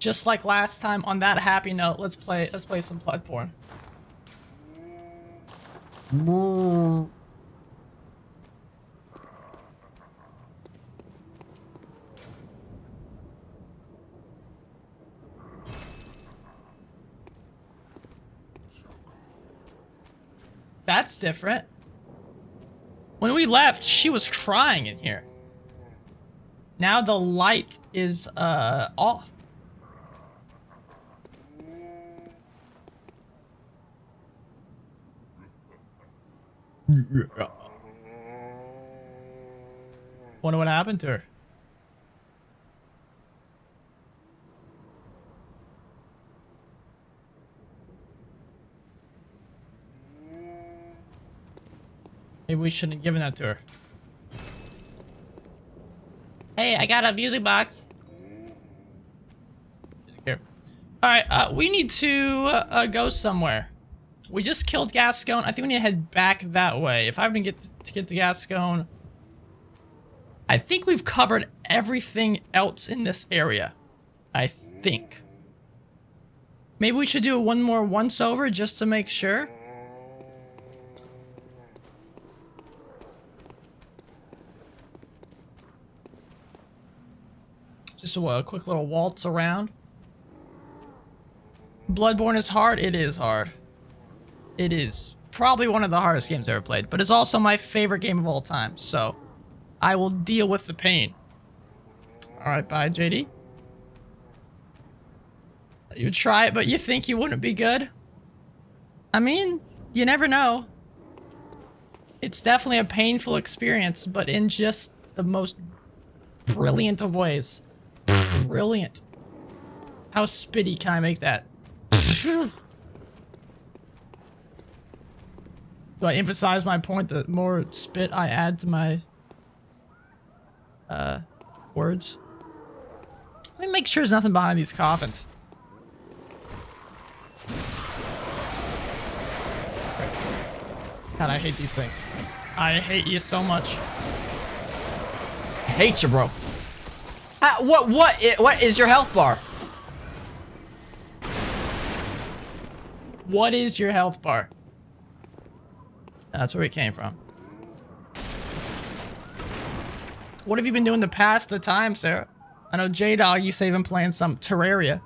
Just like last time, on that happy note, let's play some Bloodborne. That's different. When we left, she was crying in here. Now the light is off. Wonder what happened to her. Maybe we shouldn't have given that to her. Hey, I got a music box. Didn't care. Alright, we need to go somewhere. We just killed Gascon. I think we need to head back that way. If I can get to Gascon, I think we've covered everything else in this area. I think. Maybe we should do one more once over just to make sure. Just a quick little waltz around. Bloodborne is hard. It is hard. It is probably one of the hardest games I've ever played, but it's also my favorite game of all time, so I will deal with the pain. Alright, bye, JD. You try it, but you think you wouldn't be good? I mean, you never know. It's definitely a painful experience, but in just the most brilliant of ways. Brilliant. How spitty can I make that? Do I emphasize my point that more spit I add to my words? Let me make sure there's nothing behind these coffins. God, I hate these things. I hate you so much. I hate you, bro. What is your health bar? What is your health bar? That's where it came from. What have you been doing to pass the time, Sarah? I know J-Dog, you say you've been playing some Terraria.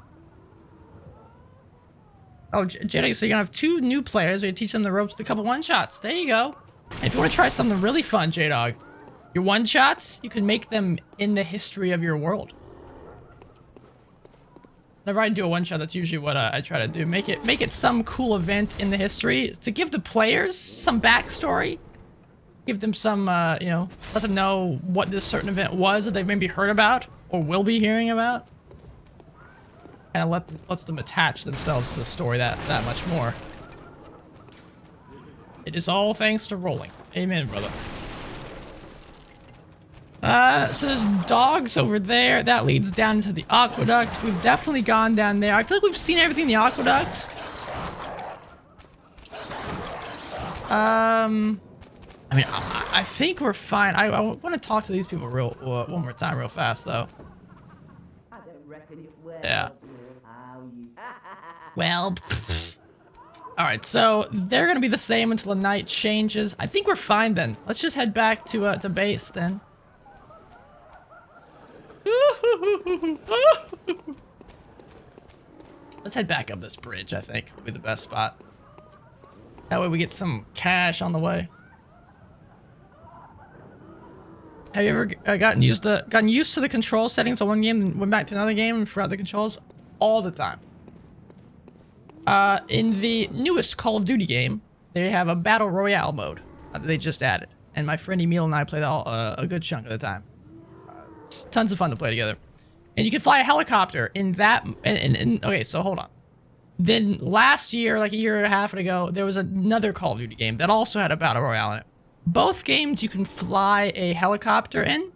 Oh, J-Dog, so you're gonna have 2 new players where you teach them the ropes to a couple one-shots. There you go. And if you want to try something really fun, J-Dog, your one-shots, you can make them in the history of your world. Whenever I do a one-shot, that's usually what I try to do. Make it some cool event in the history to give the players some backstory. Give them some, you know, let them know what this certain event was that they've maybe heard about or will be hearing about. And it lets them attach themselves to the story that much more. It is all thanks to rolling. Amen, brother. So there's dogs over there. That leads down to the aqueduct. We've definitely gone down there. I feel like we've seen everything in the aqueduct. I mean, I think we're fine. I want to talk to these people one more time real fast, though. I don't reckon it will. Yeah. How you... Well, alright, so they're gonna be the same until the night changes. I think we're fine then. Let's just head back to base then. Let's head back up this bridge, I think. Would be the best spot. That way we get some cash on the way. Have you ever gotten used to the control settings on one game and went back to another game and forgot the controls? All the time. In the newest Call of Duty game, they have a Battle Royale mode that they just added. And my friend Emil and I played a good chunk of the time. It's tons of fun to play together. And you can fly a helicopter in that... okay, so hold on. Then last year, like a year and a half ago, there was another Call of Duty game that also had a Battle Royale in it. Both games you can fly a helicopter in.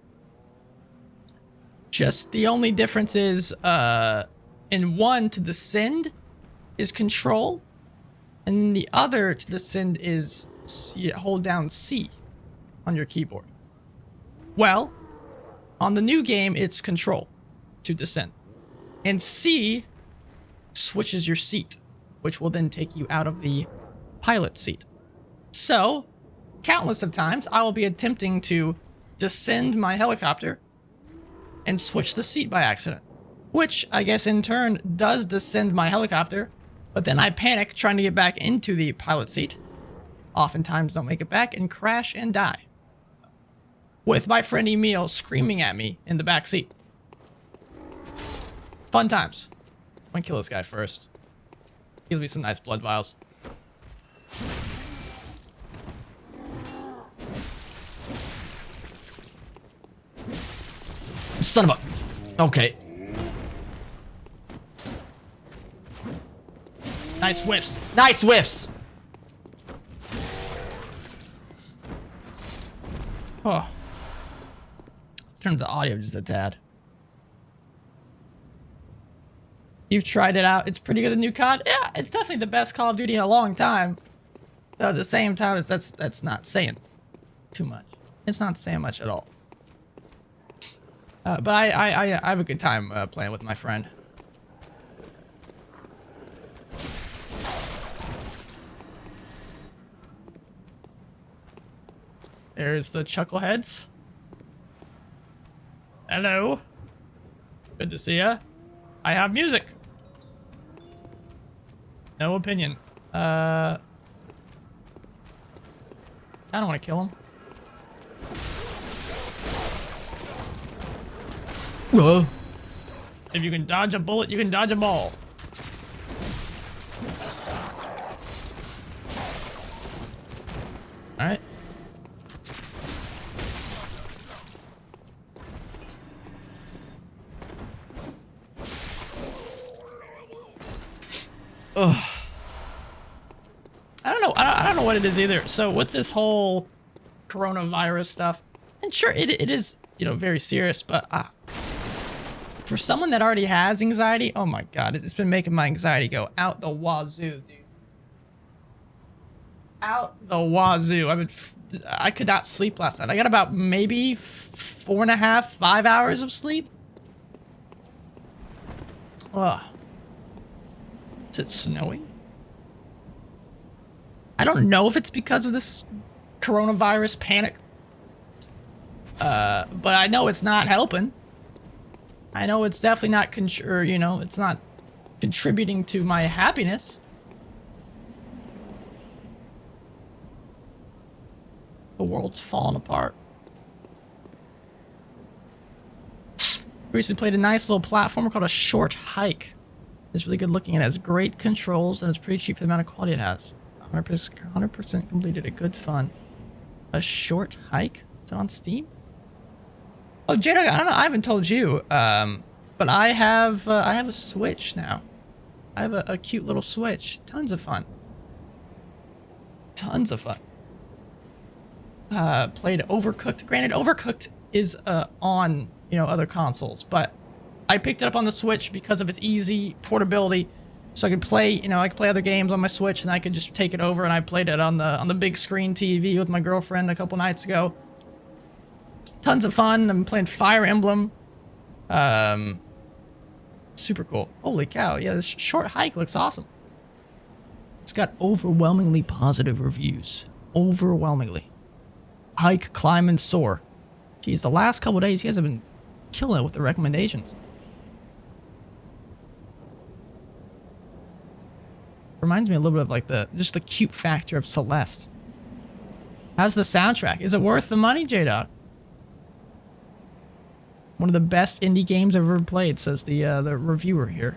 Just the only difference is, in one, to descend is control, and the other to descend is hold down C on your keyboard. Well, on the new game, it's control to descend. And C switches your seat, which will then take you out of the pilot seat. So, countless of times, I will be attempting to descend my helicopter and switch the seat by accident, which I guess in turn does descend my helicopter, but then I panic trying to get back into the pilot seat. Oftentimes don't make it back and crash and die, with my friend Emil screaming at me in the back seat. Fun times. I'm gonna kill this guy first. Gives me some nice blood vials. Son of a... Okay. Nice whiffs. Nice whiffs! Oh. Let's turn the audio just a tad. You've tried it out. It's pretty good, the new COD. Yeah, it's definitely the best Call of Duty in a long time. Though at the same time, that's not saying too much. It's not saying much at all. But I have a good time playing with my friend. There's the chuckleheads. Hello. Good to see ya. I have music. No opinion. I don't want to kill him. Whoa. If you can dodge a bullet, you can dodge a ball. Alright. Ugh. I don't know. I don't know what it is either. So with this whole coronavirus stuff, and sure, it is, you know, very serious, but for someone that already has anxiety, oh my god, it's been making my anxiety go out the wazoo, dude. Out the wazoo. I could not sleep last night. I got about maybe 4.5, 5 hours of sleep. Ugh. Is it snowing? I don't know if it's because of this coronavirus panic. But I know it's not helping. I know it's definitely not it's not contributing to my happiness. The world's falling apart. Recently played a nice little platformer called A Short Hike. It's really good looking. It has great controls and it's pretty cheap for the amount of quality it has. 100% completed it. Good fun. A Short Hike? Is it on Steam? Oh, Jada, I don't know. I haven't told you, but I have a Switch now. I have a cute little Switch. Tons of fun. Tons of fun. Played Overcooked. Granted, Overcooked is on other consoles, but I picked it up on the Switch because of its easy portability. So I could play, I could play other games on my Switch, and I could just take it over. And I played it on the big screen TV with my girlfriend a couple nights ago. Tons of fun. I'm playing Fire Emblem. Super cool. Holy cow! Yeah, this Short Hike looks awesome. It's got overwhelmingly positive reviews. Overwhelmingly. Hike, climb, and soar. Geez, the last couple days, you guys have been killing it with the recommendations. Reminds me a little bit of like just the cute factor of Celeste. How's the soundtrack? Is it worth the money, J-Dog? One of the best indie games I've ever played, says the reviewer here.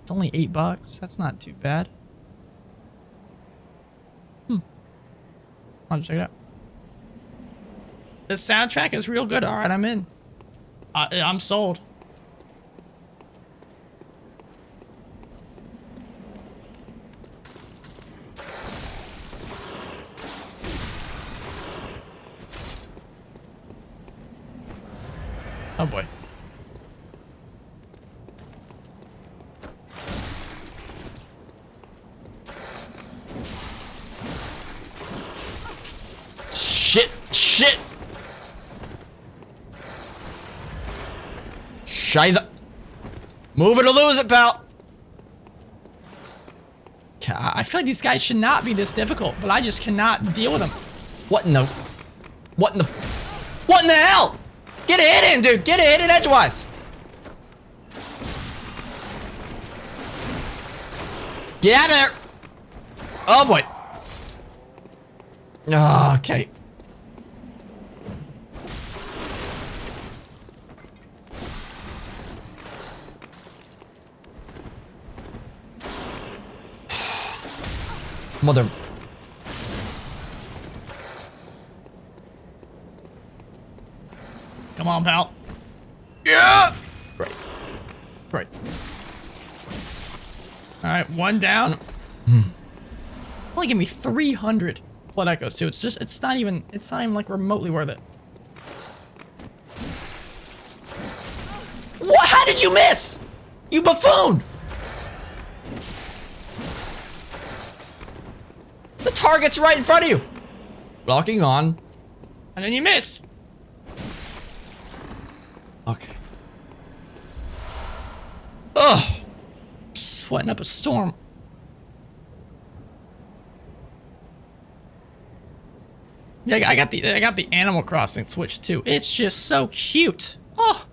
It's only $8. That's not too bad. I'll just check it out. The soundtrack is real good. All right, I'm in. I'm sold. Oh boy. Shit! Scheiße! Move it or lose it, pal. I feel like these guys should not be this difficult, but I just cannot deal with them. What in the... What in the... What in the hell? Get a hit in, dude. Get a hit in edgewise. Get out of there. Oh, boy. Oh, okay. Mother... Come on, pal. Yeah! Great. Great. All right, one down. Only give me 300 blood echoes too. It's not even like remotely worth it. What? How did you miss? You buffoon! The target's right in front of you. Locking on. And then you miss. Okay. Ugh. Sweating up a storm. Yeah, I got the Animal Crossing Switch too. It's just so cute. Oh.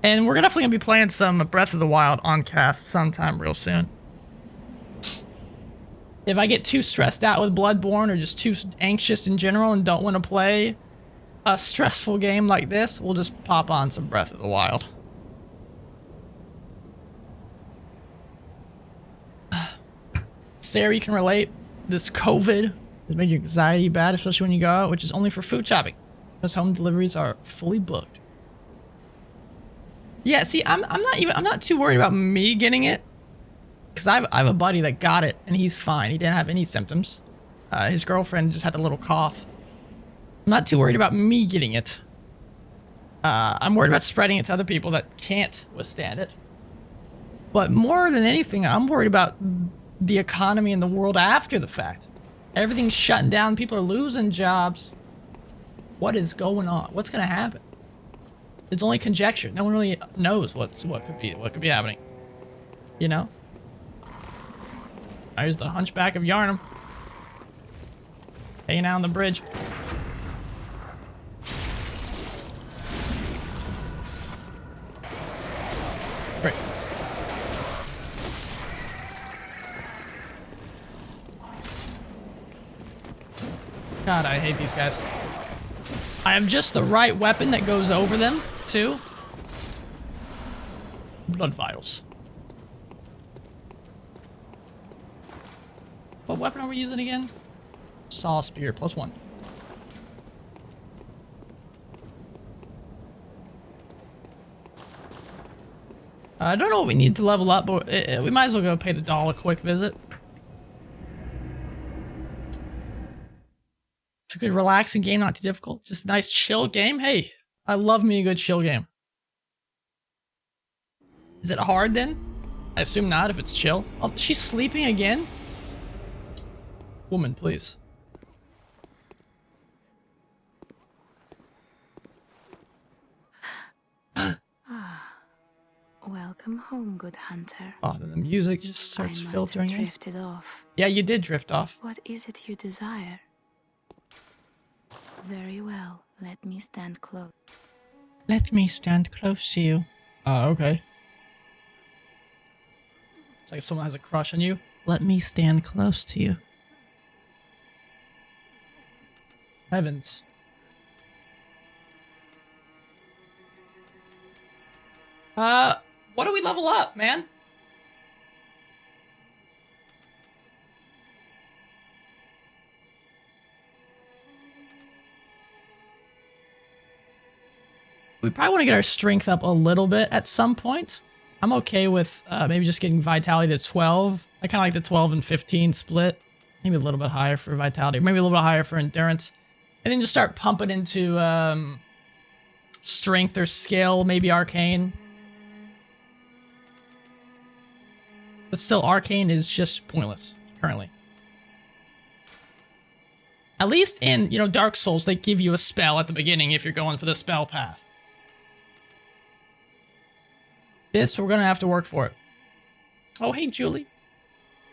And we're definitely gonna be playing some Breath of the Wild on cast sometime real soon. If I get too stressed out with Bloodborne or just too anxious in general and don't want to play a stressful game like this, we'll just pop on some Breath of the Wild. Sarah, you can relate. This COVID has made your anxiety bad, especially when you go out, which is only for food shopping, because home deliveries are fully booked. Yeah, see, I'm not too worried about me getting it, because I have a buddy that got it and he's fine. He didn't have any symptoms. His girlfriend just had a little cough. I'm not too worried about me getting it. I'm worried about spreading it to other people that can't withstand it. But more than anything, I'm worried about the economy and the world after the fact. Everything's shutting down. People are losing jobs. What is going on? What's going to happen? It's only conjecture. No one really knows what could be happening. You know? There's the Hunchback of Yarnum. Hanging out on the bridge. Great. God, I hate these guys. I have just the right weapon that goes over them, too. Blood vials. What weapon are we using again? Saw spear, +1. I don't know what we need to level up, but we might as well go pay the doll a quick visit. It's a good relaxing game, not too difficult. Just a nice chill game. Hey, I love me a good chill game. Is it hard then? I assume not if it's chill. Oh, she's sleeping again? Woman, please. Welcome home, good hunter. Oh, then the music just starts filtering in. Drifted off. Yeah, you did drift off. What is it you desire? Very well. Let me stand close. Let me stand close to you. Oh, okay. It's like if someone has a crush on you. Let me stand close to you. Heavens. What do we level up, man? We probably want to get our strength up a little bit at some point. I'm okay with maybe just getting vitality to 12. I kind of like the 12 and 15 split. Maybe a little bit higher for vitality. Maybe a little bit higher for endurance. And then just start pumping into strength or skill, maybe arcane. But still, arcane is just pointless currently. At least in, you know, Dark Souls, they give you a spell at the beginning if you're going for the spell path. this, we're gonna have to work for it. Oh, hey, Julie.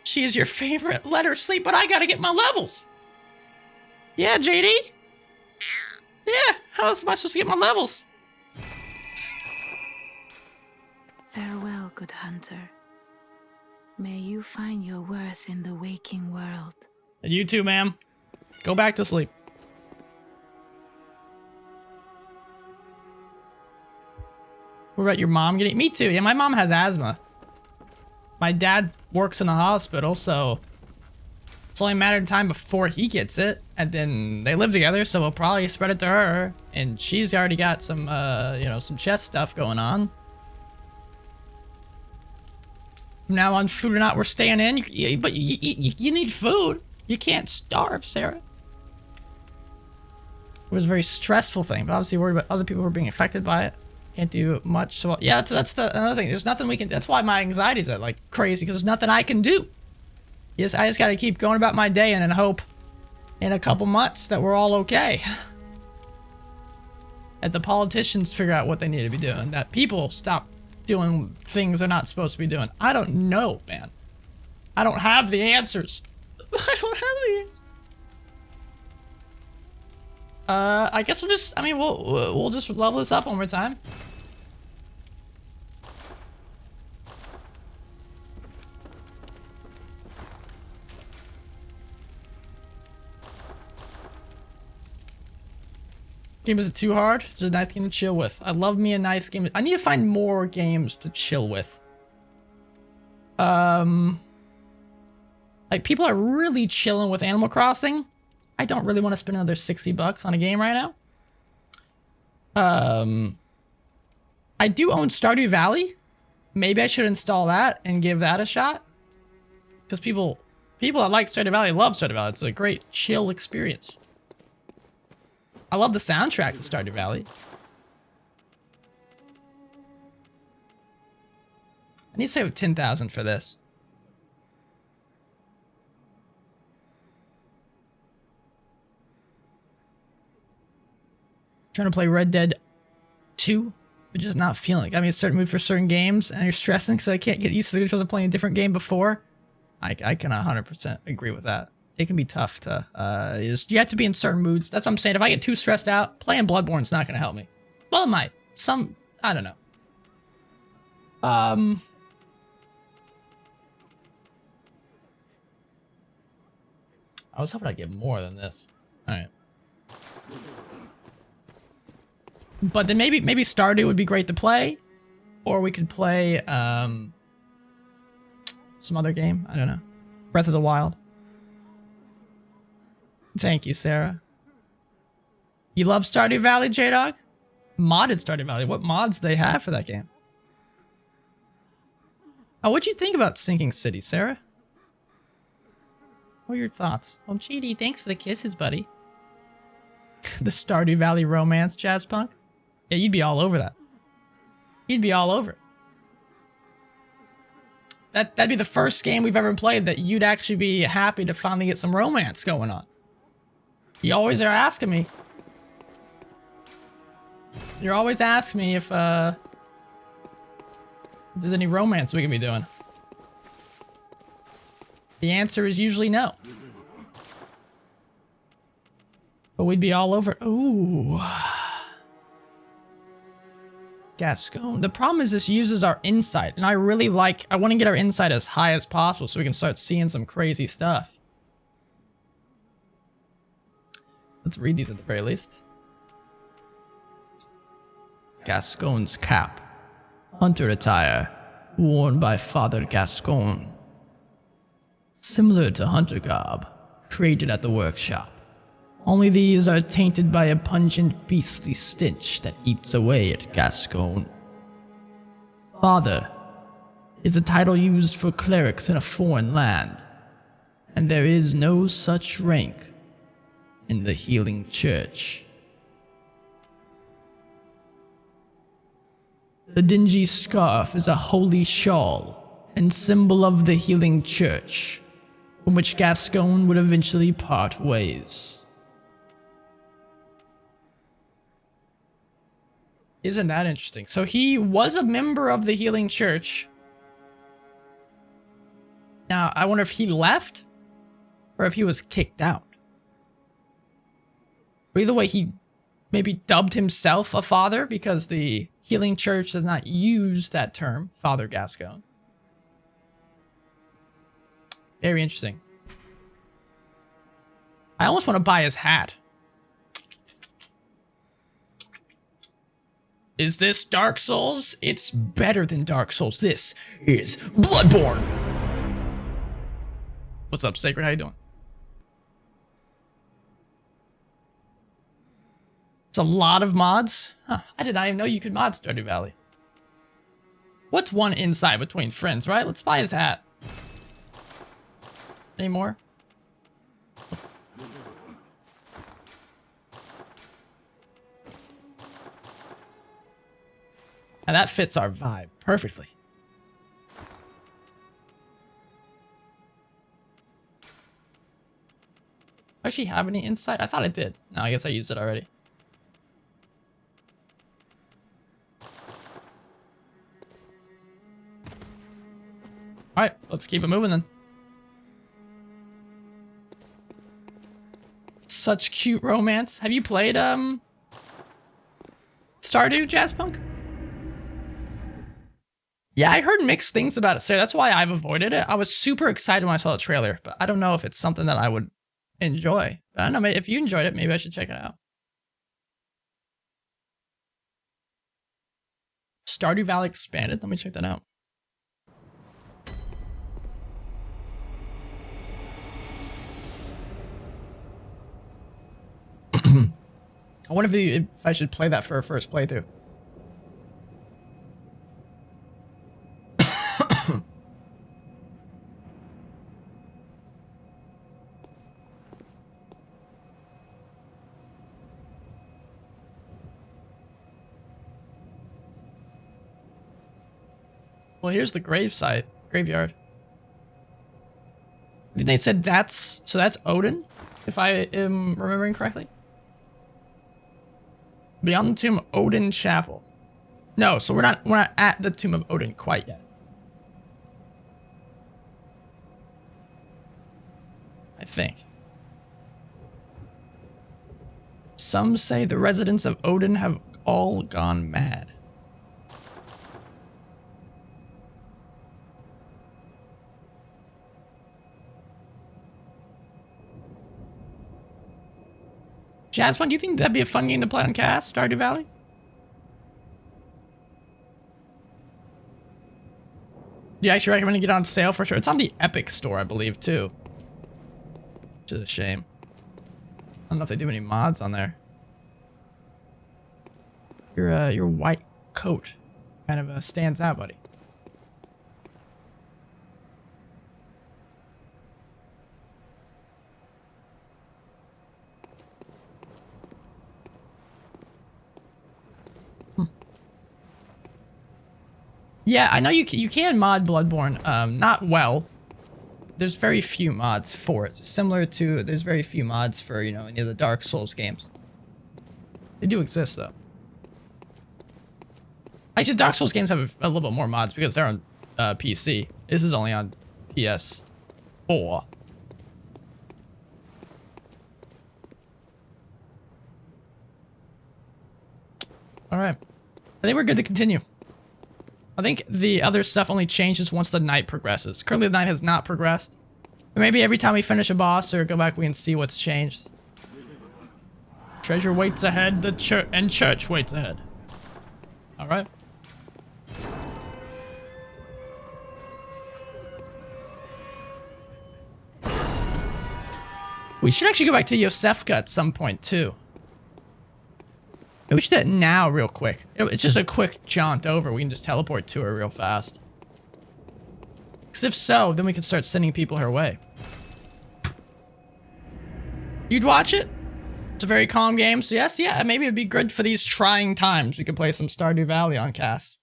She is your favorite. Let her sleep, but I gotta get my levels. Yeah, JD? Yeah, how else am I supposed to get my levels? Farewell, good hunter. May you find your worth in the waking world. And you too, ma'am. Go back to sleep. What about your mom getting... Me too. Yeah, my mom has asthma. My dad works in a hospital, so... It's only a matter of time before he gets it. And then they live together, so we'll probably spread it to her. And she's already got some, you know, some chest stuff going on. From now on, food or not, we're staying in. But you need food. You can't starve, Sarah. It was a very stressful thing, but obviously worried about other people who are being affected by it. Can't do much. So yeah, that's the another thing. There's nothing we can. That's why my anxiety's at like crazy, because there's nothing I can do. Yes, I just got to keep going about my day and then hope in a couple months that we're all okay. That the politicians figure out what they need to be doing. That people stop doing things they're not supposed to be doing. I don't know, man. I don't have the answers. I don't have the answers. I guess we'll just, I mean, we'll just level this up one more time. Game isn't too hard. Just a nice game to chill with. I love me a nice game. I need to find more games to chill with. Like people are really chilling with Animal Crossing. I don't really want to spend another $60 on a game right now. I do own Stardew Valley. Maybe I should install that and give that a shot. Because people that like Stardew Valley love Stardew Valley. It's a great chill experience. I love the soundtrack of Stardew Valley. I need to save 10,000 for this. Trying to play Red Dead 2, but just not feeling it. Got me a certain mood for certain games, and you're stressing because I can't get used to the controls of playing a different game before. I can 100% agree with that. It can be tough to, you have to be in certain moods. That's what I'm saying. If I get too stressed out, playing Bloodborne's not going to help me. Well, it might. I don't know. I was hoping I'd get more than this. Alright. But then maybe Stardew would be great to play. Or we could play, some other game. I don't know. Breath of the Wild. Thank you, Sarah. You love Stardew Valley, J-Dog? Modded Stardew Valley. What mods do they have for that game? Oh, what'd you think about Sinking City, Sarah? What are your thoughts? Oh, GD, thanks for the kisses, buddy. The Stardew Valley romance, Jazz Punk? Yeah, you'd be all over that. You'd be all over it. That'd be the first game we've ever played that you'd actually be happy to finally get some romance going on. You always are asking me. You're always asking me if there's any romance we can be doing. The answer is usually no. But we'd be all over. Ooh. Gascon. The problem is this uses our insight, and I want to get our insight as high as possible so we can start seeing some crazy stuff. Let's read these at the very least. Gascon's cap. Hunter attire. Worn by Father Gascon. Similar to hunter garb. Created at the workshop. Only these are tainted by a pungent beastly stench that eats away at Gascon. Father is a title used for clerics in a foreign land, and there is no such rank in the Healing Church. The dingy scarf is a holy shawl and symbol of the Healing Church, from which Gascon would eventually part ways. Isn't that interesting? So he was a member of the Healing Church. Now, I wonder if he left or if he was kicked out. But either way, he maybe dubbed himself a father because the Healing Church does not use that term, Father Gascoigne. Very interesting. I almost want to buy his hat. Is this Dark Souls? It's better than Dark Souls. This is Bloodborne. What's up, Sacred? How you doing? It's a lot of mods. Huh, I did not even know you could mod Stardew Valley. What's one inside between friends, right? Let's buy his hat. Any more? And that fits our vibe perfectly. Do I actually have any insight? I thought I did. No, I guess I used it already. Alright, let's keep it moving then. Such cute romance. Have you played, Stardew, Jazzpunk? Yeah, I heard mixed things about it, so that's why I've avoided it. I was super excited when I saw the trailer, but I don't know if it's something that I would enjoy. I don't know, if you enjoyed it, maybe I should check it out. Stardew Valley Expanded? Let me check that out. I wonder if I should play that for a first playthrough. Well, here's the graveyard. They said that's Odin, if I am remembering correctly. Beyond the tomb, Odin Chapel. No, so we're not at the tomb of Odin quite yet. I think. Some say the residents of Odin have all gone mad. Jasmine, do you think that'd be a fun game to play on cast, Stardew Valley? Yeah, I should recommend it get on sale for sure. It's on the Epic store, I believe, too. Which is a shame. I don't know if they do any mods on there. Your white coat kind of stands out, buddy. Yeah, I know you can mod Bloodborne, not well. There's very few mods for it. Similar to, there's very few mods for, you know, any of the Dark Souls games. They do exist, though. Actually, Dark Souls games have a little bit more mods because they're on PC. This is only on PS4. Alright. I think we're good to continue. I think the other stuff only changes once the night progresses. Currently, the night has not progressed. But maybe every time we finish a boss or go back, we can see what's changed. Treasure waits ahead, church waits ahead. Alright. We should actually go back to Yosefka at some point, too. Maybe we should do it now real quick. It's just a quick jaunt over. We can just teleport to her real fast. Because if so, then we can start sending people her way. You'd watch it? It's a very calm game, so yes, yeah, maybe it'd be good for these trying times. We could play some Stardew Valley on cast.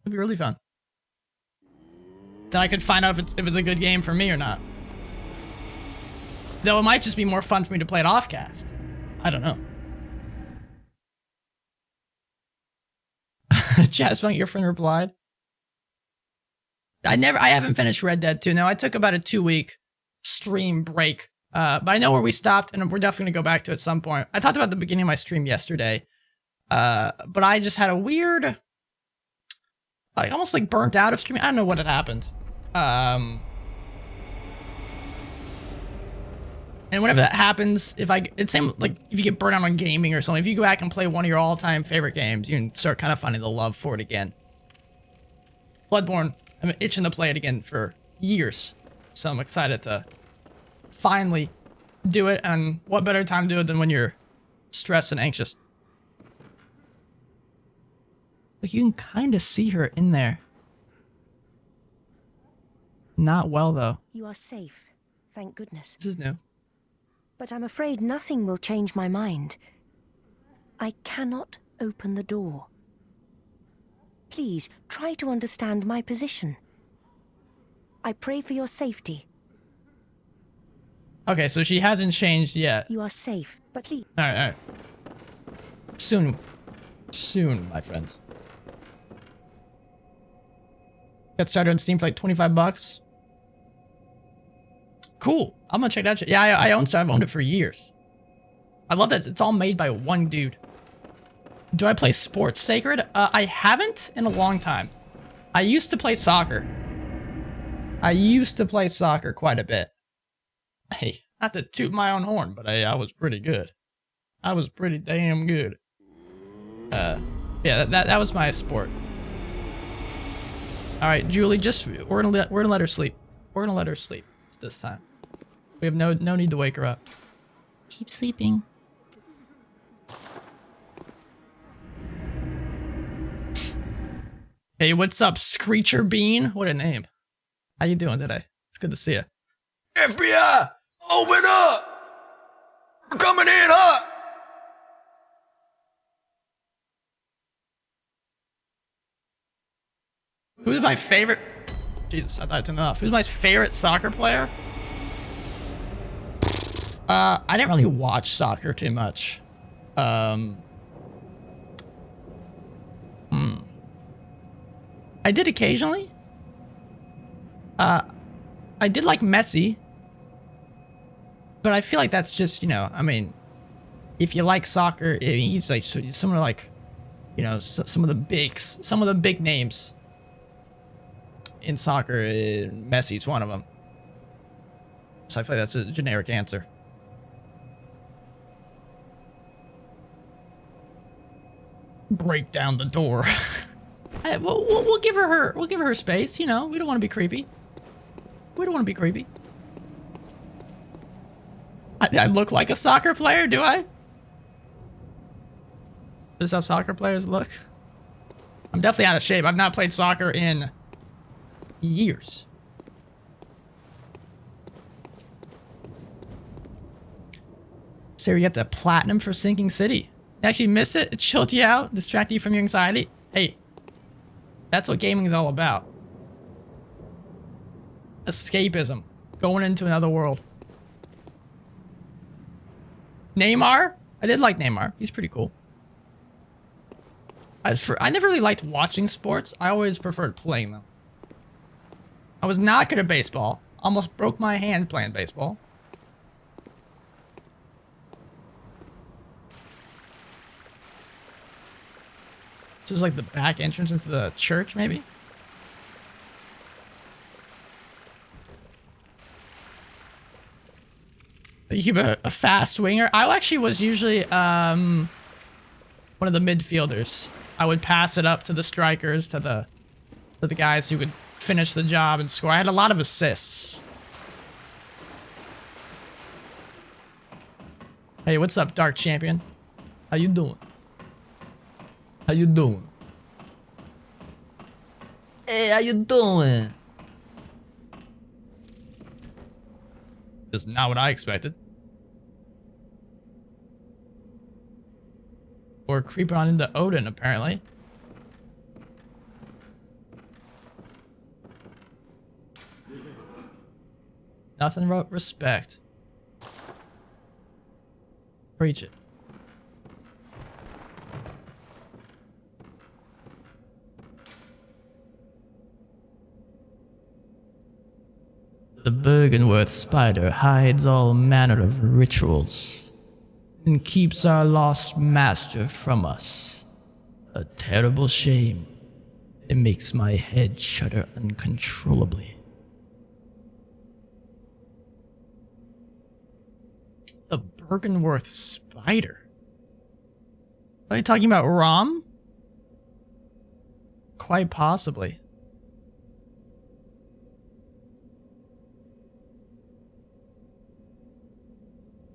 It'd be really fun. Then I could find out if it's a good game for me or not. Though it might just be more fun for me to play it off cast. I don't know. Jasmine, your friend replied. I haven't finished Red Dead 2. No, I took about a 2-week stream break. But I know where we stopped, and we're definitely gonna go back to it at some point. I talked about the beginning of my stream yesterday. But I just had a weird, like, almost like burnt out of streaming. I don't know what had happened. And whenever that happens, it's same, like, if you get burnt out on gaming or something, if you go back and play one of your all-time favorite games, you can start kind of finding the love for it again. Bloodborne, I've been itching to play it again for years, so I'm excited to finally do it, and what better time to do it than when you're stressed and anxious. Like, you can kind of see her in there. Not well, though. You are safe, thank goodness. This is new. But I'm afraid nothing will change my mind. I cannot open the door. Please, try to understand my position. I pray for your safety. Okay, so she hasn't changed yet. You are safe, but please... Alright. Soon. Soon, my friends. Got started on Steam for like 25 bucks. Cool. I'm gonna check that shit. Yeah, I own stuff. I've owned it for years. I love that it's all made by one dude. Do I play sports sacred? I haven't in a long time. I used to play soccer. I used to play soccer quite a bit. Hey, not to toot my own horn, but hey, I was pretty good. I was pretty damn good. Yeah, that was my sport. All right, Julie, we're gonna let her sleep. We're gonna let her sleep this time. We have no need to wake her up. Keep sleeping. Hey, what's up, Screecher Bean? What a name. How you doing today? It's good to see you. FBI, open up! We're coming in hot! Who's my favorite? Jesus, I thought it turned off. Who's my favorite soccer player? I didn't really watch soccer too much. I did occasionally. I did like Messi. But I feel like that's just, you know, I mean, if you like soccer, I mean, he's like some of like, you know, some of the big names in soccer. Messi's one of them. So I feel like that's a generic answer. Break down the door. We'll give her space. You know, we don't want to be creepy. We don't want to be creepy. I look like a soccer player, do I? This is how soccer players look. I'm definitely out of shape. I've not played soccer in years. So you get the platinum for Sinking City. You actually miss it? It chilled you out? Distracted you from your anxiety? Hey, that's what gaming is all about. Escapism. Going into another world. Neymar? I did like Neymar. He's pretty cool. I never really liked watching sports. I always preferred playing them. I was not good at baseball. Almost broke my hand playing baseball. This is like the back entrance into the church, maybe? You keep a fast winger. I actually was usually one of the midfielders. I would pass it up to the strikers, to the guys who could finish the job and score. I had a lot of assists. Hey, what's up, Dark Champion? How you doing? How you doing? Hey, how you doing? This is not what I expected. Or creeping on into Odin, apparently. Nothing but respect. Preach it. The Bergenworth spider hides all manner of rituals and keeps our lost master from us. A terrible shame. It makes my head shudder uncontrollably. The Bergenworth spider? Are they talking about Rom? Quite possibly.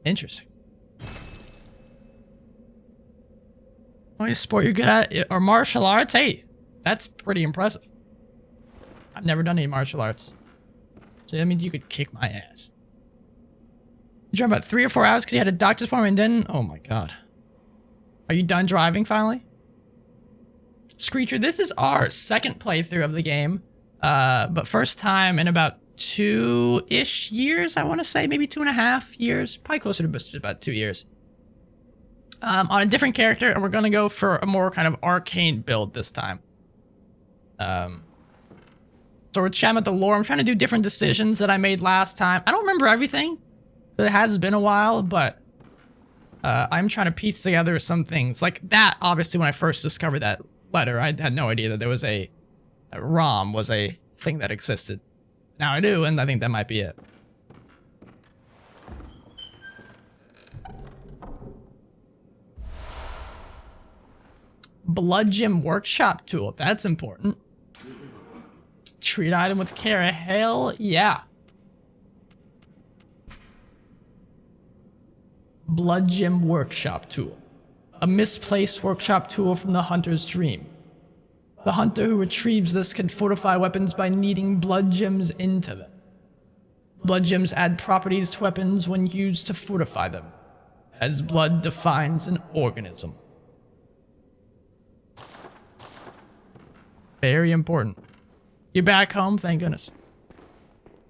Interesting. Only sport you're good at or martial arts? Hey, that's pretty impressive. I've never done any martial arts. So that means you could kick my ass. You drove about 3 or 4 hours because you had a doctor's appointment and then... Oh my god. Are you done driving finally? Screecher, this is our second playthrough of the game. But first time in about 2-ish years, I want to say. Maybe 2.5 years. Probably closer to just about 2 years. On a different character, and we're going to go for a more kind of arcane build this time. So we're chatting about the lore. I'm trying to do different decisions that I made last time. I don't remember everything. It has been a while, but I'm trying to piece together some things. Like that, obviously, when I first discovered that letter, I had no idea that there was that ROM was a thing that existed. Now I do, and I think that might be it. Blood Gem Workshop tool. That's important. Treat item with care. Hell yeah. Blood Gem Workshop tool. A misplaced workshop tool from the hunter's dream. The hunter who retrieves this can fortify weapons by kneading blood gems into them. Blood gems add properties to weapons when used to fortify them, as blood defines an organism. Very important. You're back home, thank goodness.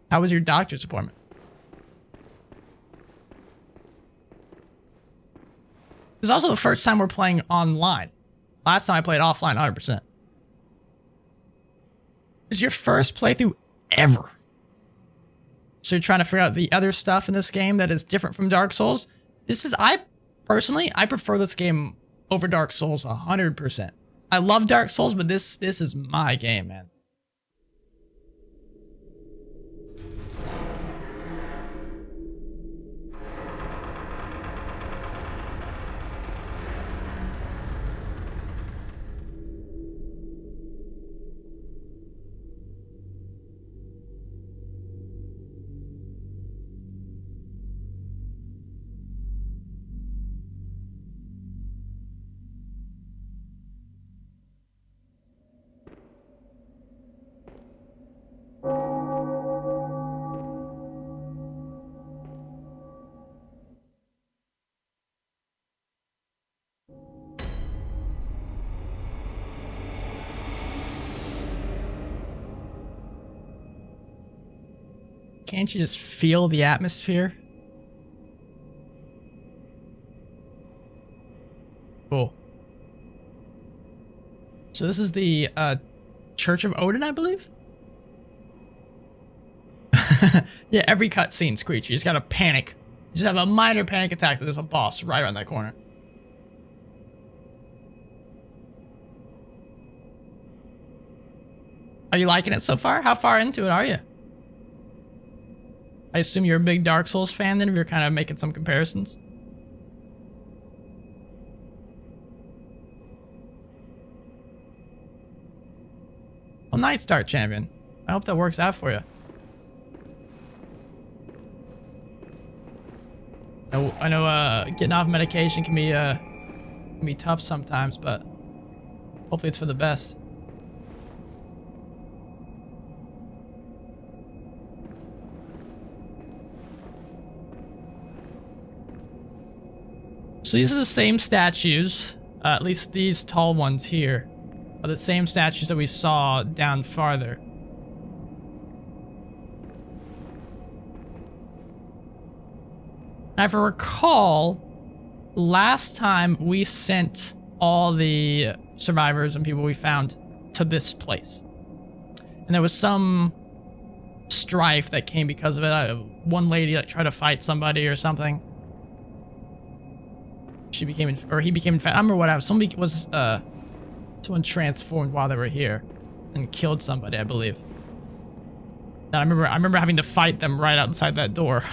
How was your doctor's appointment? This is also the first time we're playing online. Last time I played offline 100%. This is your first playthrough ever. So you're trying to figure out the other stuff in this game that is different from Dark Souls. I prefer this game over Dark Souls 100%. I love Dark Souls, but this is my game, man. Can't you just feel the atmosphere? Cool. So this is the Church of Odin, I believe? Yeah, every cutscene, Screech. You just gotta panic. You just have a minor panic attack that there's a boss right around that corner. Are you liking it so far? How far into it are you? I assume you're a big Dark Souls fan then if you're kind of making some comparisons. Well, nice start, champion. I hope that works out for you. I know getting off medication can be tough sometimes, but hopefully it's for the best. So these are the same statues, at least these tall ones here, are the same statues that we saw down farther. Now, if I recall, last time we sent all the survivors and people we found to this place. And there was some strife that came because of it. One lady that tried to fight somebody or something. She became, or he became infected. I remember what happened. Somebody was, someone transformed while they were here and killed somebody, I believe. And I remember having to fight them right outside that door.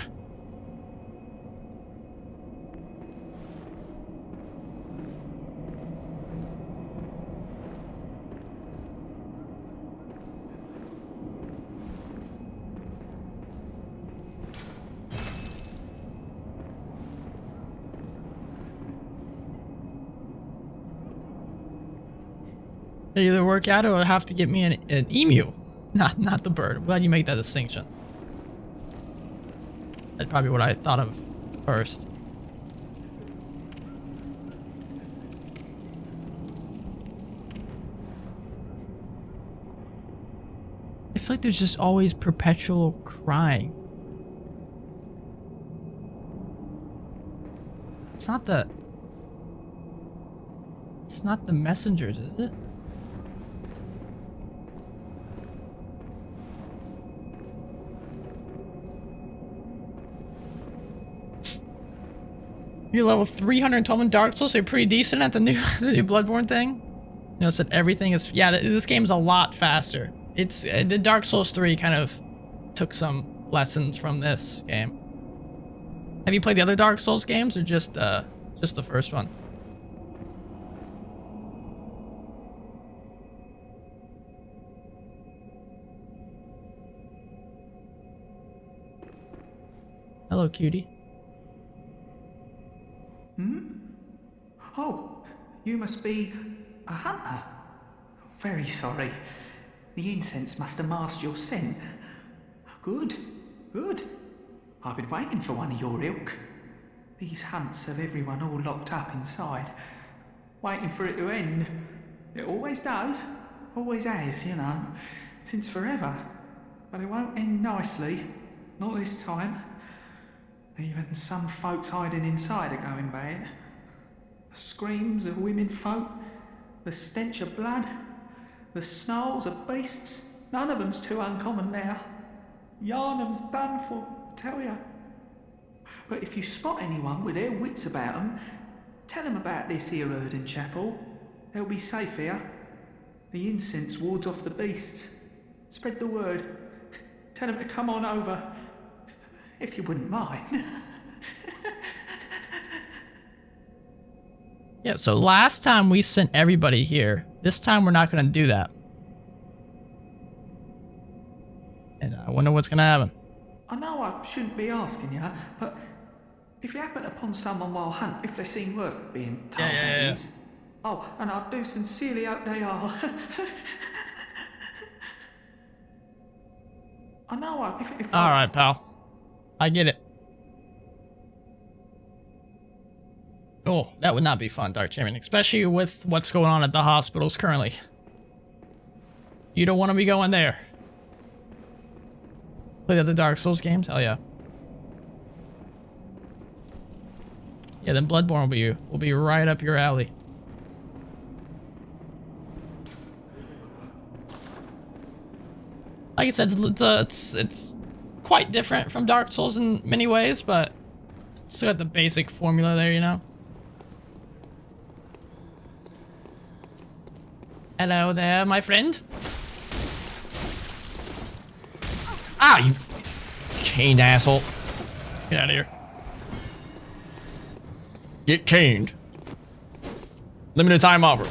They either work out or have to get me an emu. Not the bird. I'm glad you make that distinction. That's probably what I thought of first. I feel like there's just always perpetual crying. It's not the messengers, is it? You're level 312 in Dark Souls, so you're pretty decent at the new Bloodborne thing. You know, said everything is, yeah, this game's a lot faster. It's, the Dark Souls 3 kind of took some lessons from this game. Have you played the other Dark Souls games, or just the first one? Hello, cutie. Hmm? Oh, you must be a hunter. Very sorry. The incense must have masked your scent. Good, good. I've been waiting for one of your ilk. These hunts have everyone all locked up inside, waiting for it to end. It always does, always has, you know, since forever. But it won't end nicely, not this time. Even some folks hiding inside are going bad. The screams of women folk, the stench of blood, the snarls of beasts, none of them's too uncommon now. Yarnum's done for, I tell ya. But if you spot anyone with their wits about them, tell them about this here Erden Chapel. They'll be safe here. The incense wards off the beasts. Spread the word. Tell them to come on over. If you wouldn't mind. Yeah, so last time we sent everybody here. This time we're not going to do that. And I wonder what's going to happen. I know I shouldn't be asking you, but if you happen upon someone while hunt, if they seem worth being told, Yeah. Oh, and I do sincerely hope they are. I know if All right, pal. I get it. Oh, that would not be fun, Dark Champion, especially with what's going on at the hospitals currently. You don't want to be going there. Play the other Dark Souls games? Hell yeah. Yeah, then Bloodborne will be right up your alley. Like I said, it's quite different from Dark Souls in many ways, but still got the basic formula there, you know? Hello there, my friend. Ah, you caned asshole. Get out of here. Get caned. Limited time offer.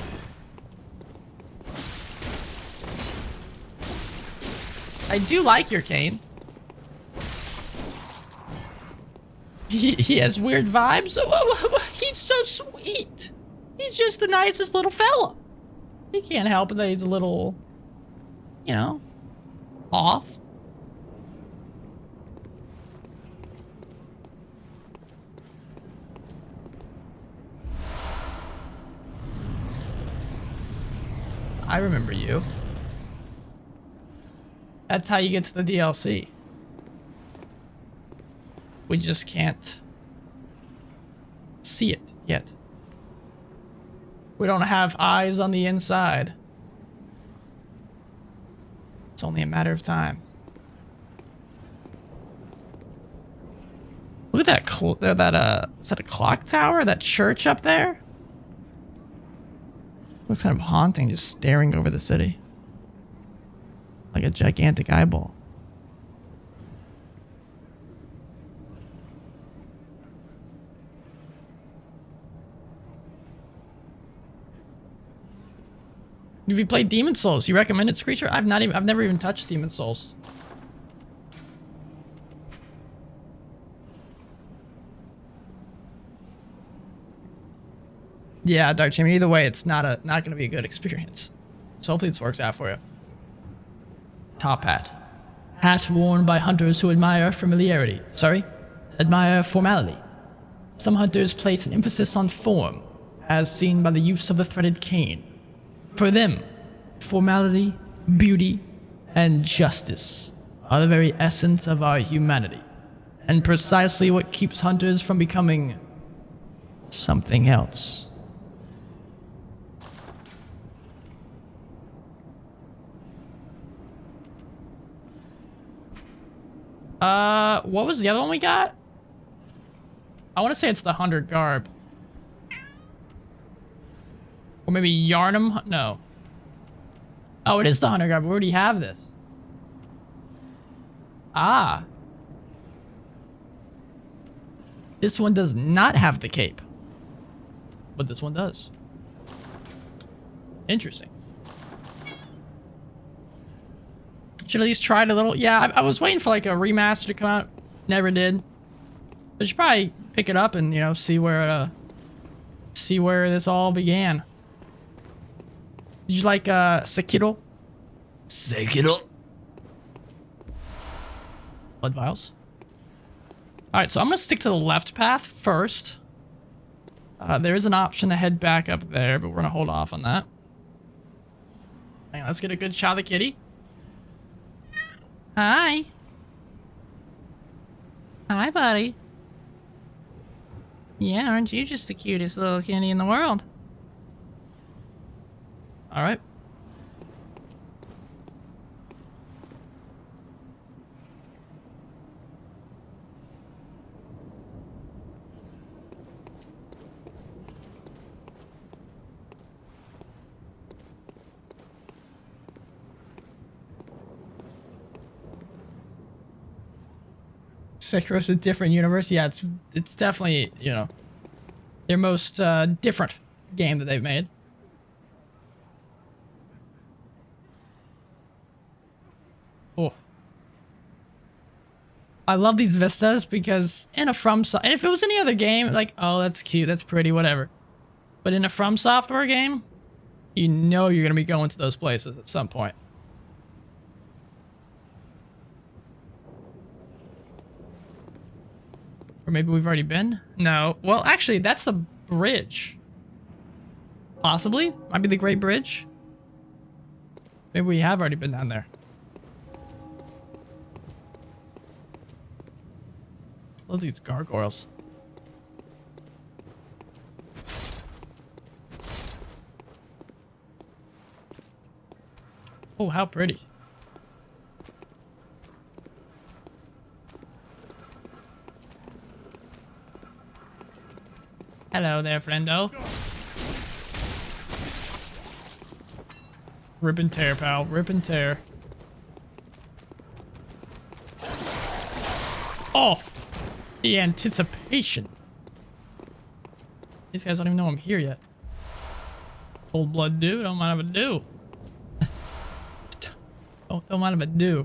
I do like your cane. He has weird vibes. He's so sweet. He's just the nicest little fella. He can't help it that he's a little, you know, off. I remember you. That's how you get to the DLC. We just can't see it yet. We don't have eyes on the inside. It's only a matter of time. Look at that, is that a clock tower? That church up there? Looks kind of haunting, just staring over the city. Like a gigantic eyeball. If you played Demon Souls, you recommend it, Screecher? I've never even touched Demon Souls. Yeah, Dark Chamber. Either way, it's not gonna be a good experience. So hopefully this works out for you. Top hat. Hat worn by hunters who admire familiarity. Sorry? Admire formality. Some hunters place an emphasis on form, as seen by the use of the threaded cane. For them, formality, beauty, and justice are the very essence of our humanity, and precisely what keeps hunters from becoming something else. What was the other one we got? I want to say it's the Hunter Garb. Or maybe Yarnum? No. Oh, it is the Hunter Garb. We already have this. Ah. This one does not have the cape. But this one does. Interesting. Should at least try it a little. Yeah, I was waiting for like a remaster to come out. Never did. I should probably pick it up and, you know, see where this all began. Did you like Sekiro? Sekiro. Blood vials. Alright, so I'm gonna stick to the left path first. There is an option to head back up there, but we're gonna hold off on that. Hang on, let's get a good shot of the kitty. Hi. Hi, buddy. Yeah, aren't you just the cutest little kitty in the world? Alright. Sekiro's a different universe. Yeah, it's definitely, you know, their most different game that they've made. Oh. I love these vistas because in a and if it was any other game, like, oh, that's cute, that's pretty, whatever. But in a From Software game, you know you're gonna be going to those places at some point. Or maybe we've already been? No. Well, actually, that's the bridge. Possibly. Might be the Great Bridge. Maybe we have already been down there. Love these gargoyles. Oh, how pretty. Hello there, friendo. Rip and tear, pal. Rip and tear. Oh! The anticipation. These guys don't even know I'm here yet. Cold blood do. Don't mind if I do. Don't mind if I do.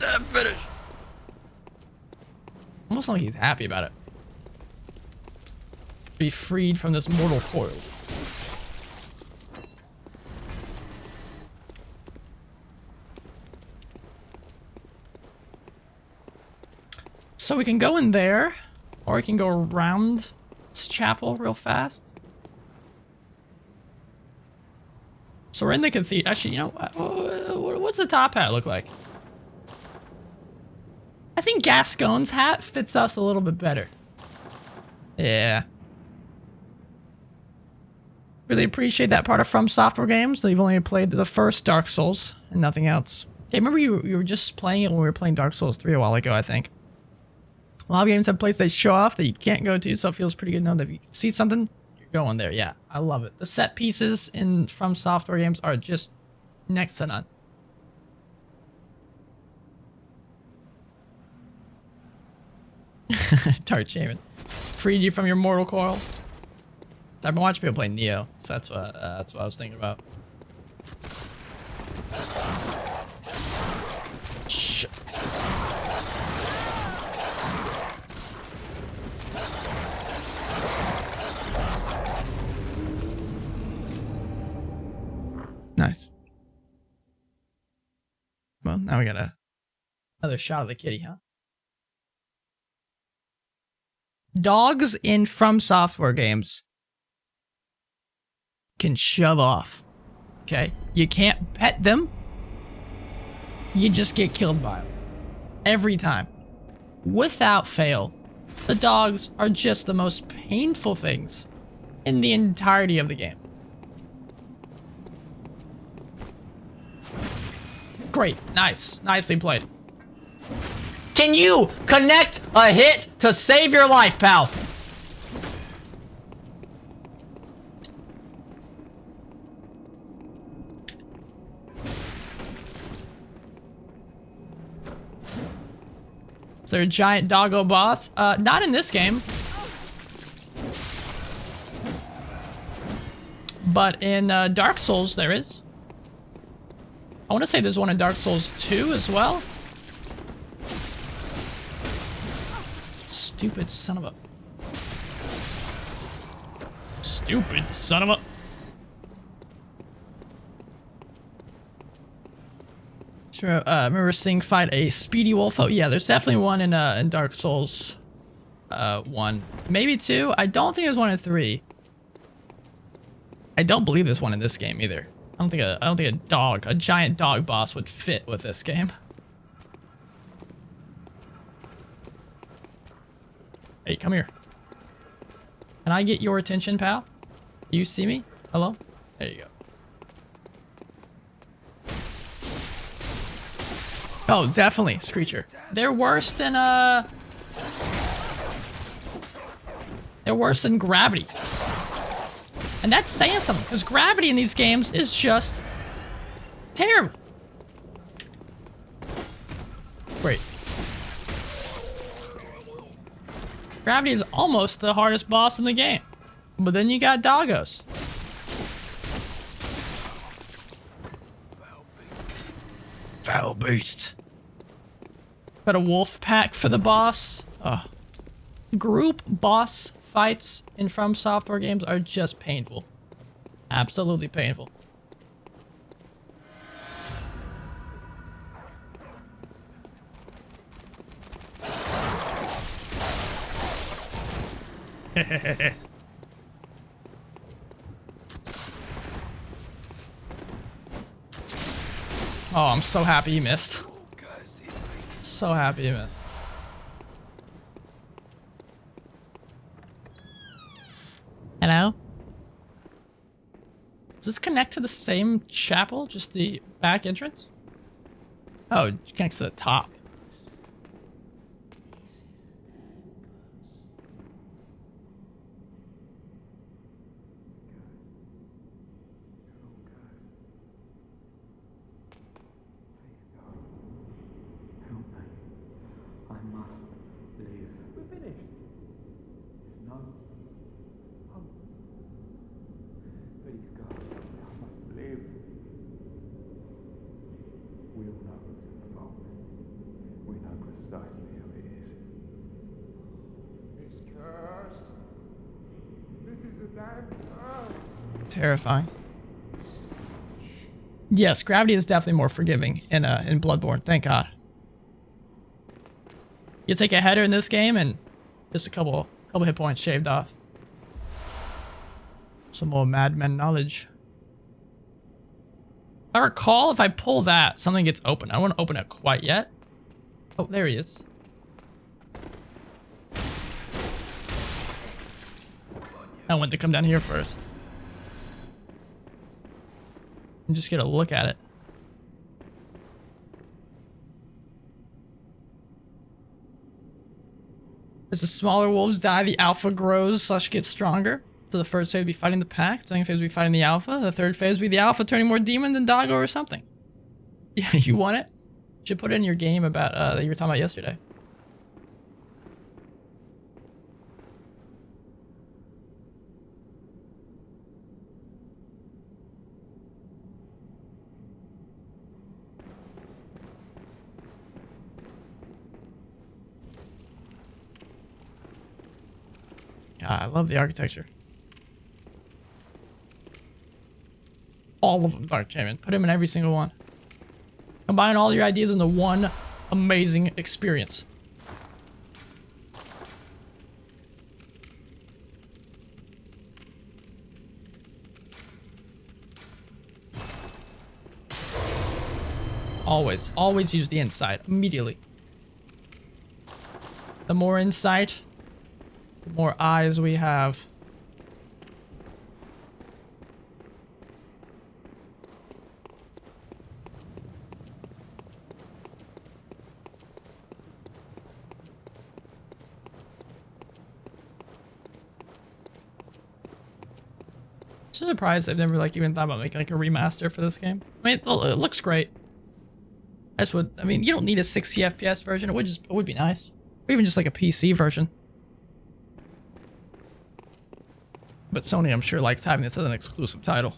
I'm finished. Almost like he's happy about it. Be freed from this mortal coil. So we can go in there, or we can go around this chapel real fast. So we're in the cathedral. Actually, you know, what's the top hat look like? I think Gascon's hat fits us a little bit better. Yeah. Really appreciate that part of From Software games. So you've only played the first Dark Souls and nothing else. Okay, remember you were just playing it when we were playing Dark Souls 3 a while ago, I think. A lot of games have places they show off that you can't go to, so it feels pretty good to know that if you see something, you're going there. Yeah, I love it. The set pieces in From Software games are just next to none. Tart Shaman. Freed you from your mortal coil. I've been watching people play Neo, so that's what I was thinking about. Shh. Nice. Well, now we got another shot of the kitty, huh? Dogs in From Software games can shove off. Okay? You can't pet them. You just get killed by them. Every time. Without fail. The dogs are just the most painful things in the entirety of the game. Great. Nice. Nicely played. Can you connect a hit to save your life, pal? Is there a giant doggo boss? Not in this game. But in Dark Souls, there is. I want to say there's one in Dark Souls 2 as well. Stupid son of a... Stupid son of a... Sure, remember seeing fight a speedy wolf? Oh yeah, there's definitely one in Dark Souls 1. Maybe 2. I don't think there's one in 3. I don't believe there's one in this game either. I don't think a giant dog boss would fit with this game. Hey, come here. Can I get your attention, pal? You see me? Hello? There you go. Oh, definitely, Screecher. They're worse than Gravity. And that's saying something, because Gravity in these games is just terrible. Great. Gravity is almost the hardest boss in the game. But then you got doggos. Foul beast. Got a wolf pack for the boss. Ugh. Group boss fights in From Software games are just painful. Absolutely painful. Oh, I'm so happy you missed. So happy you missed. Hello? Does this connect to the same chapel? Just the back entrance? Oh, it connects to the top. Terrifying. Yes, Gravity is definitely more forgiving in Bloodborne. Thank God. You take a header in this game and just a couple hit points shaved off. Some more madman knowledge. If I recall, if I pull that, something gets open. I don't want to open it quite yet. Oh, there he is. I want to come down here first. and just get a look at it. As the smaller wolves die, the alpha grows / gets stronger. So the first phase would be fighting the pack, the second phase would be fighting the alpha, the third phase would be the alpha turning more demon than doggo or something. Yeah, you want it? Should put it in your game about that you were talking about yesterday. God, I love the architecture. All of them, Dark Champion. Put him in every single one. Combine all your ideas into one amazing experience. Always use the insight immediately. The more insight, the more eyes we have. I'm surprised they've never like even thought about making like a remaster for this game. I mean, it looks great. That's what I mean. You don't need a 60 FPS version. It would be nice, or even just like a PC version. But Sony, I'm sure, likes having this as an exclusive title.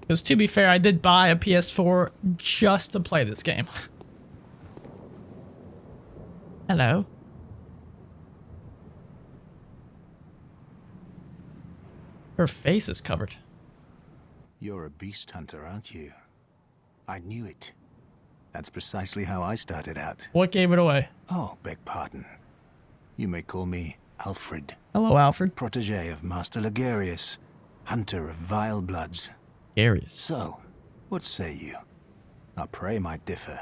Because to be fair, I did buy a PS4 just to play this game. Hello. Her face is covered. You're a beast hunter, aren't you? I knew it. That's precisely how I started out. What gave it away? Oh, beg pardon. You may call me Alfred. Hello, Alfred. Protege of Master Ligarius, hunter of vile bloods. Darius. So, what say you? Our prey might differ,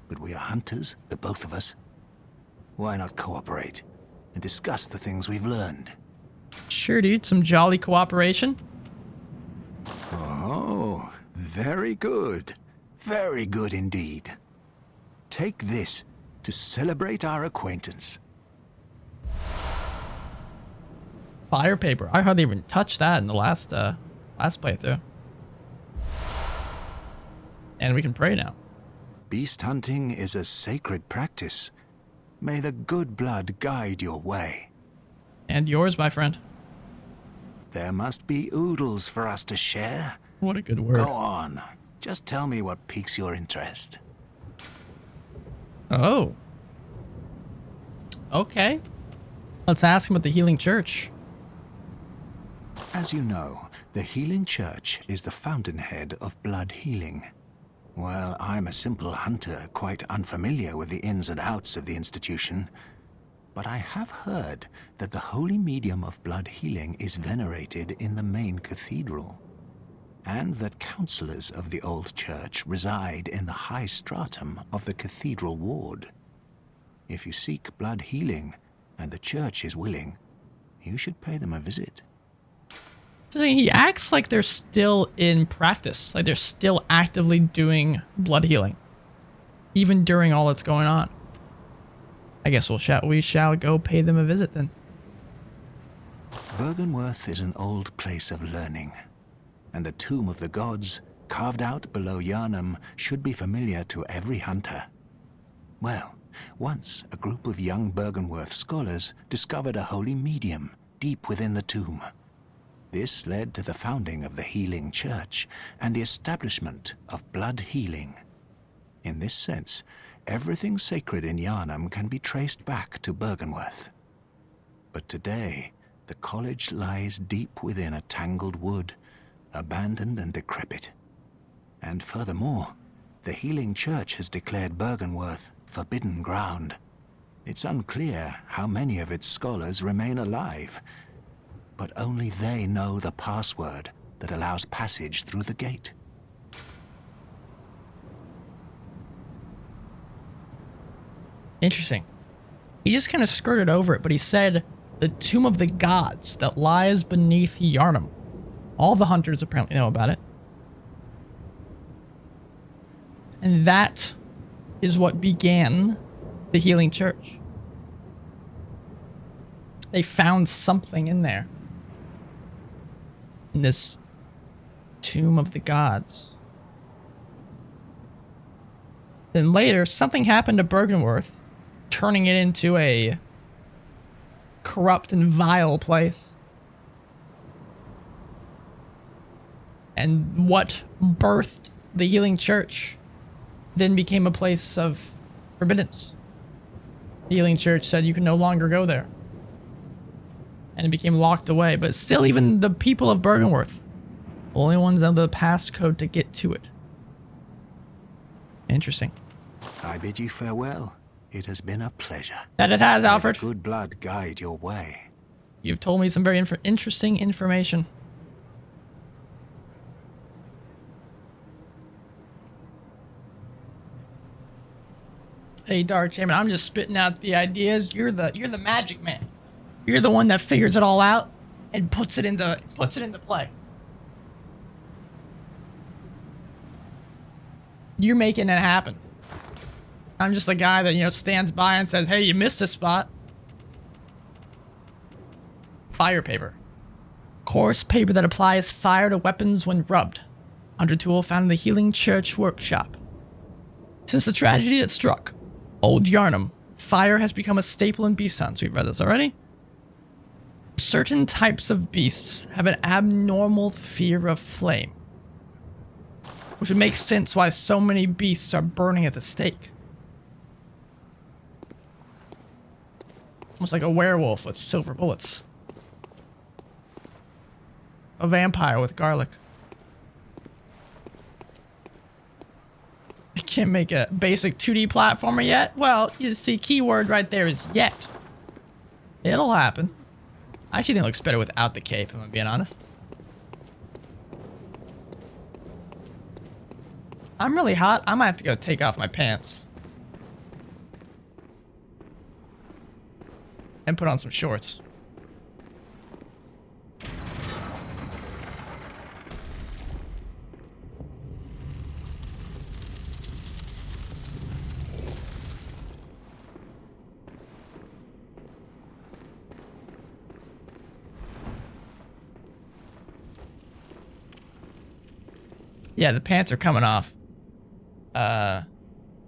but we are hunters, the both of us. Why not cooperate and discuss the things we've learned? Sure, dude. Some jolly cooperation. Oh, very good. Very good indeed. Take this to celebrate our acquaintance. Fire paper. I hardly even touched that in the last playthrough. And we can pray now. Beast hunting is a sacred practice. May the good blood guide your way. And yours, my friend. There must be oodles for us to share. What a good word. Go on. Just tell me what piques your interest. Oh. Okay. Let's ask him about the Healing Church. As you know, the Healing Church is the fountainhead of blood healing. Well, I'm a simple hunter, quite unfamiliar with the ins and outs of the institution. But I have heard that the holy medium of blood healing is venerated in the main cathedral, and that counselors of the old church reside in the high stratum of the cathedral ward. If you seek blood healing, and the church is willing, you should pay them a visit. So he acts like they're still in practice, like they're still actively doing blood healing, even during all that's going on. I guess we shall go pay them a visit then. Byrgenwerth is an old place of learning, and the Tomb of the Gods, carved out below Yharnam, should be familiar to every hunter. Well, once a group of young Byrgenwerth scholars discovered a holy medium deep within the tomb. This led to the founding of the Healing Church and the establishment of blood healing. In this sense, everything sacred in Yharnam can be traced back to Byrgenwerth. But today, the college lies deep within a tangled wood, abandoned and decrepit. And furthermore, the Healing Church has declared Byrgenwerth forbidden ground. It's unclear how many of its scholars remain alive, but only they know the password that allows passage through the gate. Interesting. He just kind of skirted over it, but he said the Tomb of the Gods that lies beneath Yharnam. All the hunters apparently know about it. And that is what began the Healing Church. They found something in there. In this Tomb of the Gods. Then later, something happened to Bergenworth, turning it into a corrupt and vile place. And what birthed the Healing Church then became a place of forbiddance. The Healing Church said you can no longer go there. And it became locked away. But still, even the people of Bergenworth, only ones have the passcode to get to it. Interesting. I bid you farewell. It has been a pleasure. That it has, Alfred. May the good blood guide your way. You've told me some very interesting information. Hey, Dark Shaman, I'm just spitting out the ideas. You're the magic man. You're the one that figures it all out and puts it into play. You're making it happen. I'm just the guy that, you know, stands by and says, hey, you missed a spot. Fire paper. Coarse paper that applies fire to weapons when rubbed. Undertool found in the Healing Church workshop. Since the tragedy that struck Old Yharnam, fire has become a staple in beast hunts. We've read this already. Certain types of beasts have an abnormal fear of flame. Which would make sense why so many beasts are burning at the stake. Almost like a werewolf with silver bullets. A vampire with garlic. You can't make a basic 2D platformer yet? Well, you see, keyword right there is yet. It'll happen. I actually think it looks better without the cape, if I'm being honest. I'm really hot. I might have to go take off my pants. And put on some shorts. Yeah, the pants are coming off.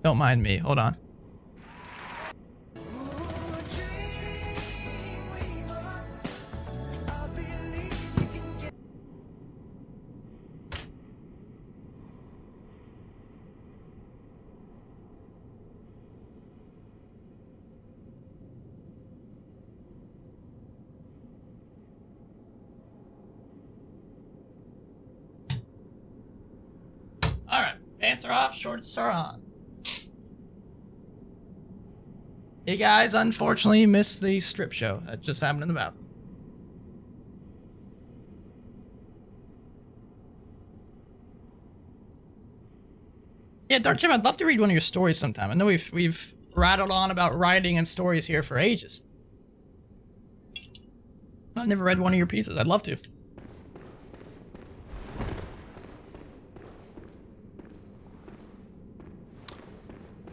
Don't mind me. Hold on. Alright, pants are off, shorts are on. You guys unfortunately missed the strip show that just happened in the bathroom. Yeah, Dark Jim, I'd love to read one of your stories sometime. I know we've rattled on about writing and stories here for ages. I've never read one of your pieces. I'd love to.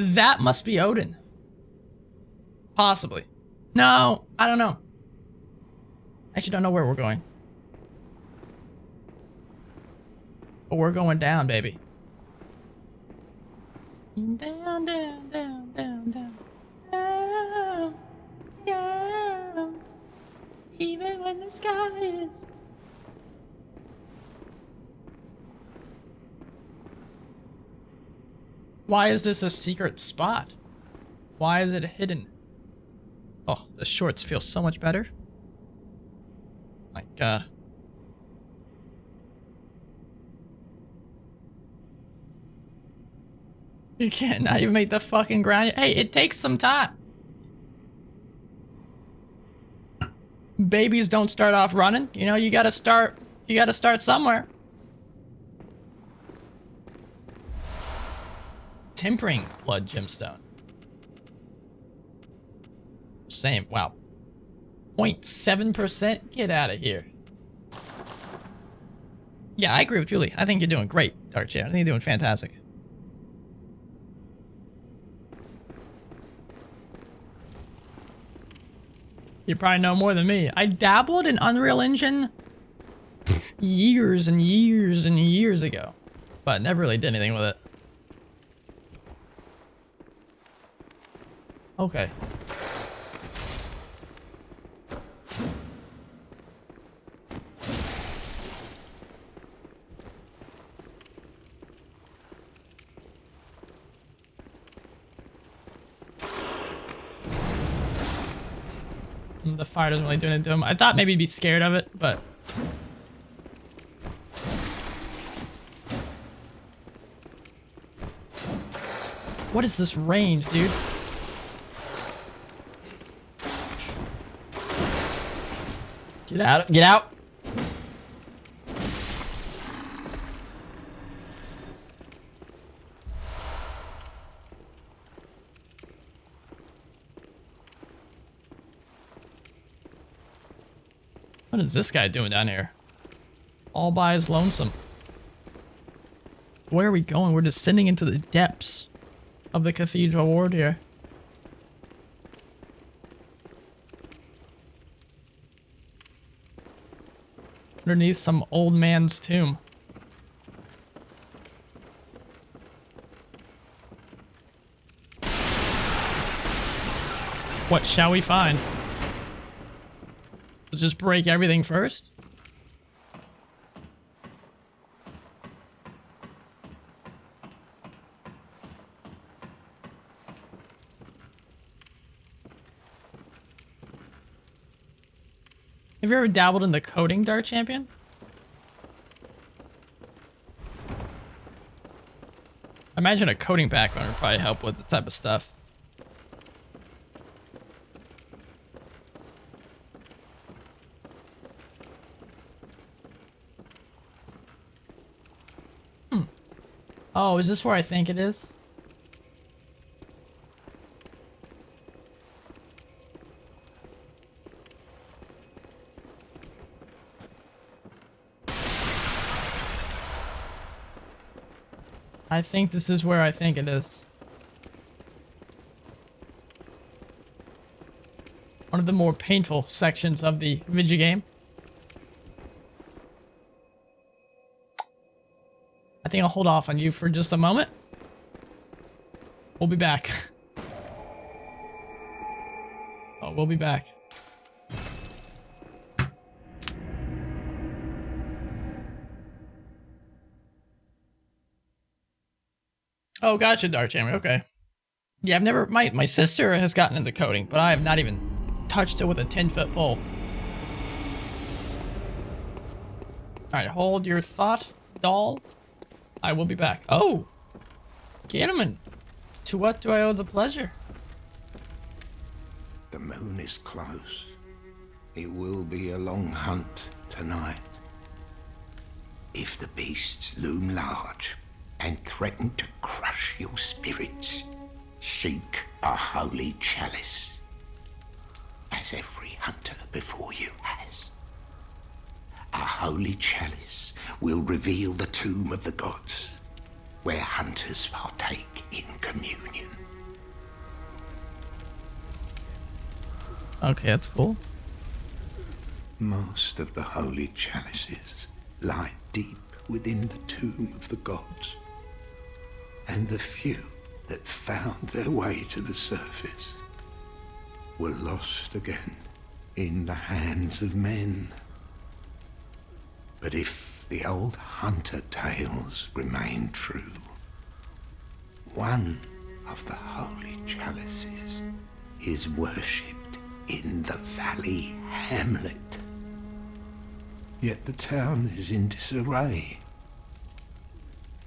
That must be Odin. Possibly. No, I don't know. I actually don't know where we're going. But we're going down, baby. Down, down, down, down, down. Down, down. Even when the sky is... Why is this a secret spot? Why is it hidden? Oh, the shorts feel so much better. My God. You can't not even make the fucking ground. Hey, it takes some time. Babies don't start off running. You know, you gotta start You gotta start somewhere. Tempering blood gemstone. Same. Wow. 0.7%? Get out of here. Yeah, I agree with Julie. I think you're doing great, Dark Chair. I think you're doing fantastic. You probably know more than me. I dabbled in Unreal Engine years and years and years ago, but never really did anything with it. Okay. The fire doesn't really do anything to him. I thought maybe he'd be scared of it, but... What is this range, dude? Get out. Get out. What is this guy doing down here? All by his lonesome. Where are we going? We're descending into the depths of the cathedral ward here. Underneath some old man's tomb. What shall we find? Let's just break everything first. Have you ever dabbled in the coding, Dart Champion? I imagine a coding background would probably help with this type of stuff. Oh, is this where I think it is? I think this is where I think it is. One of the more painful sections of the video game. I think I'll hold off on you for just a moment. We'll be back. Oh, we'll be back. Oh, gotcha, Dark Chamber. Okay. Yeah, I've never... My sister has gotten into coding, but I have not even touched it with a 10-foot pole. Alright, hold your thought, doll. I will be back. Oh! Gentlemen, to what do I owe the pleasure? The moon is close. It will be a long hunt tonight. If the beasts loom large and threaten to crush your spirits, seek a holy chalice, as every hunter before you has. A holy chalice will reveal the tomb of the gods, where hunters partake in communion. Okay, that's cool. Most of the holy chalices lie deep within the tomb of the gods, and the few that found their way to the surface were lost again in the hands of men. But if the old hunter tales remain true, one of the holy chalices is worshipped in the valley hamlet. Yet the town is in disarray.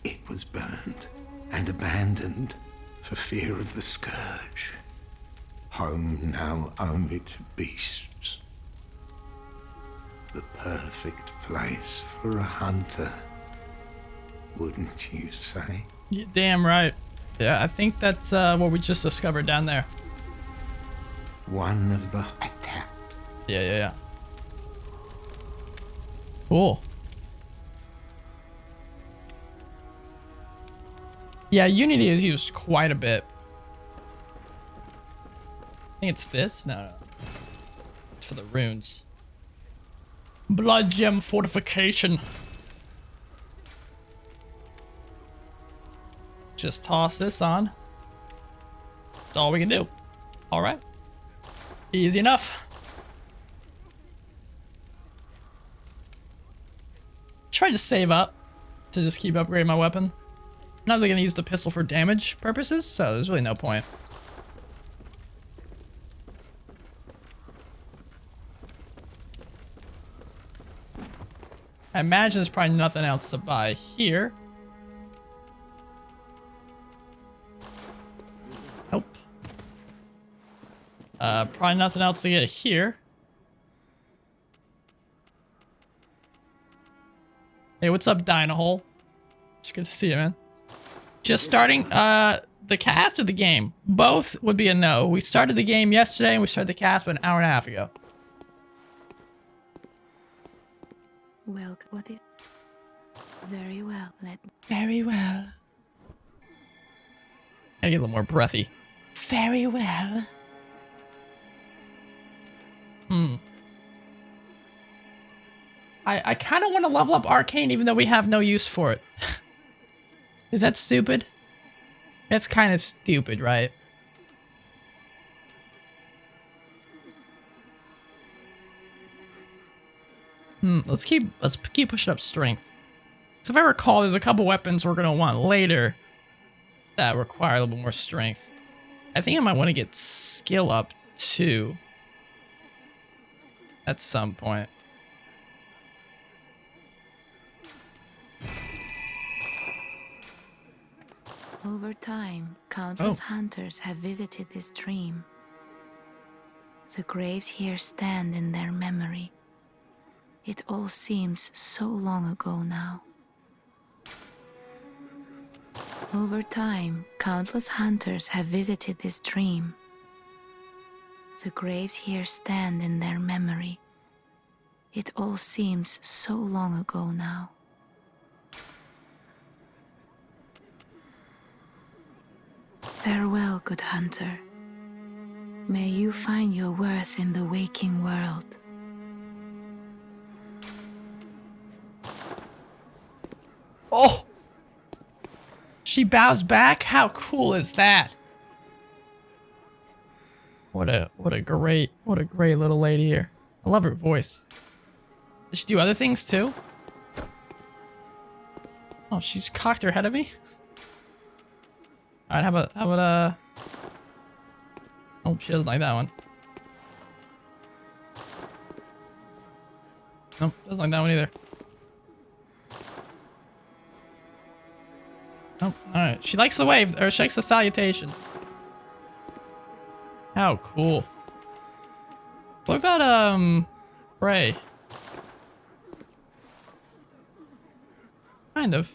It was burned and abandoned for fear of the scourge. Home now only to beasts. The perfect place for a hunter, wouldn't you say? You're damn right. Yeah, I think that's what we just discovered down there. One of the attack. Yeah. Cool. Yeah, Unity is used quite a bit. I think it's this? No. It's for the runes. Blood gem fortification. Just toss this on. That's all we can do. Alright. Easy enough. Try to save up to just keep upgrading my weapon. I'm not really going to use the pistol for damage purposes, so there's really no point. I imagine there's probably nothing else to buy here. Nope. Probably nothing else to get here. Hey, what's up, Dynahole? It's good to see you, man. Just starting the cast of the game. Both would be a no. We started the game yesterday and we started the cast about an hour and a half ago. Well, what is... Very well, Very well. Gotta get a little more breathy. Very well. I kind of want to level up Arcane even though we have no use for it. Is that stupid? That's kind of stupid, right? Let's keep pushing up strength. So if I recall, there's a couple weapons we're gonna want later that require a little more strength. I think I might want to get skill up too. At some point. Over time, countless hunters have visited this stream. The graves here stand in their memory. It all seems so long ago now. Over time, countless hunters have visited this stream. The graves here stand in their memory. It all seems so long ago now. Farewell, good hunter. May you find your worth in the waking world. Oh! She bows back? How cool is that? What a great little lady here. I love her voice. Does she do other things too? Oh, she's cocked her head at me? Alright, how about oh, she doesn't like that one. Nope, doesn't like that one either. Oh, alright. She likes the wave, or she likes the salutation. How cool. What about, Ray? Kind of.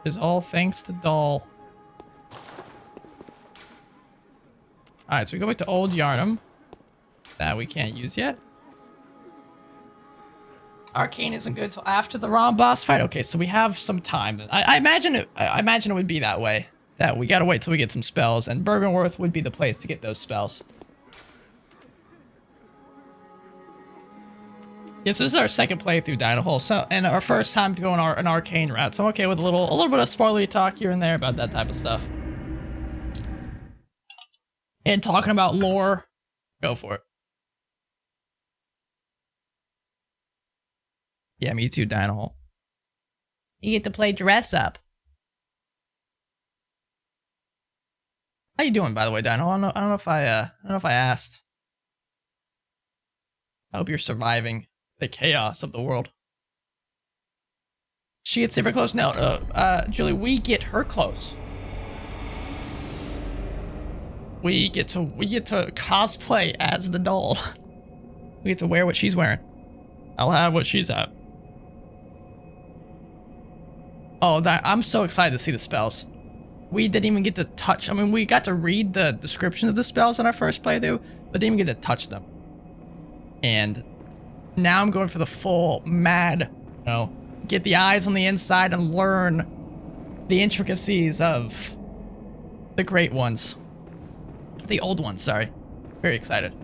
Is all thanks to Doll. Alright, so we go back to Old Yarnum. That we can't use yet. Arcane isn't good till after the Rom boss fight. Okay, so we have some time. I imagine it would be that way. That we gotta wait till we get some spells, and Bergenworth would be the place to get those spells. Yes, this is our second playthrough Dynahole, so and our first time to go on an arcane route. So I'm okay with a little bit of spoilery talk here and there about that type of stuff. And talking about lore, go for it. Yeah, me too, Dynahole. You get to play dress up. How you doing, by the way, Dynahole? I don't know if I asked. I hope you're surviving the chaos of the world. She gets super close? No, Julie, we get her close. we get to cosplay as the doll. We get to wear what she's wearing. I'll have what she's at. Oh, I'm so excited to see the spells. We didn't even get to touch. I mean, we got to read the description of the spells in our first playthrough, but didn't even get to touch them. And now I'm going for the full mad, you know, get the eyes on the inside and learn the intricacies of the great ones. The old ones, sorry. Very excited.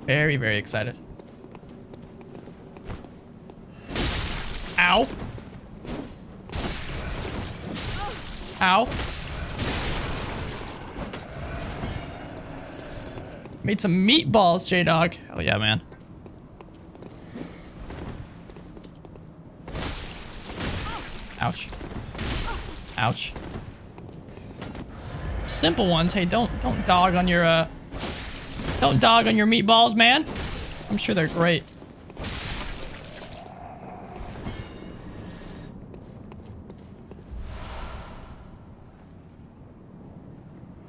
Very, very excited. Ow. Ow. Made some meatballs, J-Dog. Hell yeah, man. Ouch. Ouch. Simple ones. Hey, don't dog on your meatballs, man. I'm sure they're great.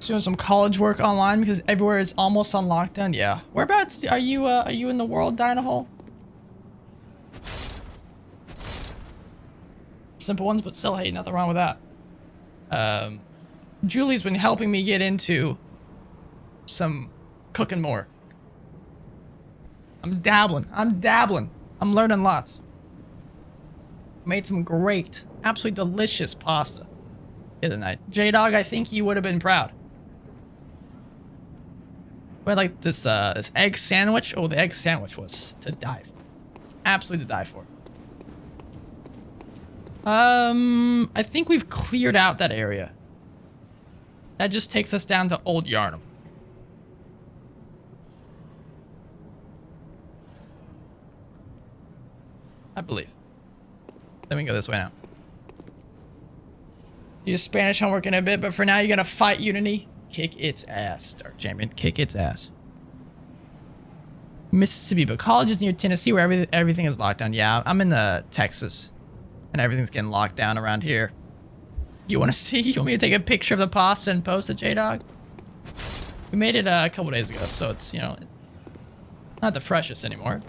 Doing some college work online because everywhere is almost on lockdown. Yeah. Whereabouts are you in the world, Dynahole? Simple ones, but still, hey, nothing wrong with that. Julie's been helping me get into some cooking more. I'm dabbling. I'm learning lots. Made some great, absolutely delicious pasta the other night. J-Dog, I think you would have been proud. But like this egg sandwich. Oh, the egg sandwich was to die for. Absolutely to die for. I think we've cleared out that area. That just takes us down to Old Yarnum. I believe. Then we can go this way now. Do Spanish homework in a bit, but for now you're gonna fight Unity. Kick its ass, Dark Champion. Kick its ass. Mississippi, but college is near Tennessee where everything is locked down. Yeah, I'm in Texas. And everything's getting locked down around here. You want to see? You want me to take a picture of the pasta and post it, J-Dog? We made it a couple days ago, so it's, you know, not the freshest anymore.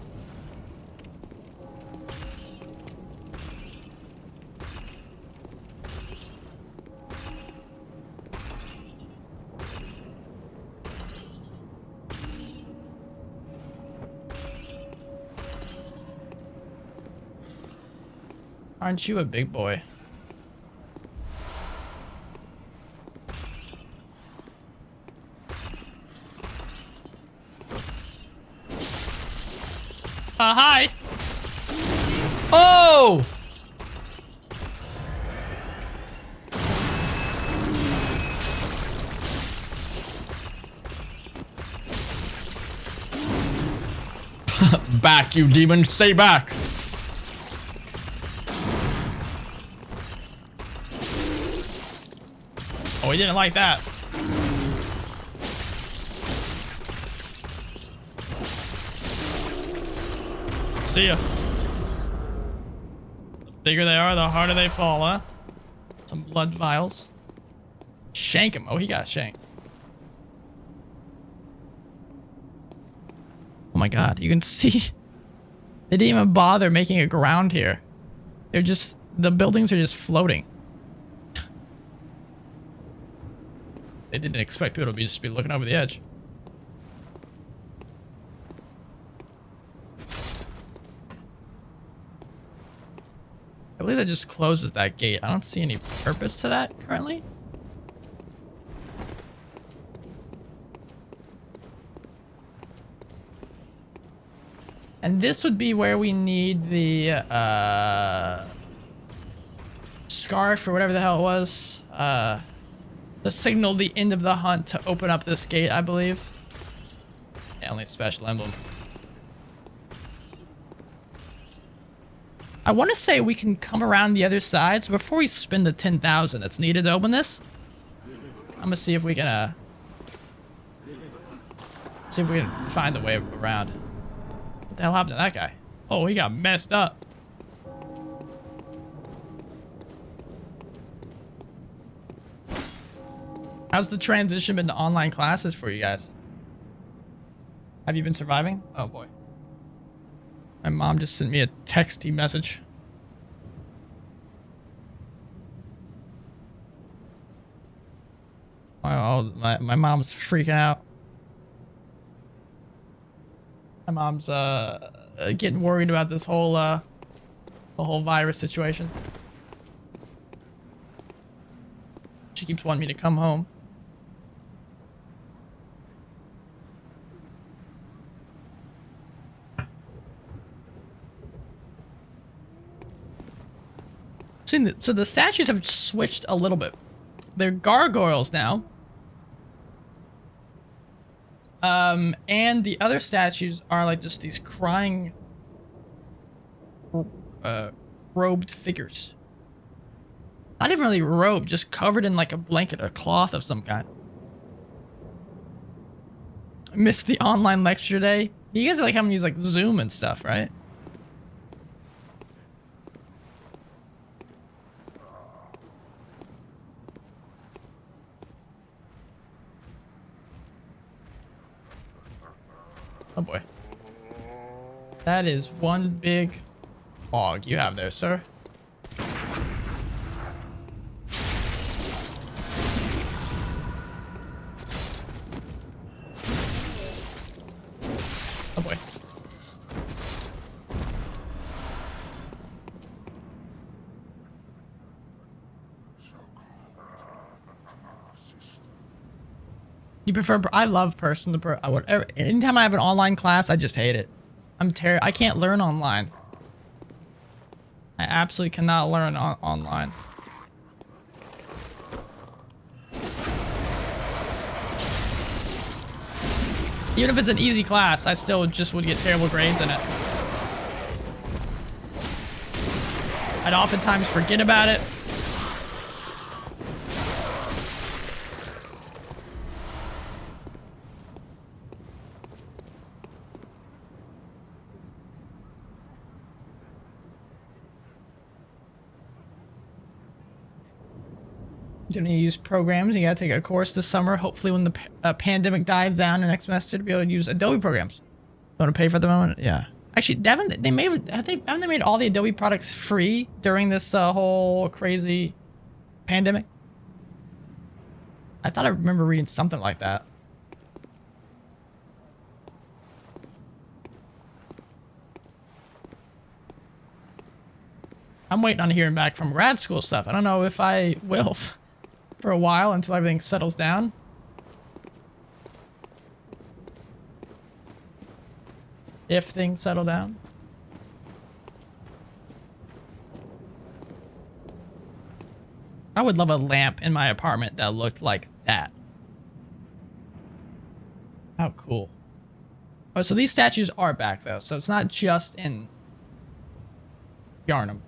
Aren't you a big boy? Hi! Oh! Back, you demon! Stay back! Oh, he didn't like that. See ya. The bigger they are, the harder they fall, huh? Some blood vials. Shank him. Oh, he got shanked. Oh my god, you can see. They didn't even bother making a ground here. They're just, the buildings are just floating. They didn't expect people to just be looking over the edge. I believe that just closes that gate. I don't see any purpose to that currently. And this would be where we need the scarf or whatever the hell it was. To signal the end of the hunt to open up this gate, I believe. Yeah, only special emblem. I want to say we can come around the other side, so before we spend the 10,000 that's needed to open this, I'm gonna see if we can, find a way around. What the hell happened to that guy? Oh, he got messed up. How's the transition been to online classes for you guys? Have you been surviving? Oh boy. My mom just sent me a texty message. Oh, my mom's freaking out. My mom's getting worried about this whole the whole virus situation. She keeps wanting me to come home. So the statues have switched a little bit. They're gargoyles now. And the other statues are like just these crying, robed figures. Not even really robed, just covered in like a blanket or cloth of some kind. I missed the online lecture day. You guys are like having to use like Zoom and stuff, right? Oh boy. That is one big hog you have there, sir. Oh boy. You prefer? I love person to whatever. Anytime I have an online class, I just hate it. I can't learn online. I absolutely cannot learn online. Even if it's an easy class, I still just would get terrible grades in it. I'd oftentimes forget about it. Gonna use programs. You gotta take a course this summer. Hopefully, when the pandemic dies down next semester, to be able to use Adobe programs. Want to pay for the moment? Yeah. Actually, haven't they made all the Adobe products free during this whole crazy pandemic? I thought I remember reading something like that. I'm waiting on hearing back from grad school stuff. I don't know if I will. For a while until everything settles down. If things settle down. I would love a lamp in my apartment that looked like that. How cool. Oh, so these statues are back though, so it's not just in Yarnum.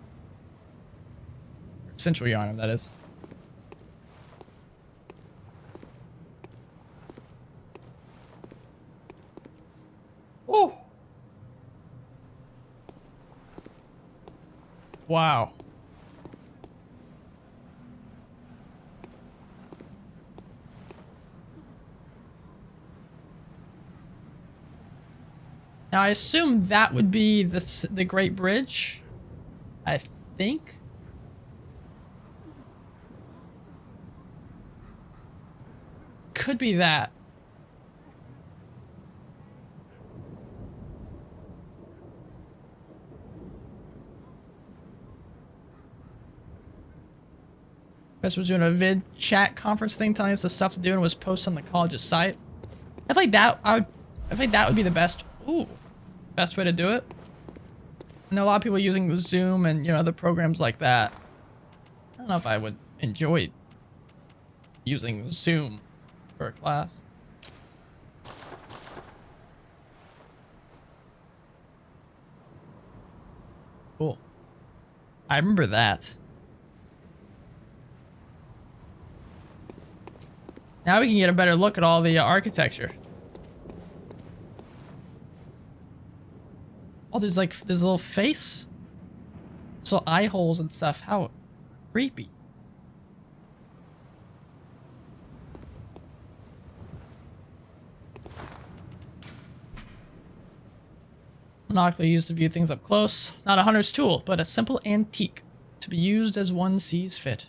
Central Yarnum, that is. Oh. Wow. Now I assume that would be the Great Bridge. I think. Could be that. Chris was doing a vid chat conference thing telling us the stuff to do and was posted on the college's site. I feel like that would be the best way to do it. I know a lot of people using Zoom and other programs like that. I don't know if I would enjoy using Zoom for a class. Cool. I remember that. Now we can get a better look at all the architecture. Oh, there's a little face. There's little eye holes and stuff. How creepy. Monocular used to view things up close. Not a hunter's tool, but a simple antique to be used as one sees fit.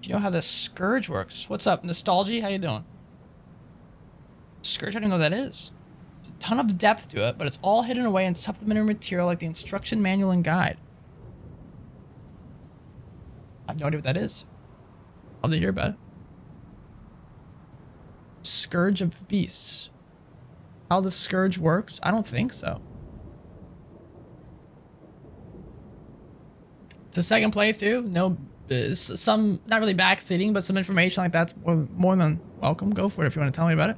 Do you know how the Scourge works? What's up, Nostalgia? How you doing? Scourge, I don't know what that is. There's a ton of depth to it, but it's all hidden away in supplementary material like the instruction manual and guide. I have no idea what that is. Love to hear about it. Scourge of Beasts. How the Scourge works? I don't think so. It's a second playthrough. No, some, not really backseating, but some information like that's more than welcome. Go for it if you want to tell me about it.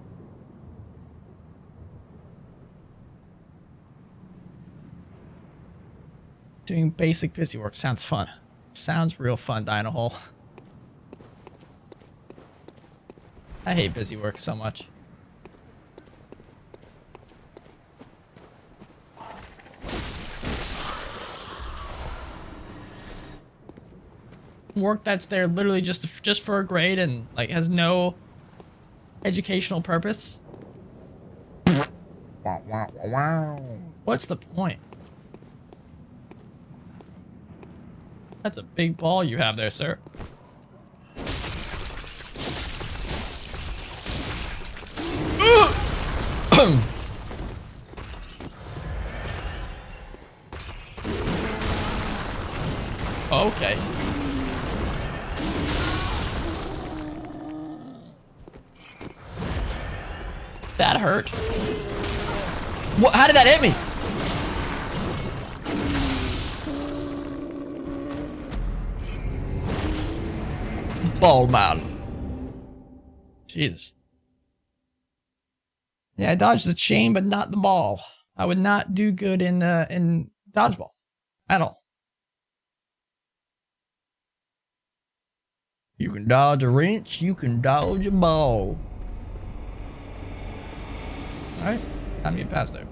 Doing basic busy work sounds fun. Sounds real fun, dying a hole. I hate busy work so much. Work that's there literally just for a grade and like has no educational purpose. What's the point? That's a big ball you have there, sir. Okay. That hurt. What? How did that hit me? Ball man. Jesus. Yeah, I dodged the chain, but not the ball. I would not do good in dodgeball at all. You can dodge a wrench, you can dodge a ball. Alright, time to get past there.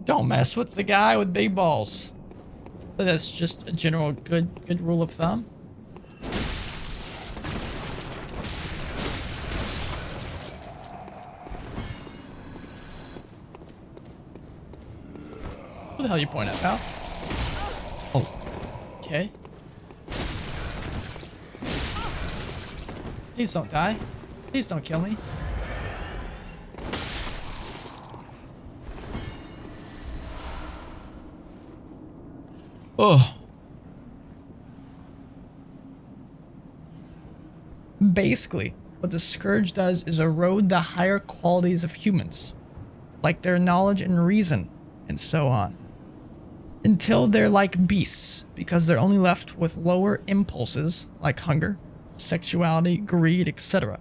Don't mess with the guy with big balls. But that's just a general good rule of thumb. What the hell you point at, pal? Oh. Okay. Please don't die. Please don't kill me. Oh. Basically, what the Scourge does is erode the higher qualities of humans, like their knowledge and reason, and so on, until they're like beasts, because they're only left with lower impulses like hunger, sexuality, greed, etc.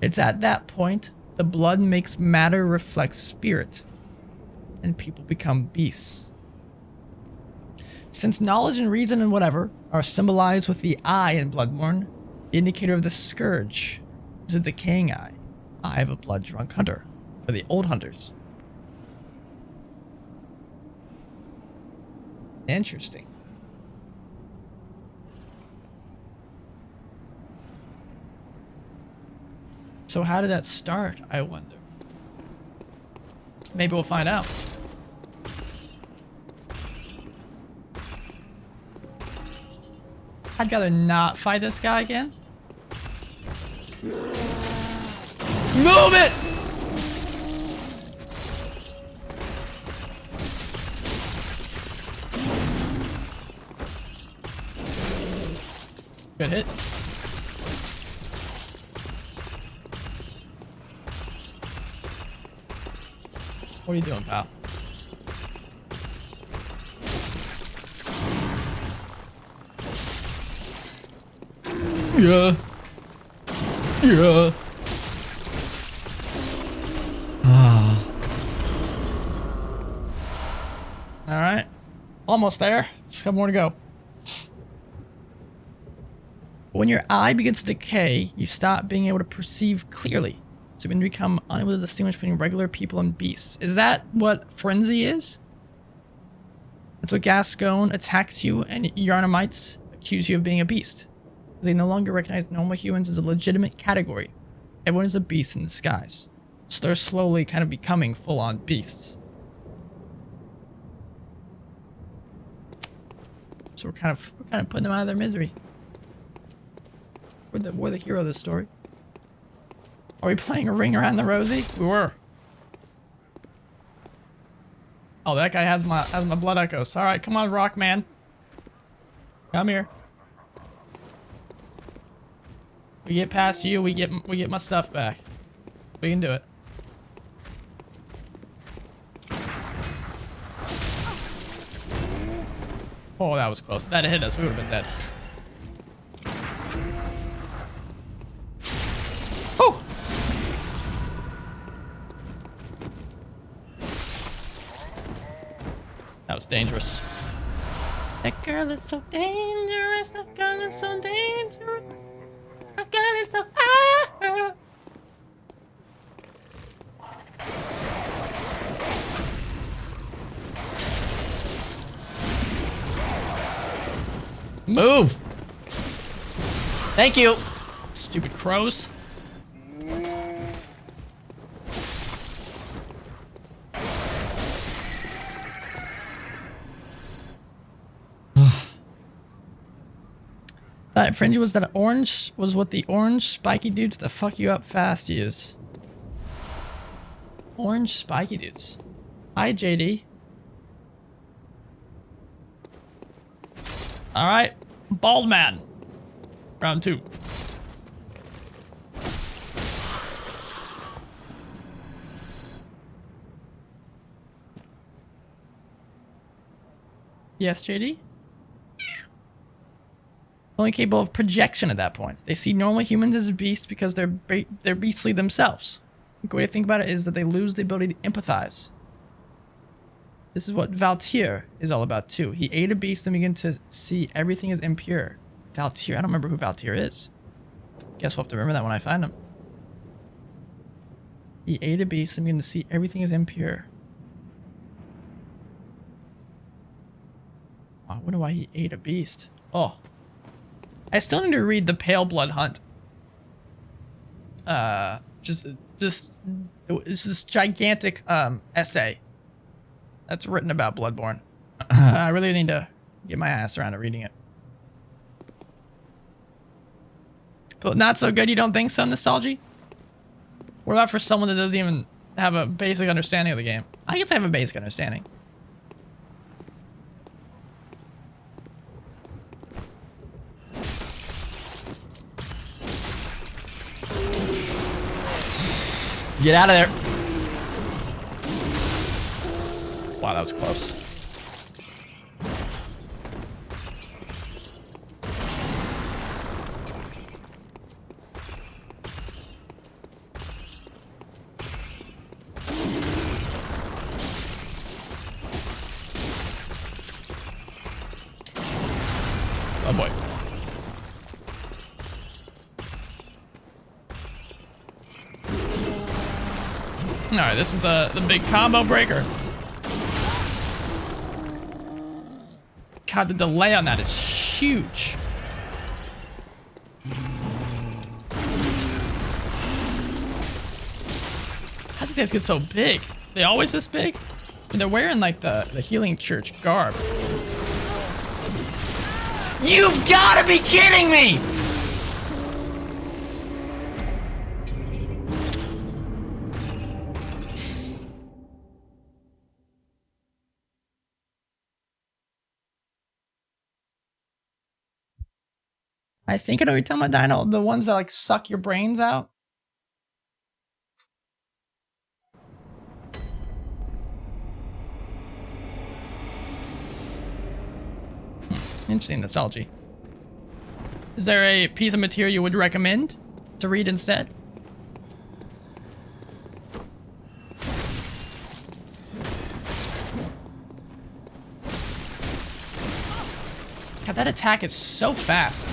It's at that point the blood makes matter reflect spirit, and people become beasts. Since knowledge and reason and whatever are symbolized with the eye in Bloodborne, the indicator of the Scourge is a decaying eye, eye of a blood-drunk hunter, for the old hunters. Interesting. So how did that start, I wonder? Maybe we'll find out. I'd rather not fight this guy again. Move it! Good hit. What are you doing, pal? Yeah. Yeah. Alright. Almost there. Just a couple more to go. When your eye begins to decay, you stop being able to perceive clearly. So you become unable to distinguish between regular people and beasts. Is that what frenzy is? That's what Gascon attacks you and Yarnamites accuse you of being a beast. They no longer recognize normal humans as a legitimate category. Everyone is a beast in disguise. So they're slowly kind of becoming full-on beasts. So we're kind of putting them out of their misery. We're the hero of this story. Are we playing a ring around the rosy? We were. Oh, that guy has my blood echoes. All right, come on, Rock Man. Come here. We get past you, we get my stuff back. We can do it. Oh, that was close. That hit us. We would have been dead. Oh! That was dangerous. That girl is so dangerous. That girl is so dangerous. That girl is so... Ah! Move! Thank you! Stupid crows. That fringe was that orange was what the orange spiky dudes that fuck you up fast use. Orange spiky dudes. Hi, JD. Alright. Bald man. Round 2. Yes, JD? Only capable of projection at that point. They see normal humans as beasts because they're beastly themselves. The way to think about it is that they lose the ability to empathize. This is what Valtir is all about too. He ate a beast and began to see everything as impure. Valtir, I don't remember who Valtir is. Guess we'll have to remember that when I find him. He ate a beast and began to see everything as impure. I wonder why he ate a beast. Oh. I still need to read the Pale Blood Hunt. It's this gigantic essay that's written about Bloodborne. I really need to get my ass around to reading it. But not so good, you don't think so, Nostalgia? What about for someone that doesn't even have a basic understanding of the game? I guess I have a basic understanding. Get out of there. Wow, that was close. Oh boy. Alright, this is the big combo breaker. God, the delay on that is huge. How do these guys get so big? They always this big? I mean, they're wearing like the Healing Church garb. You've gotta be kidding me! I think I know what you're talking about, Dino. The ones that like suck your brains out. Interesting nostalgia. Is there a piece of material you would recommend to read instead? God, that attack is so fast.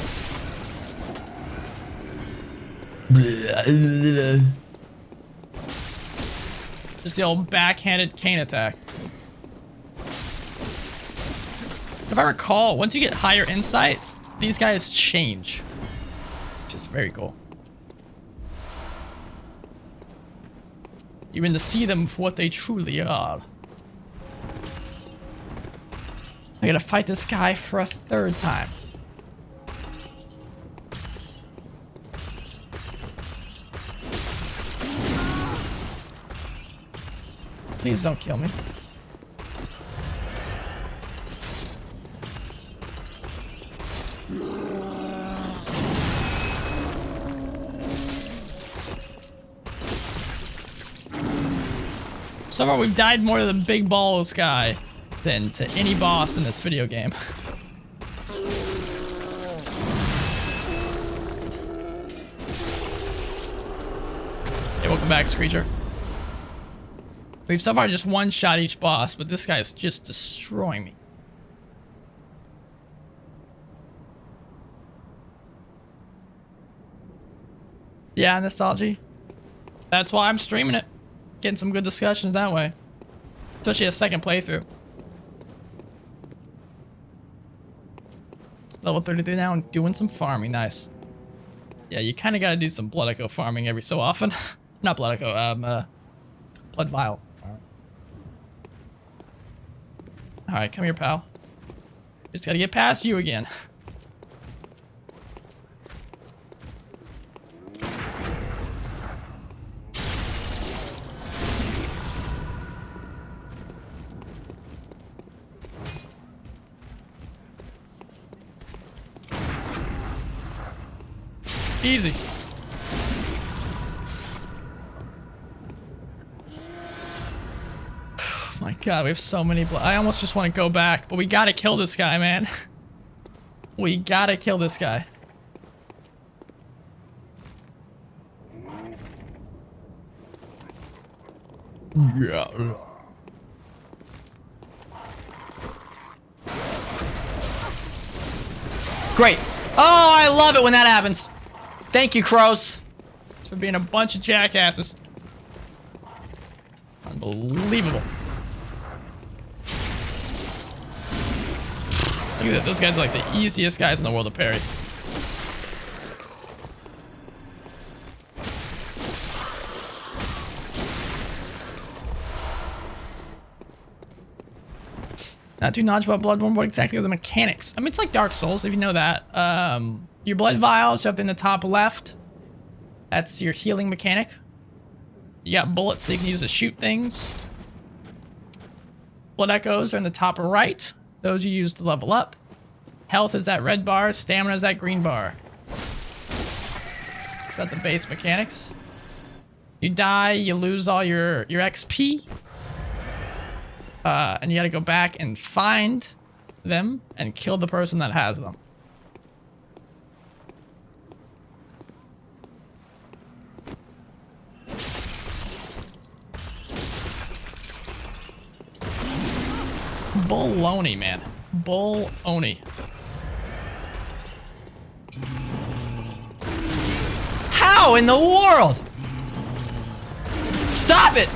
Just the old backhanded cane attack. If I recall, once you get higher insight, these guys change. very cool. Even to see them for what they truly are. I gotta fight this guy for a third time. Please don't kill me. So far, we've died more to the big balls guy than to any boss in this video game. Hey, welcome back, Screecher. We've so far just one-shot each boss, but this guy's just destroying me. Yeah, nostalgia. That's why I'm streaming it. Getting some good discussions that way. Especially a second playthrough. Level 33 now and doing some farming. Nice. Yeah, you kind of got to do some Blood Echo farming every so often. Not Blood Echo, Blood Vial farming. Alright, come here, pal. Just got to get past you again. Easy. Oh my god, we have so many I almost just want to go back, but we gotta kill this guy, man. We gotta kill this guy. Yeah. Great. Oh, I love it when that happens. Thank you, crows. For being a bunch of jackasses. Unbelievable. Look at that. Those guys are like the easiest guys in the world to parry. Not too knowledgeable about Bloodborne. What exactly are the mechanics? I mean, it's like Dark Souls, if you know that. Your blood vials up in the top left. That's your healing mechanic. You got bullets that you can use to shoot things. Blood echoes are in the top right. Those you use to level up. Health is that red bar. Stamina is that green bar. That's about the base mechanics. You die, you lose all your XP. And you gotta go back and find them and kill the person that has them. Baloney, man. Baloney. How in the world? Stop it!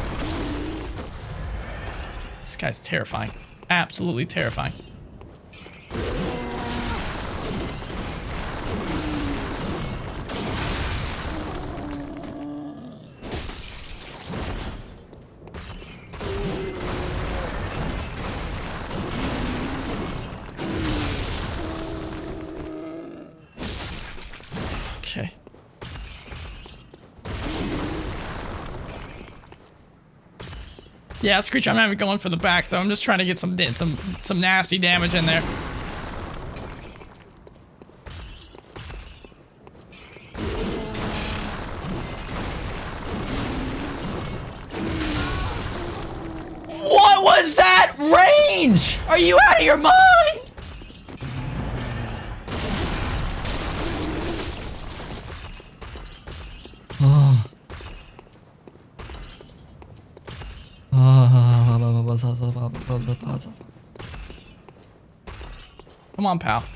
This guy's terrifying. Absolutely terrifying. Okay. Yeah, Screech, I'm not even going for the back, so I'm just trying to get some nasty damage in there. What was that range? Are you out of your mind? Come on, pal. Come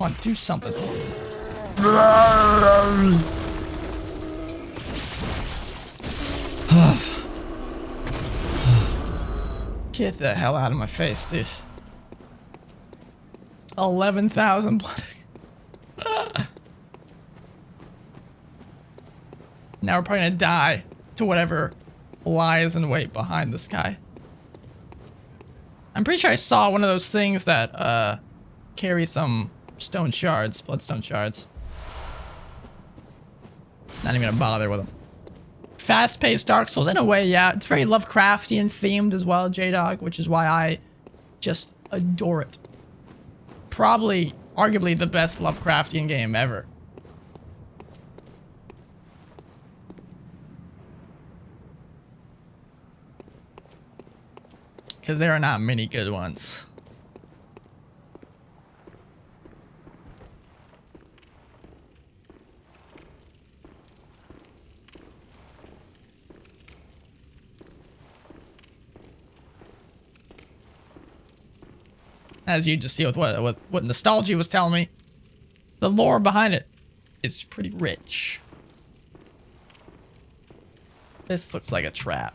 on, do something. Get the hell out of my face, dude. 11,000 blood. Now we're probably gonna die to whatever lies in wait behind this guy. I'm pretty sure I saw one of those things that carry some stone shards, bloodstone shards. Not even gonna bother with them. Fast-paced Dark Souls, in a way, yeah. It's very Lovecraftian themed as well, J-Dog, which is why I just adore it. Probably, arguably, the best Lovecraftian game ever. Because there are not many good ones. As you just see with what Nostalgia was telling me, the lore behind it is pretty rich. This looks like a trap.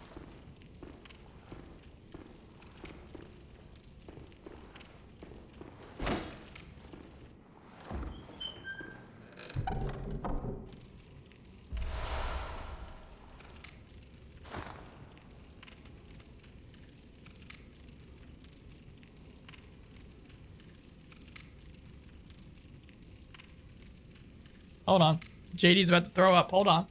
Hold on. JD's about to throw up. Hold on.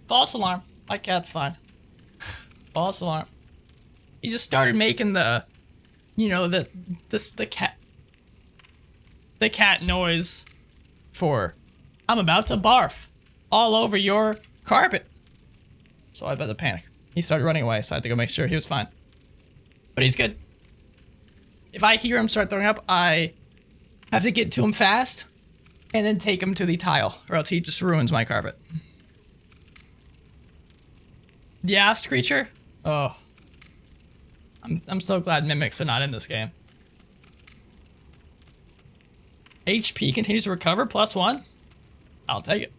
False alarm. My cat's fine. False alarm. He just started making the, you know, the cat noise for, I'm about to barf all over your carpet. So I better panic. He started running away, so I had to go make sure he was fine. But he's good. If I hear him start throwing up, I have to get to him fast and then take him to the tile, or else he just ruins my carpet. Yes, creature? Oh. I'm so glad mimics are not in this game. HP continues to recover, +1. I'll take it.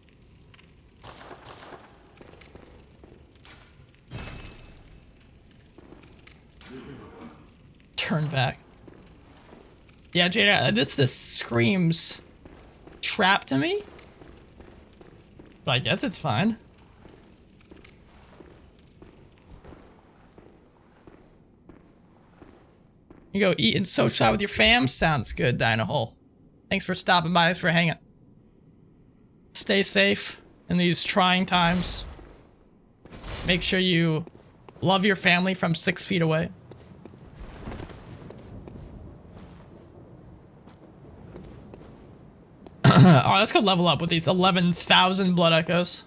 Turn back. Yeah, Jada, this screams trap to me. But I guess it's fine. You go eat and socialize with your fam? Sounds good, Dino Hole. Thanks for stopping by. Thanks for hanging. Stay safe in these trying times. Make sure you love your family from 6 feet away. Alright, let's go level up with these 11,000 blood echoes.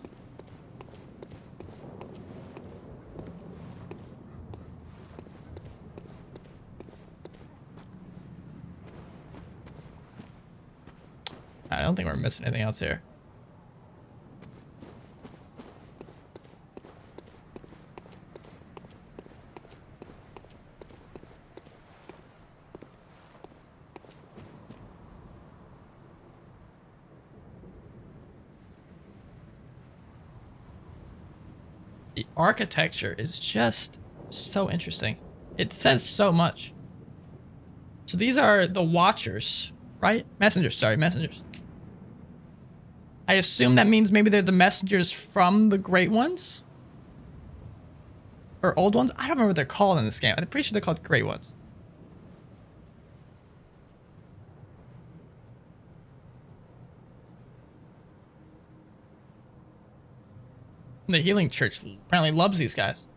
I don't think we're missing anything else here. The architecture is just so interesting. It says so much. So these are the Watchers, right? Messengers, sorry, messengers. I assume that means maybe they're the messengers from the Great Ones? Or Old Ones? I don't remember what they're called in this game. I'm pretty sure they're called Great Ones. The Healing Church apparently loves these guys.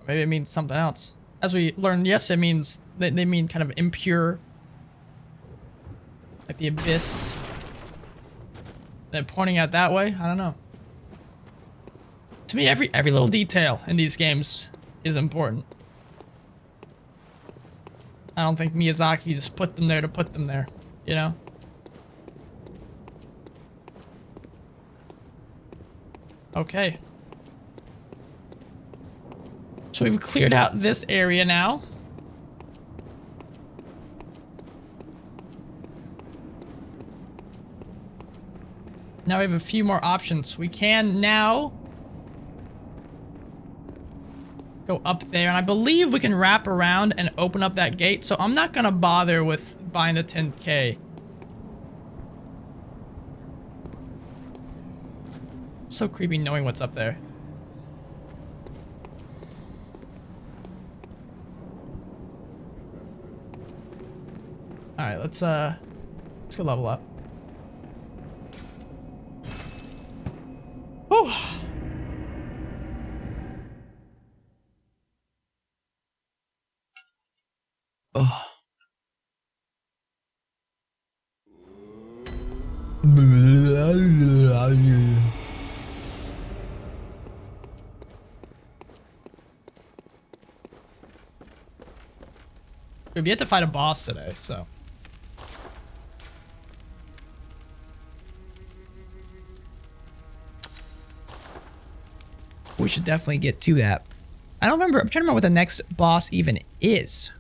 Maybe it means something else. As we learned yesterday, it means they mean kind of impure. Like the abyss. They're pointing out that way? I don't know. To me, every little detail in these games is important. I don't think Miyazaki just put them there to put them there, you know? Okay. So we've cleared out this area now. Now we have a few more options. We can now go up there, and I believe we can wrap around and open up that gate, so I'm not gonna bother with buying the 10K. So creepy knowing what's up there. Alright, let's go level up. Whew. Oh. We've yet to fight a boss today, so. We should definitely get to that. I don't remember. I'm trying to remember what the next boss even is.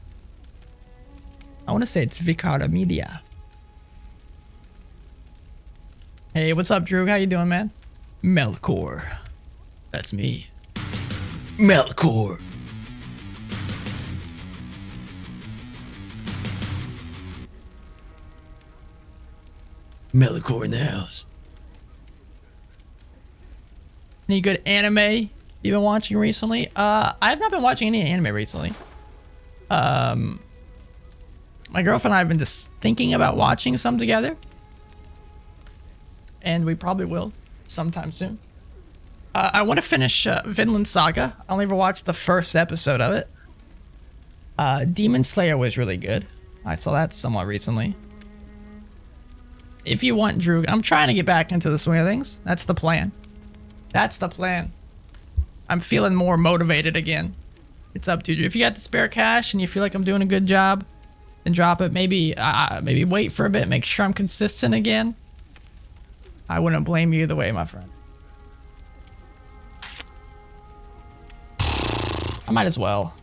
I want to say it's Vicara Media. Hey, what's up, Drew? How you doing, man? Melkor. That's me. Melkor. Melkor in the house. Any good anime you've been watching recently? I've not been watching any anime recently. My girlfriend and I have been just thinking about watching some together. And we probably will sometime soon. I want to finish Vinland Saga. I only ever watched the first episode of it. Demon Slayer was really good. I saw that somewhat recently. If you want, Drew, I'm trying to get back into the swing of things. That's the plan. That's the plan. I'm feeling more motivated again. It's up to you. If you got the spare cash and you feel like I'm doing a good job, then drop it. Maybe wait for a bit. Make sure I'm consistent again. I wouldn't blame you either way, my friend. I might as well.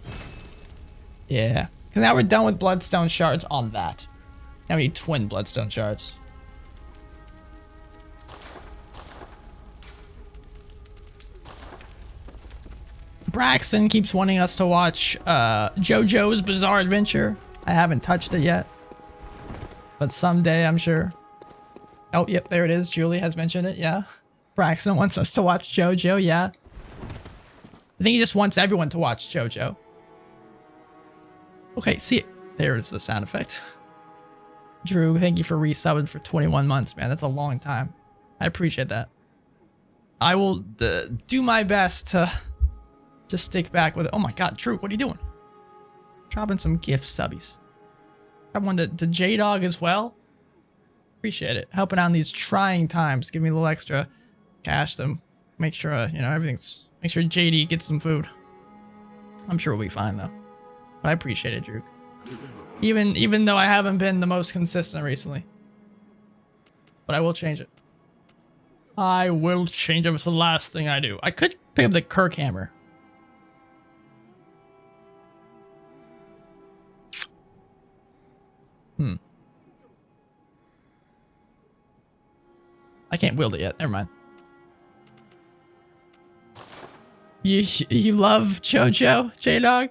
Yeah. Because now we're done with Bloodstone Shards on that. Now we need twin Bloodstone Shards. Braxton keeps wanting us to watch JoJo's Bizarre Adventure. I haven't touched it yet. But someday, I'm sure. Oh, yep, there it is. Julie has mentioned it, yeah. Braxton wants us to watch JoJo, yeah. I think he just wants everyone to watch JoJo. Okay, see, there's the sound effect. Drew, thank you for resubbing for 21 months, man. That's a long time. I appreciate that. I will do my best to stick back with it. Oh my god, Drew, what are you doing? Dropping some gift subbies. I one to J-Dog as well. Appreciate it. Helping out in these trying times. Give me a little extra cash to make sure, you know, everything's... Make sure JD gets some food. I'm sure we'll be fine, though. But I appreciate it, Drew. Even though I haven't been the most consistent recently. But I will change it. I will change it. It's the last thing I do. I could pick up the Kirk hammer. I can't wield it yet. Never mind. You love JoJo, J-Dog?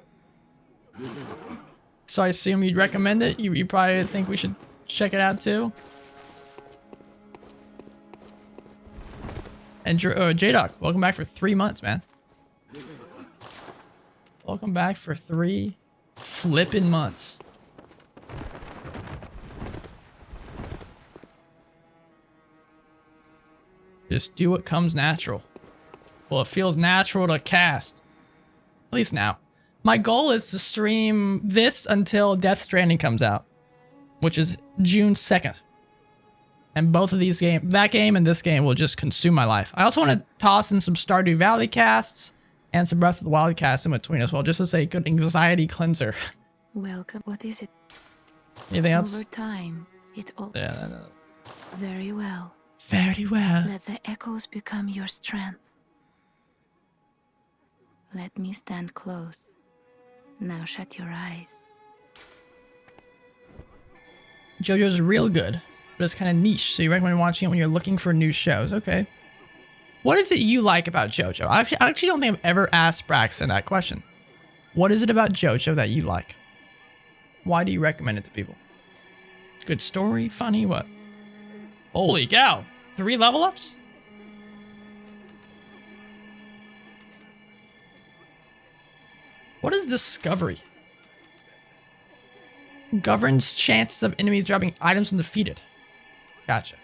So I assume you'd recommend it? You probably think we should check it out too? And J-Dog, welcome back for 3 months, man. Welcome back for 3 flippin' months. Just do what comes natural. Well, it feels natural to cast. At least now. My goal is to stream this until Death Stranding comes out. Which is June 2nd. And both of these that game and this game will just consume my life. I also want to toss in some Stardew Valley casts and some Breath of the Wild casts in between as well, just as a good anxiety cleanser. Welcome. What is it? Anything else? Over time, it all. Yeah, no. Very well. Very well. Let the echoes become your strength. Let me stand close. Now shut your eyes. JoJo's real good, but it's kind of niche, so you recommend watching it when you're looking for new shows. Okay. What is it you like about JoJo? I actually don't think I've ever asked Braxton that question. What is it about JoJo that you like? Why do you recommend it to people? Good story? Funny? What? Holy cow. 3 level ups? What is discovery? Governs chances of enemies dropping items when defeated. Gotcha.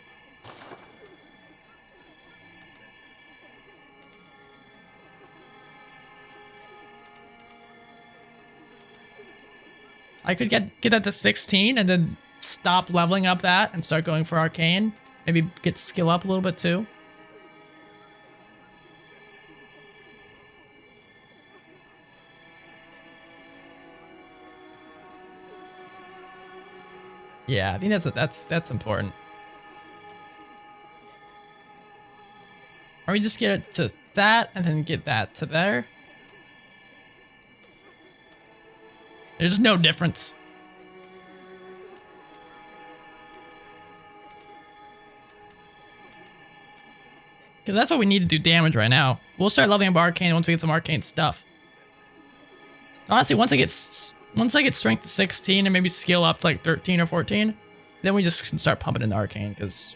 I could get that to 16 and then stop leveling up that and start going for arcane. Maybe get skill up a little bit too. Yeah, I think that's important. Or we just get it to that and then get that to there. There's no difference. Because that's what we need to do damage right now. We'll start leveling up arcane once we get some arcane stuff. Honestly, once I get strength to 16 and maybe skill up to like 13 or 14, then we just can start pumping into arcane because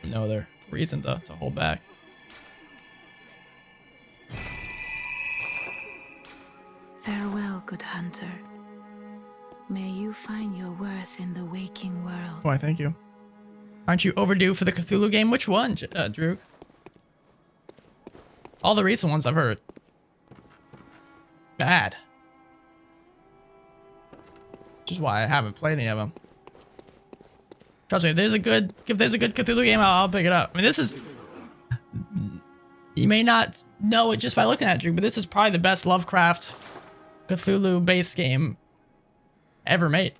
there's no other reason to hold back. Farewell, good hunter. May you find your worth in the waking world. Why, thank you. Aren't you overdue for the Cthulhu game? Which one, Drew? All the recent ones I've heard. Bad. Which is why I haven't played any of them. Trust me, if there's a good Cthulhu game, I'll pick it up. I mean, this is... You may not know it just by looking at it, Drew, but this is probably the best Lovecraft Cthulhu base game ever made.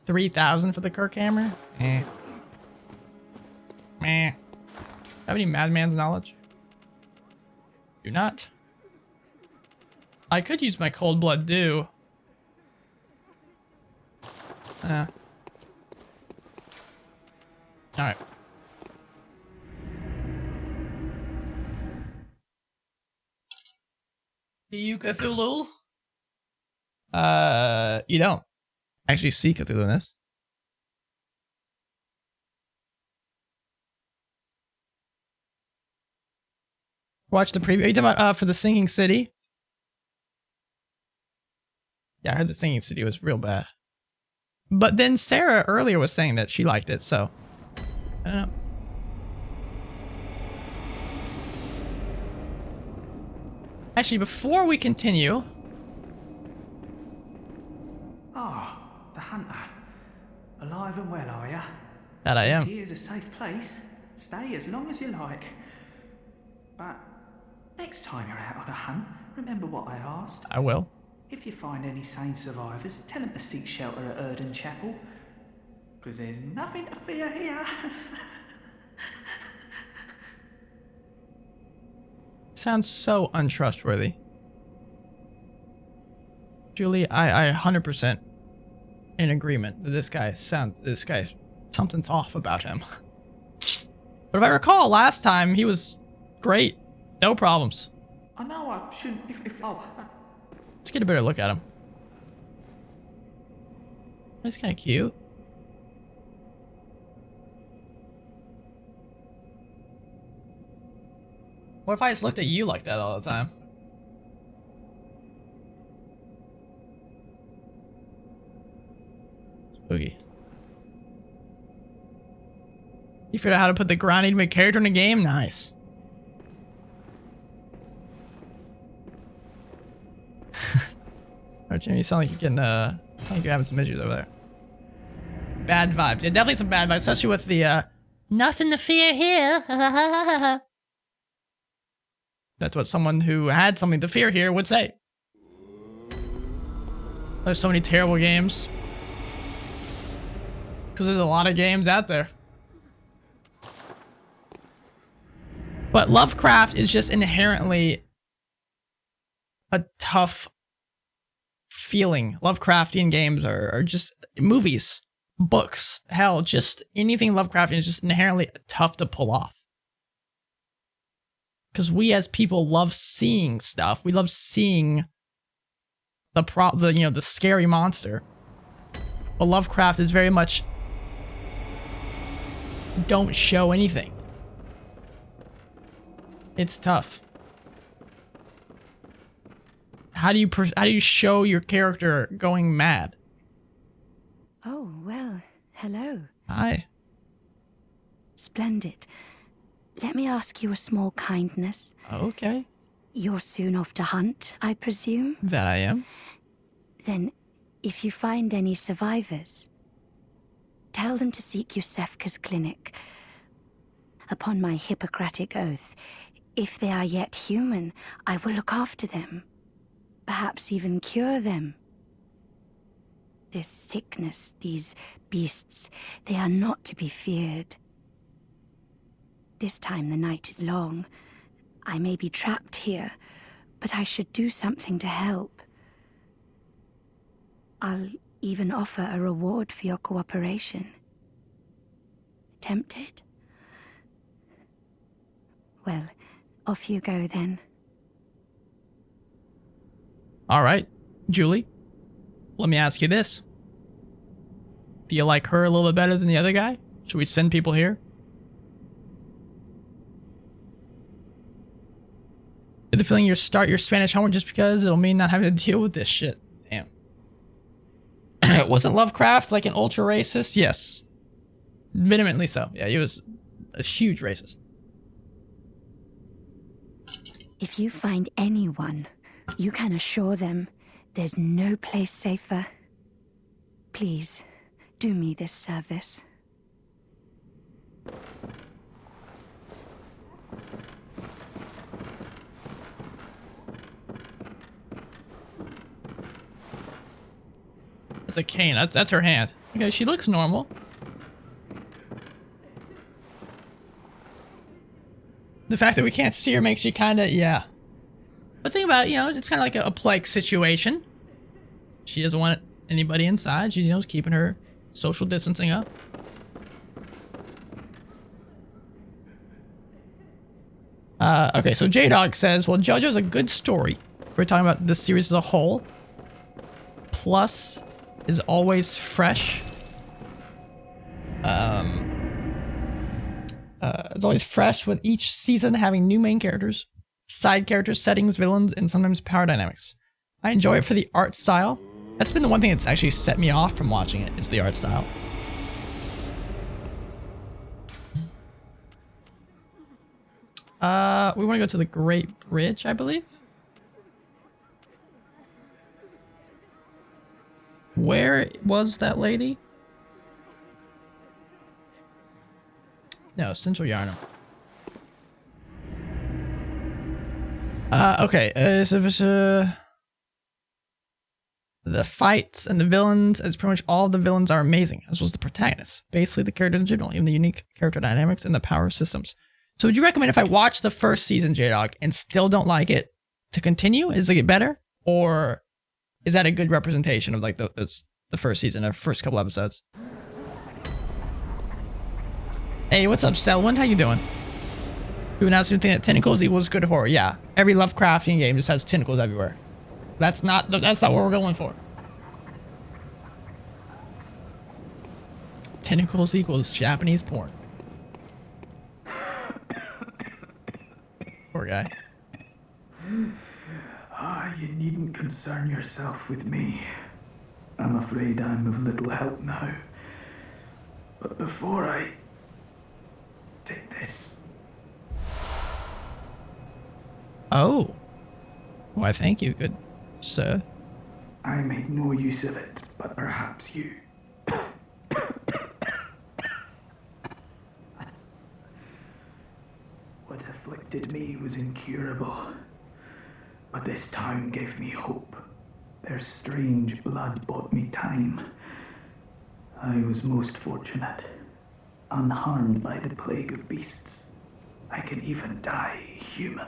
3,000 for the Kirk hammer? Eh. Meh. Have any madman's knowledge? Do not. I could use my cold blood dew. Alright. Do you Cthulhu? You don't actually see Cthulhu in this. Watch the preview. Are you talking about for the Singing City? Yeah, I heard the Singing City was real bad. But then Sarah earlier was saying that she liked it, so I don't know. Actually, before we continue... Ah, the hunter. Alive and well, are ya? That I am. This here's a safe place. Stay as long as you like. But next time you're out on a hunt, remember what I asked. I will. If you find any sane survivors, tell them to seek shelter at Erden Chapel. Because there's nothing to fear here. Sounds so untrustworthy. Julie, I 100% in agreement that this guy, something's off about him. But if I recall, last time he was great. No problems. I know I shouldn't, Let's get a better look at him. He's kind of cute. What if I just looked at you like that all the time? Spooky. You figured out how to put the grinding to make character in the game? Nice. Alright, Jimmy, you sound like you're getting, sound like you're having some issues over there. bad vibes. Yeah, definitely some bad vibes, especially with the nothing to fear here. That's what someone who had something to fear here would say. There's so many terrible games. Because there's a lot of games out there. But Lovecraft is just inherently a tough feeling. Lovecraftian games are just movies, books, hell, just anything Lovecraftian is just inherently tough to pull off. Because we as people love seeing stuff. We love seeing the scary monster. But Lovecraft is very much don't show anything. It's tough. How do you show your character going mad? Oh, well, hello. Hi. Splendid. Let me ask you a small kindness. Okay. You're soon off to hunt, I presume? That I am. Then, if you find any survivors, tell them to seek Yusefka's clinic. Upon my Hippocratic oath, if they are yet human, I will look after them. Perhaps even cure them. This sickness, these beasts, they are not to be feared. This time the night is long. I may be trapped here, but I should do something to help. I'll even offer a reward for your cooperation. Tempted? Well, off you go then. All right, Julie. Let me ask you this. Do you like her a little bit better than the other guy? Should we send people here? Get the feeling you start your Spanish homework just because it'll mean not having to deal with this shit. Damn. Wasn't Lovecraft like an ultra racist? Yes. Vehemently so. Yeah, he was a huge racist. If you find anyone, you can assure them there's no place safer. Please, do me this service. That's a cane. That's her hand. Okay, she looks normal. The fact that we can't see her makes you kind of, yeah. But think about it, it's kind of like a plague situation. She doesn't want anybody inside. She's, keeping her social distancing up. Okay, so J-Dog says, well, JoJo's a good story. We're talking about this series as a whole. Plus is always fresh. It's always fresh with each season having new main characters, side characters, settings, villains, and sometimes power dynamics. I enjoy it for the art style. That's been the one thing that's actually set me off from watching it, is the art style. We want to go to the Great Bridge, I believe. Where was that lady? No, Central Yarnum. Okay. The fights and the villains, as pretty much all of the villains are amazing, as was the protagonists. Basically, the characters in general, even the unique character dynamics and the power systems. So would you recommend if I watch the first season, J-Dog, and still don't like it, to continue? Is it get better? Or is that a good representation of like the first season, or first couple episodes? Hey, what's up, Selwyn? How you doing? You announced anything that tentacles equals good horror? Yeah, every Lovecraftian game just has tentacles everywhere. That's not what we're going for. Tentacles equals Japanese porn. Poor guy. You needn't concern yourself with me. I'm afraid I'm of little help now. But before I take this. Oh. Why, thank you, good sir. I made no use of it, but perhaps you. afflicted me was incurable, but this town gave me hope. Their strange blood bought me time. I was most fortunate, unharmed by the plague of beasts. I can even die human.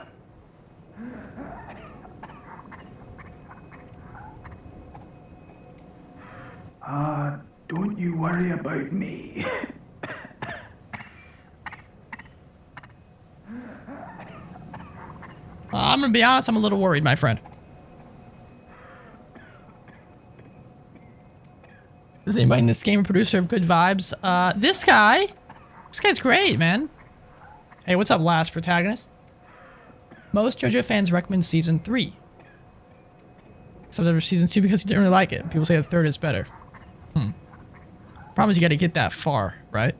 Don't you worry about me. I'm gonna be honest, I'm a little worried, my friend. Is anybody in this game a producer of good vibes? This guy's great, man. Hey, what's up, last protagonist? Most JoJo fans recommend season 3. Except for season 2 because you didn't really like it. People say the third is better. Problem is you gotta get that far, right?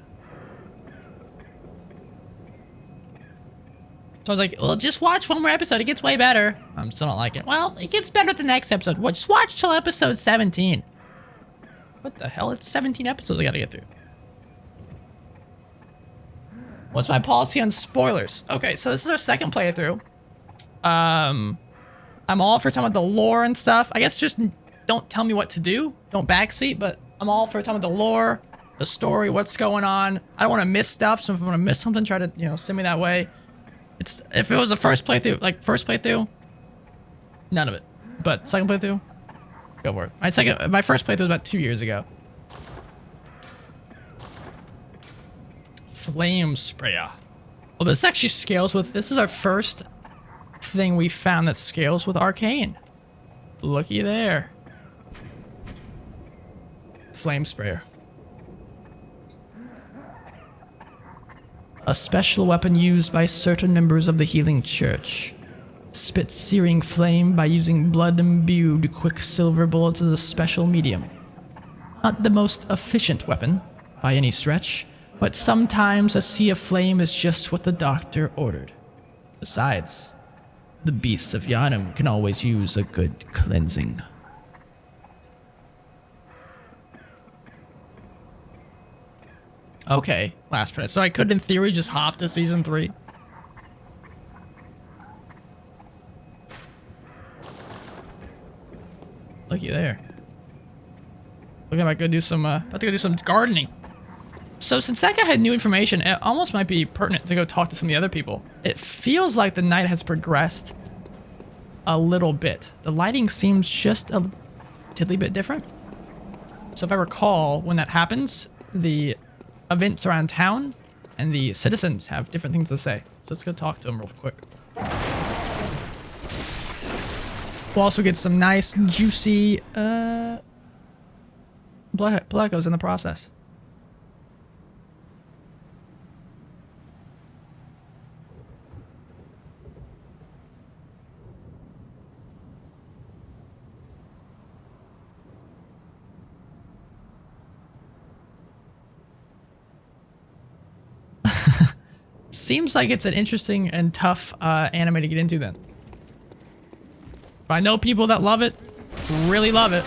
So I was like, well, just watch one more episode. It gets way better. I'm still not like it. Well, it gets better the next episode. Well, just watch till episode 17. What the hell? It's 17 episodes I gotta get through. What's my policy on spoilers? Okay, so this is our second playthrough. I'm all for talking about the lore and stuff. I guess just don't tell me what to do. Don't backseat, but I'm all for talking about the lore, the story, what's going on. I don't want to miss stuff, so if I want to miss something, try to, send me that way. If it was the first playthrough, none of it. But second playthrough, go for it. My first playthrough was about 2 years ago. Flame sprayer. Well, this actually scales with. This is our first thing we found that scales with arcane. Looky there. Flame sprayer. A special weapon used by certain members of the Healing Church. Spits searing flame by using blood-imbued quicksilver bullets as a special medium. Not the most efficient weapon, by any stretch, but sometimes a sea of flame is just what the doctor ordered. Besides, the beasts of Yharnam can always use a good cleansing. Okay, last minute. So I could, in theory, just hop to season 3. Looky there. Look, I might go do some. About to go do some gardening. So since that guy had new information, it almost might be pertinent to go talk to some of the other people. It feels like the night has progressed a little bit. The lighting seems just a tiddly bit different. So if I recall, when that happens, the events around town and the citizens have different things to say. So let's go talk to them real quick. We'll also get some nice, juicy, blood echoes in the process. Seems like it's an interesting and tough anime to get into then. But I know people that love it, really love it.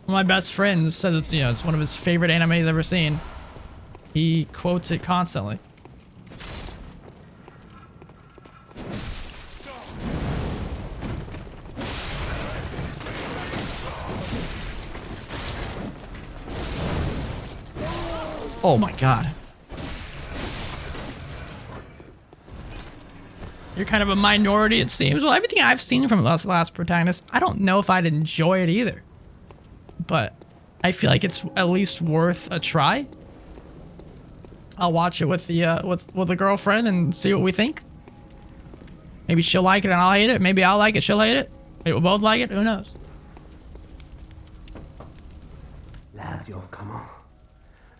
One of my best friends says it's, it's one of his favorite animes he's ever seen. He quotes it constantly. Oh my god. You're kind of a minority, it seems. Well, everything I've seen from Last Protagonist, I don't know if I'd enjoy it either. But I feel like it's at least worth a try. I'll watch it with the with a girlfriend and see what we think. Maybe she'll like it and I'll hate it. Maybe I'll like it, she'll hate it. Maybe we'll both like it. Who knows?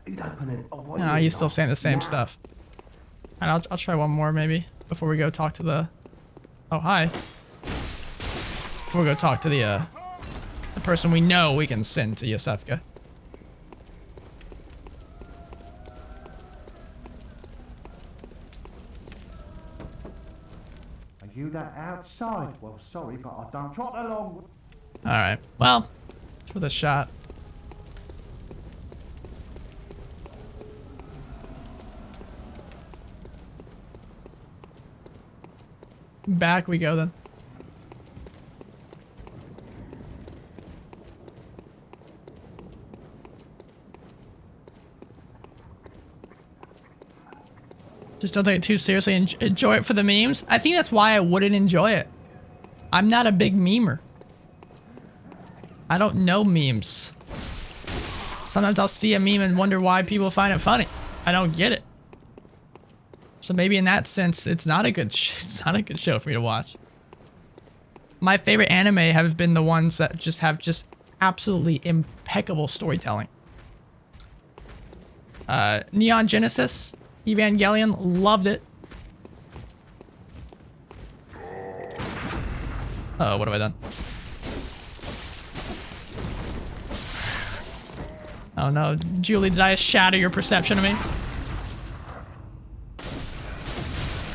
No, he's still saying the same stuff. And I'll try one more maybe before we go talk to the. Oh hi. Before we go talk to the person we know we can send to Yosefka. Are you that outside? Well, sorry, but I don't trot along. All right. Well, it's worth a shot. Back we go then. Just don't take it too seriously and enjoy it for the memes. I think that's why I wouldn't enjoy it. I'm not a big memer. I don't know memes. Sometimes I'll see a meme and wonder why people find it funny. I don't get it. So maybe in that sense, it's not a good show for me to watch. My favorite anime have been the ones that just have absolutely impeccable storytelling. Neon Genesis, Evangelion, loved it. Oh, what have I done? Oh no, Julie, did I shatter your perception of me?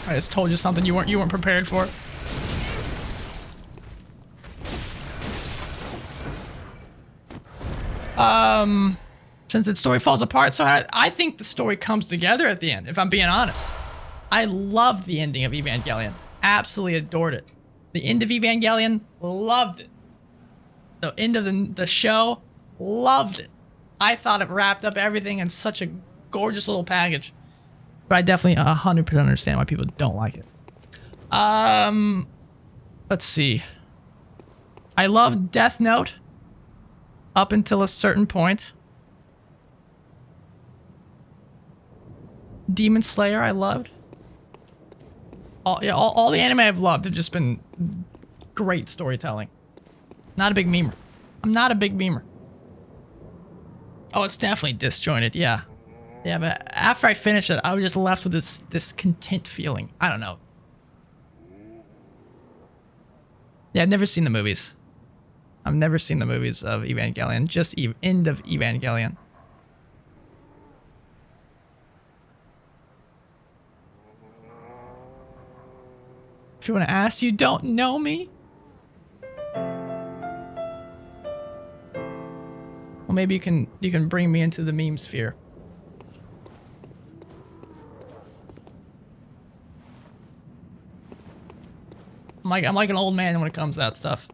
I just told you something you weren't prepared for. Since its story falls apart, so I think the story comes together at the end, if I'm being honest. I loved the ending of Evangelion. Absolutely adored it. The end of Evangelion, loved it. The end of the show, loved it. I thought it wrapped up everything in such a gorgeous little package. But I definitely 100% understand why people don't like it. Let's see. I love Death Note up until a certain point. Demon Slayer I loved. All the anime I've loved have just been great storytelling. Not a big memer. I'm not a big memer. Oh, it's definitely disjointed, yeah. Yeah, but after I finished it, I was just left with this content feeling. I don't know. Yeah, I've never seen the movies. I've never seen the movies of Evangelion. Just end of Evangelion. If you want to ask, you don't know me? Well, maybe you can bring me into the meme sphere. I'm like an old man when it comes to that stuff.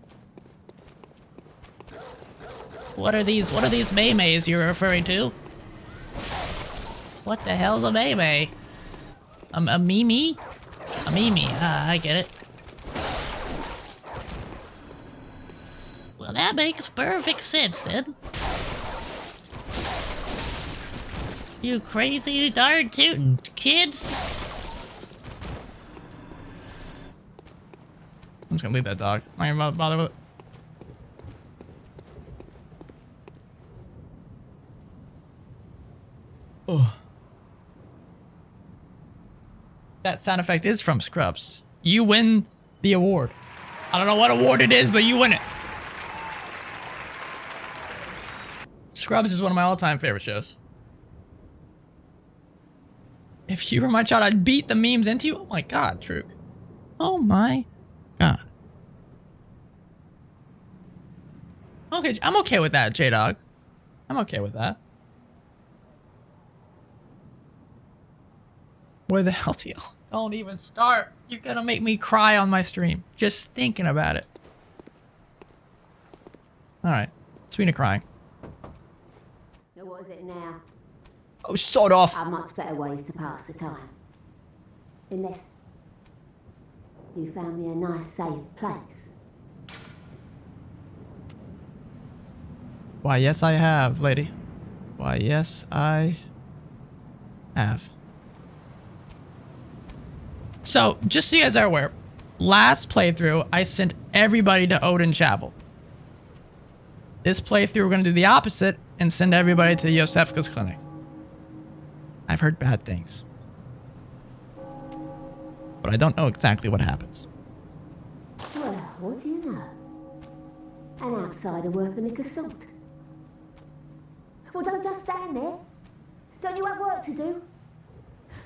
What are these memes you're referring to? What the hell's a meme? A meme? A meme. I get it. Well, that makes perfect sense then. You crazy darn tootin' kids. I'm just gonna leave that dog. I'm not gonna bother with it. Oh. That sound effect is from Scrubs. You win the award. I don't know what award it is, but you win it. Scrubs is one of my all-time favorite shows. If you were my child, I'd beat the memes into you. Oh my god, Truk. Oh my god. Okay, I'm okay with that, J-Dog. I'm okay with that. Where the hell do you... Don't even start. You're gonna make me cry on my stream. Just thinking about it. Alright. Speaking of crying. So what is it now? Oh, sod off. Are much better ways to pass the time. Unless you found me a nice safe place. Why, yes, I have, lady. Why, yes, I have. So, just so you guys are aware, last playthrough, I sent everybody to Odin Chapel. This playthrough, we're going to do the opposite and send everybody to Yosefka's clinic. I've heard bad things. But I don't know exactly what happens. Well, what do you know? An outsider worth a lick of salt. Well, don't just stand there. Don't you have work to do?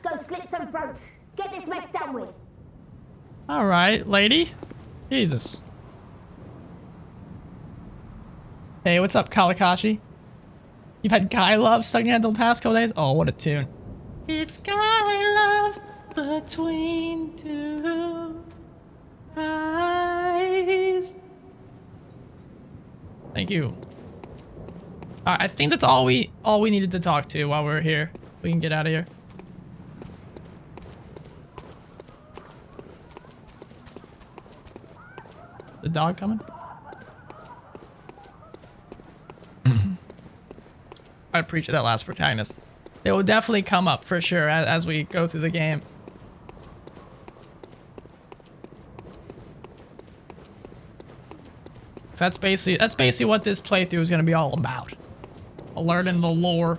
Go slit some throats. Get this mess done with. Alright, lady. Jesus. Hey, what's up, Kalakashi? You've had guy love stuck in your head the past couple days? Oh, what a tune. It's guy love between two. Eyes. Thank you. I think that's all we needed to talk to while we're here. We can get out of here. The dog coming? I appreciate that last protagonist. They will definitely come up for sure as we go through the game. So that's basically what this playthrough is going to be all about. Learning the lore.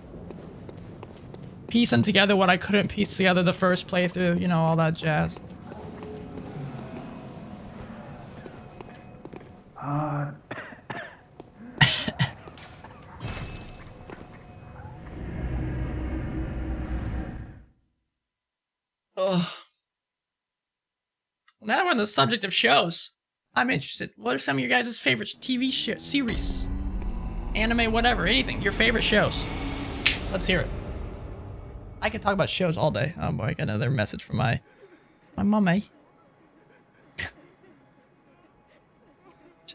Piecing together what I couldn't piece together the first playthrough, you know, all that jazz. Ugh. Now we're on the subject of shows. I'm interested. What are some of your guys' favorite TV series? Anime, whatever, anything. Your favorite shows. Let's hear it. I could talk about shows all day. Oh boy, I got another message from my mummy.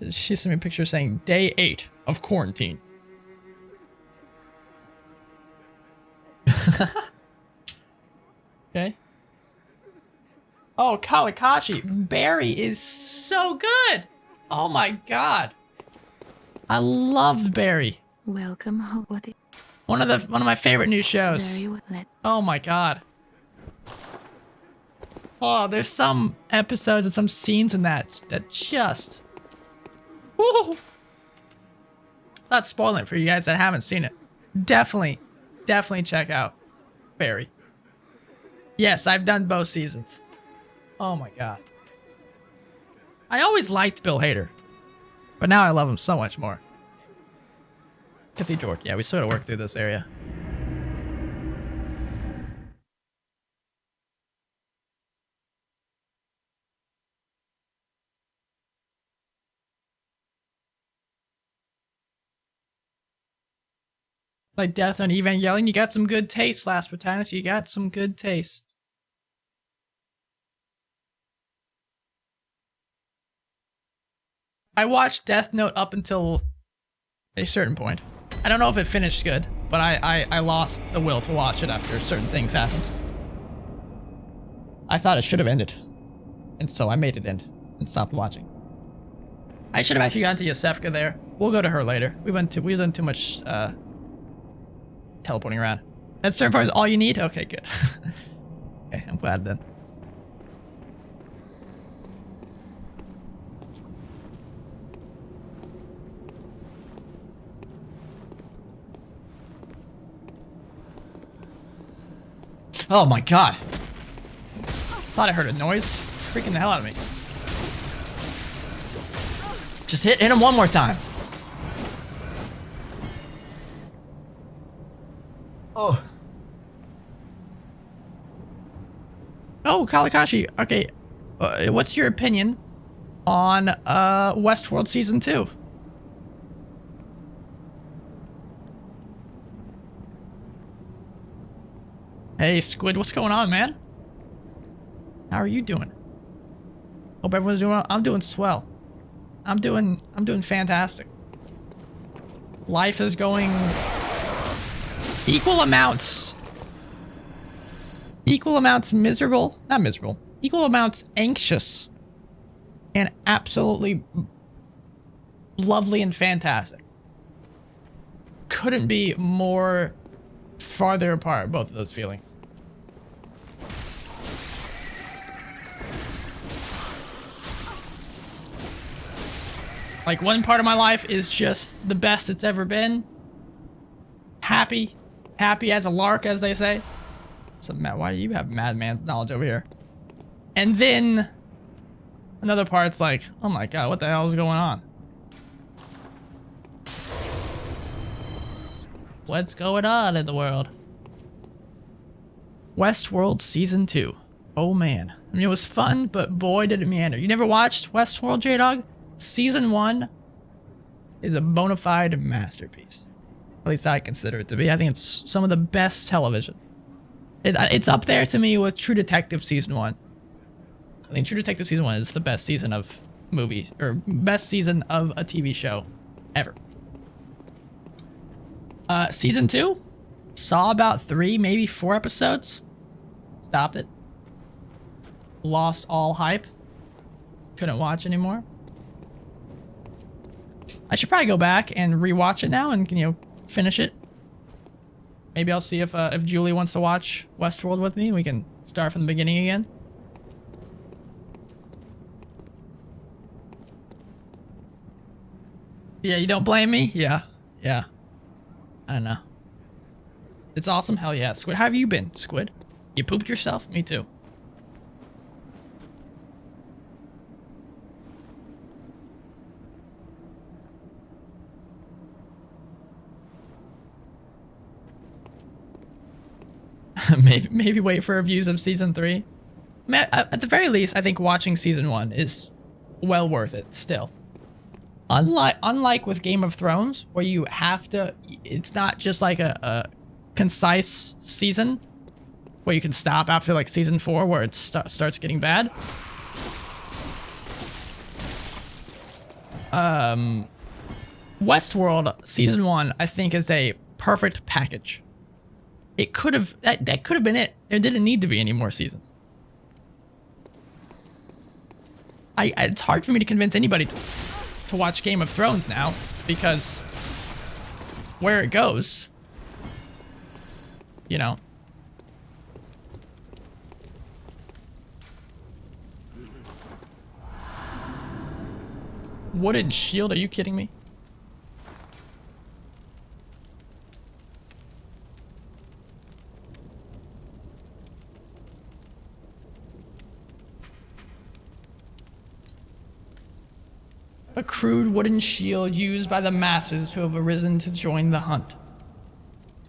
She sent me a picture saying day 8 of quarantine. Okay. Oh, Kalikashi. Barry is so good. Oh my god. I loved Barry. Welcome home. One of my favorite new shows. Oh my god. Oh, there's some episodes and some scenes in that just... Woo! Not spoiling it for you guys that haven't seen it. Definitely check out Barry. Yes, I've done both seasons. Oh my god. I always liked Bill Hader, but now I love him so much more. Cathedral. Yeah, we sort of worked through this area. Like Death on Evangelion, you got some good taste, Last Protagonist. You got some good taste. I watched Death Note up until a certain point. I don't know if it finished good, but I lost the will to watch it after certain things happened. I thought it should have ended, and so I made it end and stopped watching. I should have actually gone to Yosefka there. We'll go to her later. We've done too much teleporting around. That certain part is all you need? Okay, good. Okay, I'm glad then. Oh my god. Thought I heard a noise. Freaking the hell out of me. Just hit him one more time. Oh. Oh, Kalikashi. Okay. What's your opinion on Westworld Season 2? Hey, Squid, what's going on, man? How are you doing? Hope everyone's doing well. I'm doing swell. I'm doing fantastic. Life is going equal amounts miserable, not miserable, equal amounts anxious and absolutely lovely and fantastic. Couldn't be more farther apart, both of those feelings. Like, one part of my life is just the best it's ever been. Happy as a lark, as they say. So, Matt, why do you have madman's knowledge over here? And then another part's like, oh my god, what the hell is going on? What's going on in the world? Westworld Season 2. Oh man. I mean, it was fun, but boy did it meander. You never watched Westworld, J-Dog? Season 1 is a bona fide masterpiece. At least I consider it to be. I think it's some of the best television. It's up there to me with True Detective Season 1. I think True Detective season 1 is the best season of movie, or best season of a TV show ever. Season 2, saw about 3, maybe 4 episodes. Stopped it. Lost all hype. Couldn't watch anymore. I should probably go back and rewatch it now and, finish it. Maybe I'll see if Julie wants to watch Westworld with me. We can start from the beginning again. Yeah, you don't blame me? Yeah. I don't know. It's awesome. Hell yeah. Squid, how have you been, Squid? You pooped yourself? Me too. maybe wait for reviews of season 3. At the very least, I think watching season 1 is well worth it still. Unlike with Game of Thrones, where you have to, it's not just like a concise season where you can stop after like season 4 where it starts getting bad. Westworld season 1, I think, is a perfect package. It could have, that could have been it. There didn't need to be any more seasons. It's hard for me to convince anybody to watch Game of Thrones now, because where it goes, Wooden shield, are you kidding me? A crude wooden shield used by the masses who have arisen to join the hunt.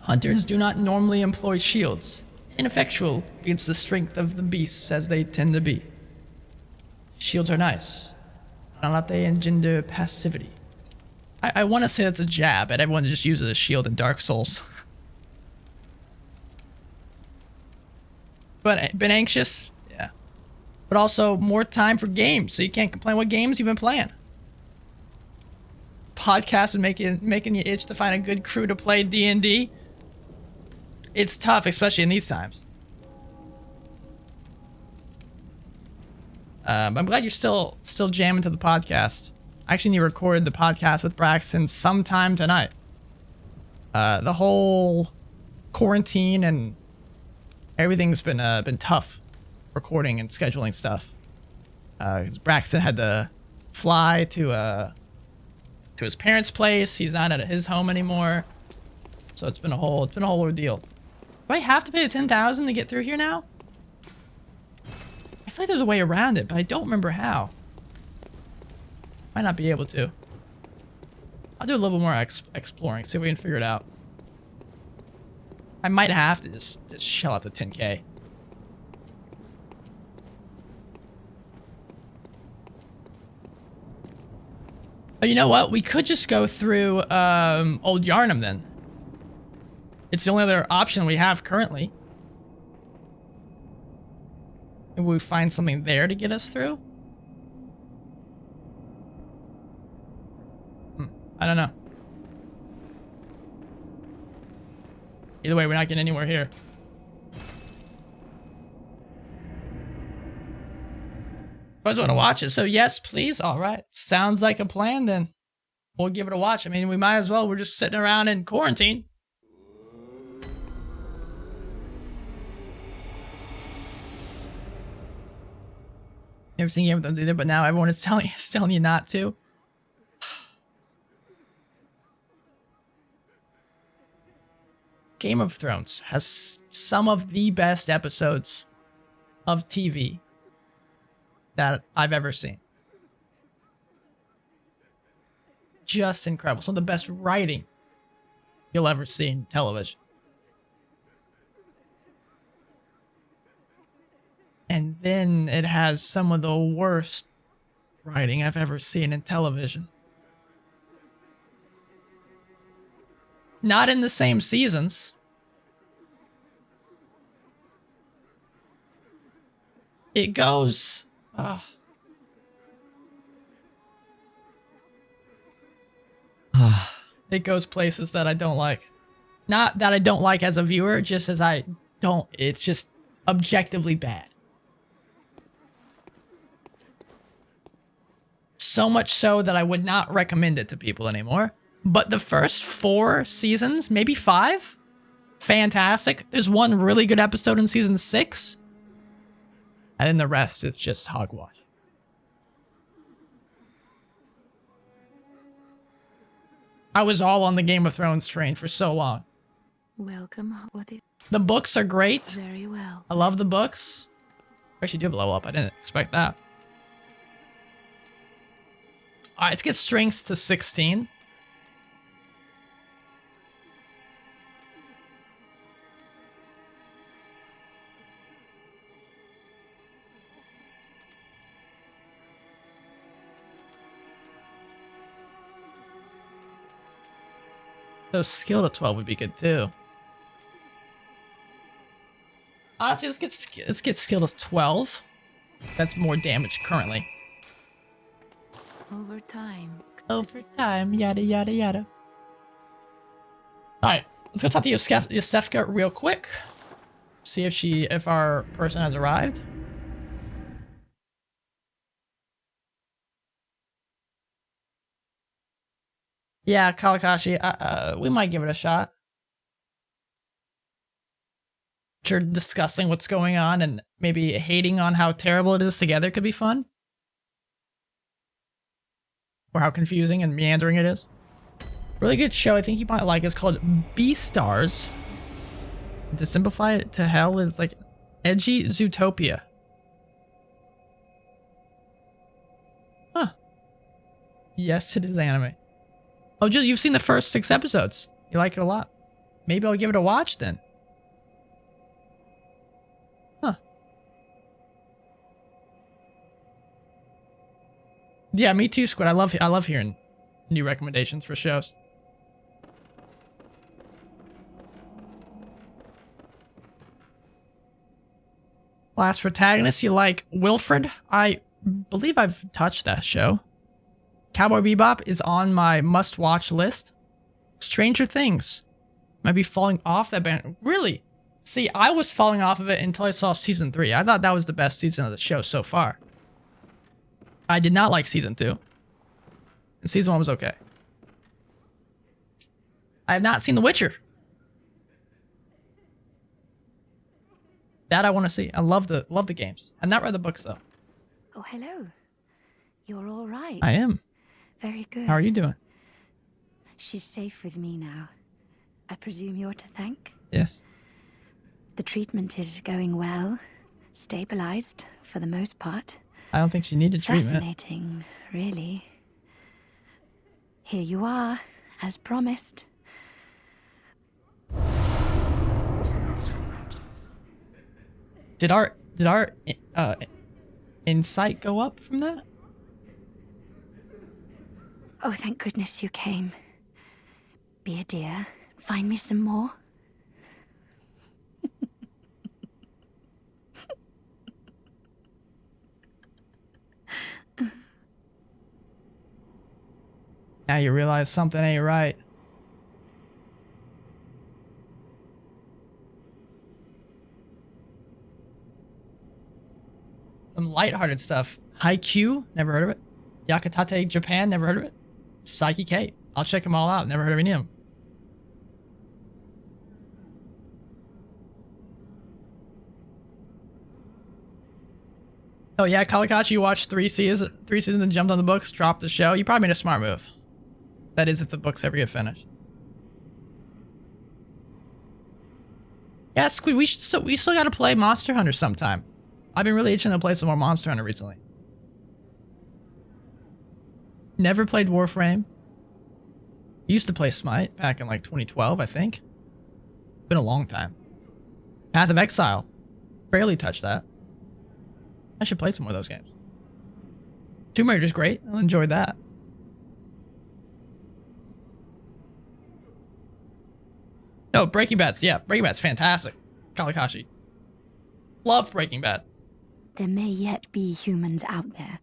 Hunters do not normally employ shields, ineffectual against the strength of the beasts as they tend to be. Shields are nice, not that they engender passivity. I want to say that's a jab at everyone that just uses a shield in Dark Souls. But been anxious? Yeah. But also more time for games, so you can't complain what games you've been playing. Podcast and making you itch to find a good crew to play D&D. It's tough, especially in these times. I'm glad you're still jamming to the podcast. I actually need to record the podcast with Braxton sometime tonight. The whole quarantine and everything's been tough, recording and scheduling stuff. 'Cause Braxton had to fly to his parents' place. He's not at his home anymore, so it's been a whole ordeal. Do I have to pay the 10,000 to get through here now? I feel like there's a way around it, but I don't remember how. Might not be able to. I'll do a little bit more exploring, see if we can figure it out. I might have to just shell out the 10K. Oh, you know what? We could just go through Old Yarnum then. It's the only other option we have currently. Maybe we find something there to get us through? I don't know. Either way, we're not getting anywhere here. I just want to watch it, so yes, please. All right. Sounds like a plan, then. We'll give it a watch. I mean, we might as well. We're just sitting around in quarantine. Never seen Game of Thrones either, but now everyone is telling you not to. Game of Thrones has some of the best episodes of TV that I've ever seen. Just incredible. Some of the best writing you'll ever see in television. And then it has some of the worst writing I've ever seen in television. Not in the same seasons. It goes... Ah. It goes places that I don't like. Not that I don't like as a viewer, just as I don't. It's just objectively bad. So much so that I would not recommend it to people anymore. But the first 4 seasons, maybe 5, fantastic. There's one really good episode in season 6. And then the rest is just hogwash. I was all on the Game of Thrones train for so long. Welcome. What is The books are great. very well. I love the books. I actually did blow up. I didn't expect that. Alright, let's get strength to 16. So skill to 12 would be good too. Honestly, let's get skill to 12. That's more damage currently. Over time. Over time, yada yada yada. Alright, let's go talk to Yosefka real quick. See if our person has arrived. Yeah, Kalakashi, we might give it a shot. Sure, discussing what's going on and maybe hating on how terrible it is together could be fun. Or how confusing and meandering it is. Really good show I think you might like. It's called Beastars. To simplify it to hell is like edgy Zootopia. Huh. Yes, it is anime. Oh, Jill, you've seen the first 6 episodes. You like it a lot. Maybe I'll give it a watch then. Huh. Yeah, me too, Squid. I love hearing new recommendations for shows. Last protagonist, you like Wilfred? I believe I've touched that show. Cowboy Bebop is on my must-watch list. Stranger Things. Might be falling off that band. Really? See, I was falling off of it until I saw season 3. I thought that was the best season of the show so far. I did not like season 2. And season 1 was okay. I have not seen The Witcher. That I want to see. I love the games. I've not read the books though. Oh, hello. You're all right. I am. Very good. How are you doing? She's safe with me now. I presume you're to thank? Yes. The treatment is going well. Stabilized, for the most part. I don't think she needed treatment. Fascinating, really. Here you are, as promised. Did our insight go up from that? Oh, thank goodness you came. Be a dear. Find me some more. Now you realize something ain't right. Some lighthearted stuff. Haikyuu, never heard of it. Yakutate Japan, never heard of it. Psyche K, I'll check them all out, never heard of any of them. Oh yeah, Kalakachi, you watched 3 seasons and jumped on the books, dropped the show. You probably made a smart move. That is if the books ever get finished. Yeah, Squid, we still gotta play Monster Hunter sometime. I've been really itching to play some more Monster Hunter recently. Never played Warframe. Used to play Smite back in like 2012, I think. Been a long time. Path of Exile. Barely touched that. I should play some more of those games. Tomb Raider's great. I enjoyed that. No, Breaking Bad's, yeah, Breaking Bad's fantastic. Kalakashi. Love Breaking Bad. There may yet be humans out there.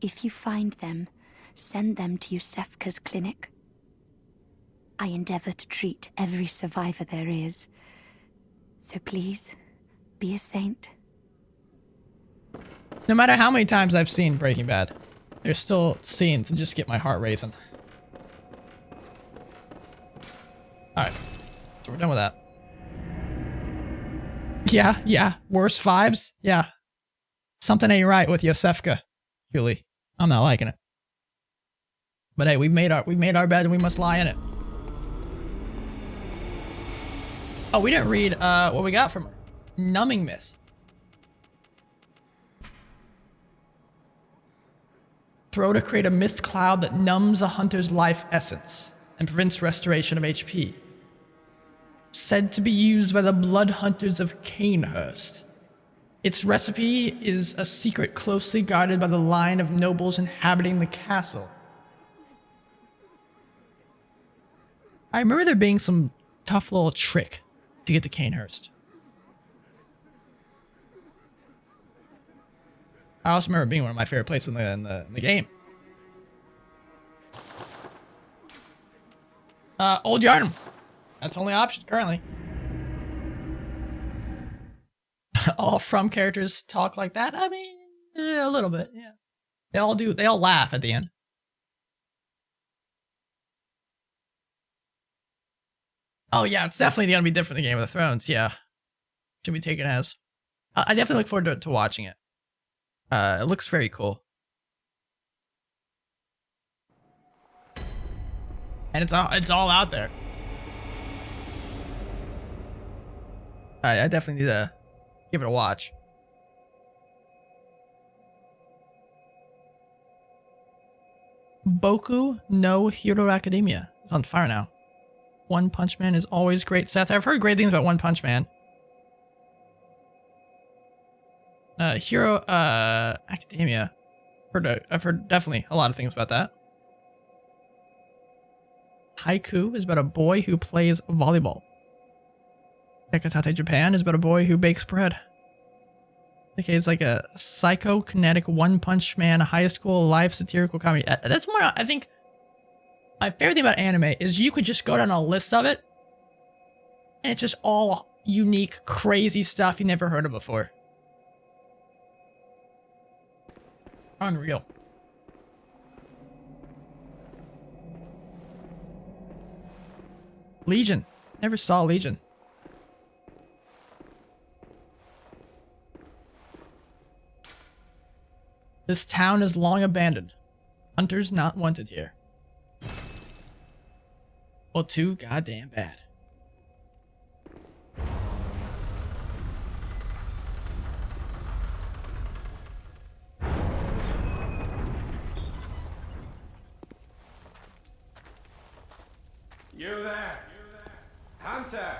If you find them, send them to Yusefka's clinic. I endeavor to treat every survivor there is. So please, be a saint. No matter how many times I've seen Breaking Bad, there's still scenes that just get my heart racing. Alright. So we're done with that. Yeah. Worse vibes? Yeah. Something ain't right with Yosefka, Julie. I'm not liking it. But hey, we made our bed and we must lie in it. Oh, we didn't read what we got from Numbing Mist. Throw to create a mist cloud that numbs a hunter's life essence and prevents restoration of HP. Said to be used by the blood hunters of Canehurst. Its recipe is a secret closely guarded by the line of nobles inhabiting the castle. I remember there being some tough little trick to get to Canehurst. I also remember it being one of my favorite places in the game. Old Yharnam. That's the only option currently. All From characters talk like that? I mean, a little bit, yeah. They all do. They all laugh at the end. Oh yeah, it's definitely gonna be different than Game of the Thrones, yeah. Should be taken as. I definitely look forward to watching it. It looks very cool. And it's all out there. I definitely need to give it a watch. Boku no Hero Academia is on fire now. One Punch Man is always great. Seth, I've heard great things about One Punch Man. Hero Academia. I've heard definitely a lot of things about that. Haiku is about a boy who plays volleyball. Ekatate Japan is about a boy who bakes bread. Okay, it's like a psychokinetic One Punch Man high school life satirical comedy. That's more, I think, my favorite thing about anime is you could just go down a list of it, and it's just all unique, crazy stuff you never heard of before. Unreal. Legion. Never saw Legion. This town is long abandoned. Hunters not wanted here. Well, too goddamn bad. You there? Hunter!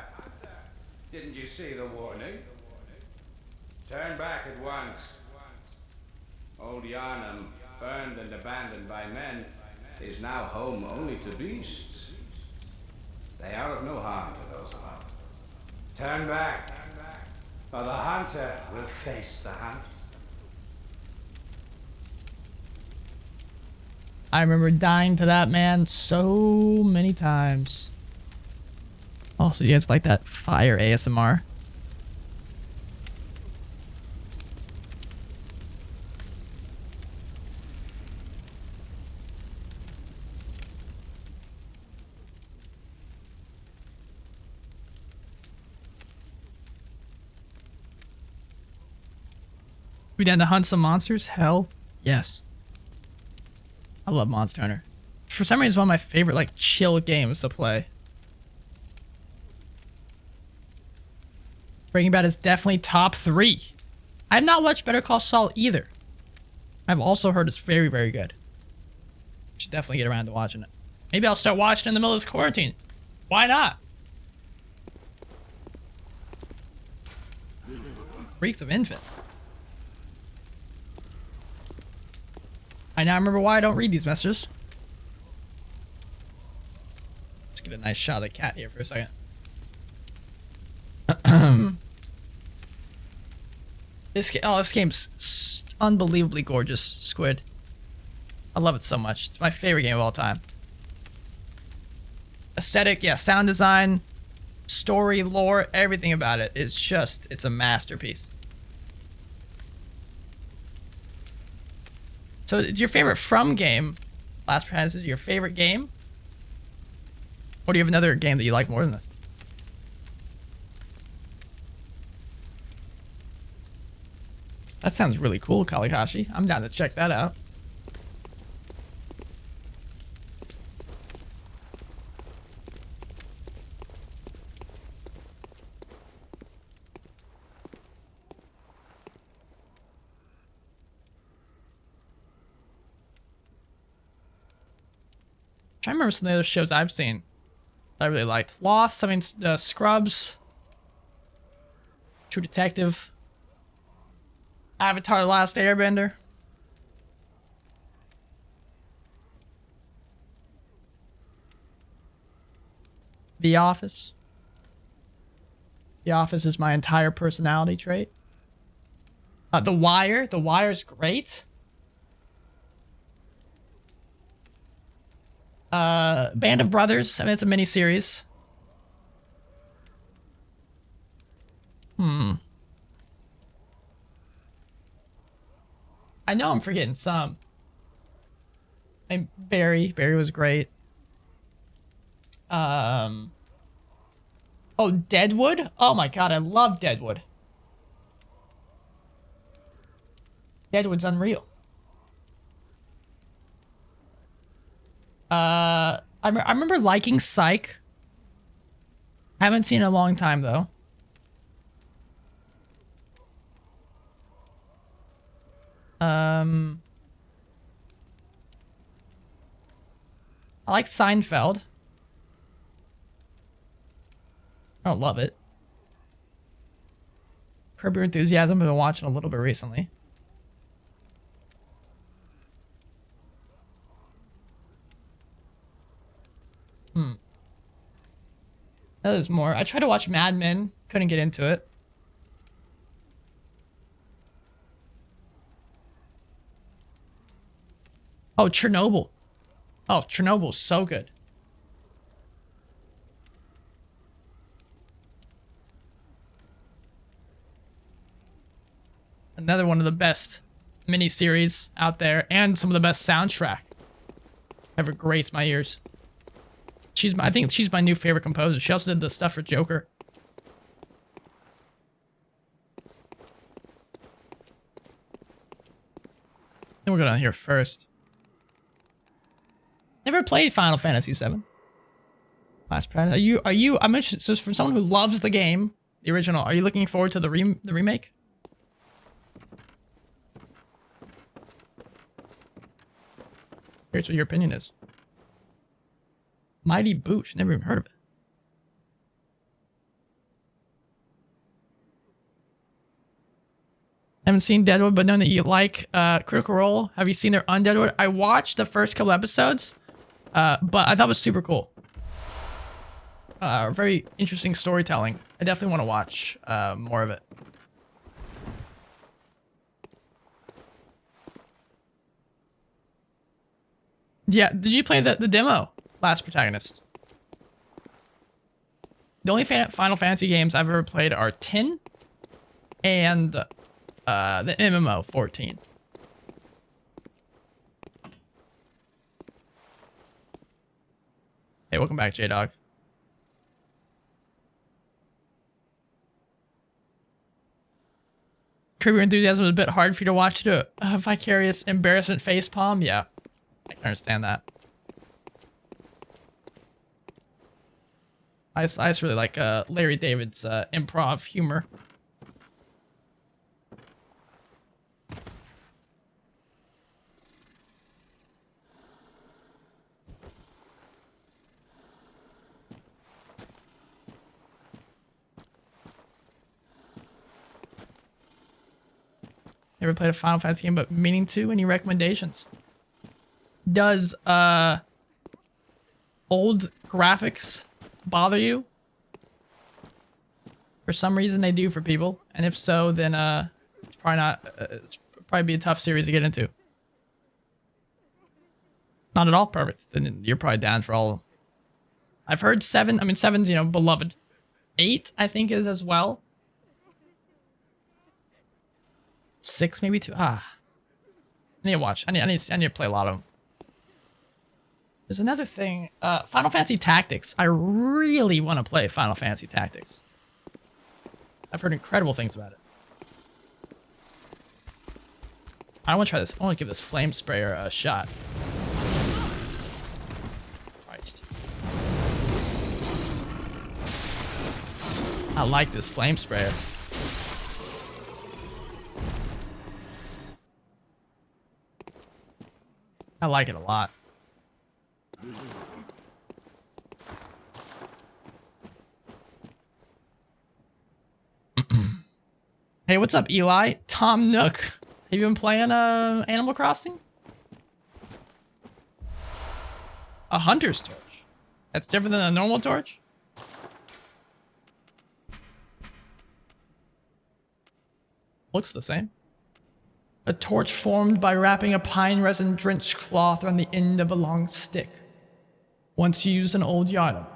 Didn't you see the warning? Turn back at once. Old Yharnam, burned and abandoned by men, is now home only to beasts. They are of no harm to those around. Turn back, or the hunter will face the hunt. I remember dying to that man so many times. Also, you guys like that fire ASMR? We down to hunt some monsters? Hell, yes. I love Monster Hunter. For some reason, it's one of my favorite, like, chill games to play. Breaking Bad is definitely top 3. I've not watched Better Call Saul either. I've also heard it's very, very good. Should definitely get around to watching it. Maybe I'll start watching in the middle of this quarantine. Why not? Reeks of Infant. I now remember why I don't read these messages. Let's get a nice shot of the cat here for a second. This game's unbelievably gorgeous, Squid. I love it so much. It's my favorite game of all time. Aesthetic, yeah, sound design, story, lore, everything about it is just, it's a masterpiece. So it's your favorite From game, Last Apprentice, is your favorite game? Or do you have another game that you like more than this? That sounds really cool, Kalikashi. I'm down to check that out. I remember some of the other shows I've seen that I really liked. Lost, I mean, Scrubs, True Detective, Avatar: The Last Airbender. The Office. The Office is my entire personality trait. The Wire. The Wire's great. Band of Brothers. I mean, it's a miniseries. I know I'm forgetting some. I mean, Barry. Barry was great. Oh, Deadwood? Oh my god, I love Deadwood. Deadwood's unreal. I remember liking Psych. Haven't seen it in a long time though. I like Seinfeld. I don't love it. Curb Your Enthusiasm, I've been watching a little bit recently. There's more. I tried to watch Mad Men, couldn't get into it. Oh, Chernobyl. Oh, Chernobyl's so good. Another one of the best miniseries out there, and some of the best soundtrack ever graced my ears. I think she's my new favorite composer. She also did the stuff for Joker. Then we're going here first. Never played Final Fantasy VII. Last Apprentice. Are you? I'm interested. So, from someone who loves the game, the original, are you looking forward to the remake? Here's what your opinion is. Mighty Boosh. Never even heard of it. Haven't seen Deadwood, but knowing that you like Critical Role. Have you seen their Undeadwood? I watched the first couple episodes, but I thought it was super cool. Very interesting storytelling. I definitely want to watch more of it. Yeah, did you play the demo? Last Protagonist. The only Final Fantasy games I've ever played are 10 and the MMO 14. Hey, welcome back, J-Dog. Curb Your Enthusiasm was a bit hard for you to watch to a vicarious embarrassment facepalm. Yeah, I can understand that. I just really like Larry David's improv humor. Never played a Final Fantasy game, but meaning to. Any recommendations? Does old graphics bother you? For some reason they do for people, and if so, then it's probably not. It's probably be a tough series to get into. Not at all perfect. Then you're probably down for all. I've heard 7. I mean, 7's, you know, beloved. 8, I think, is as well. 6, maybe 2. I need to watch. I need to play a lot of them. There's another thing. Final Fantasy Tactics. I really want to play Final Fantasy Tactics. I've heard incredible things about it. I want to try this. I want to give this flame sprayer a shot. Christ. I like this flame sprayer. I like it a lot. Hey, what's up, Eli? Tom Nook. Have you been playing Animal Crossing? A hunter's torch. That's different than a normal torch? Looks the same. A torch formed by wrapping a pine resin drenched cloth around the end of a long stick. Once used in old Yharnam.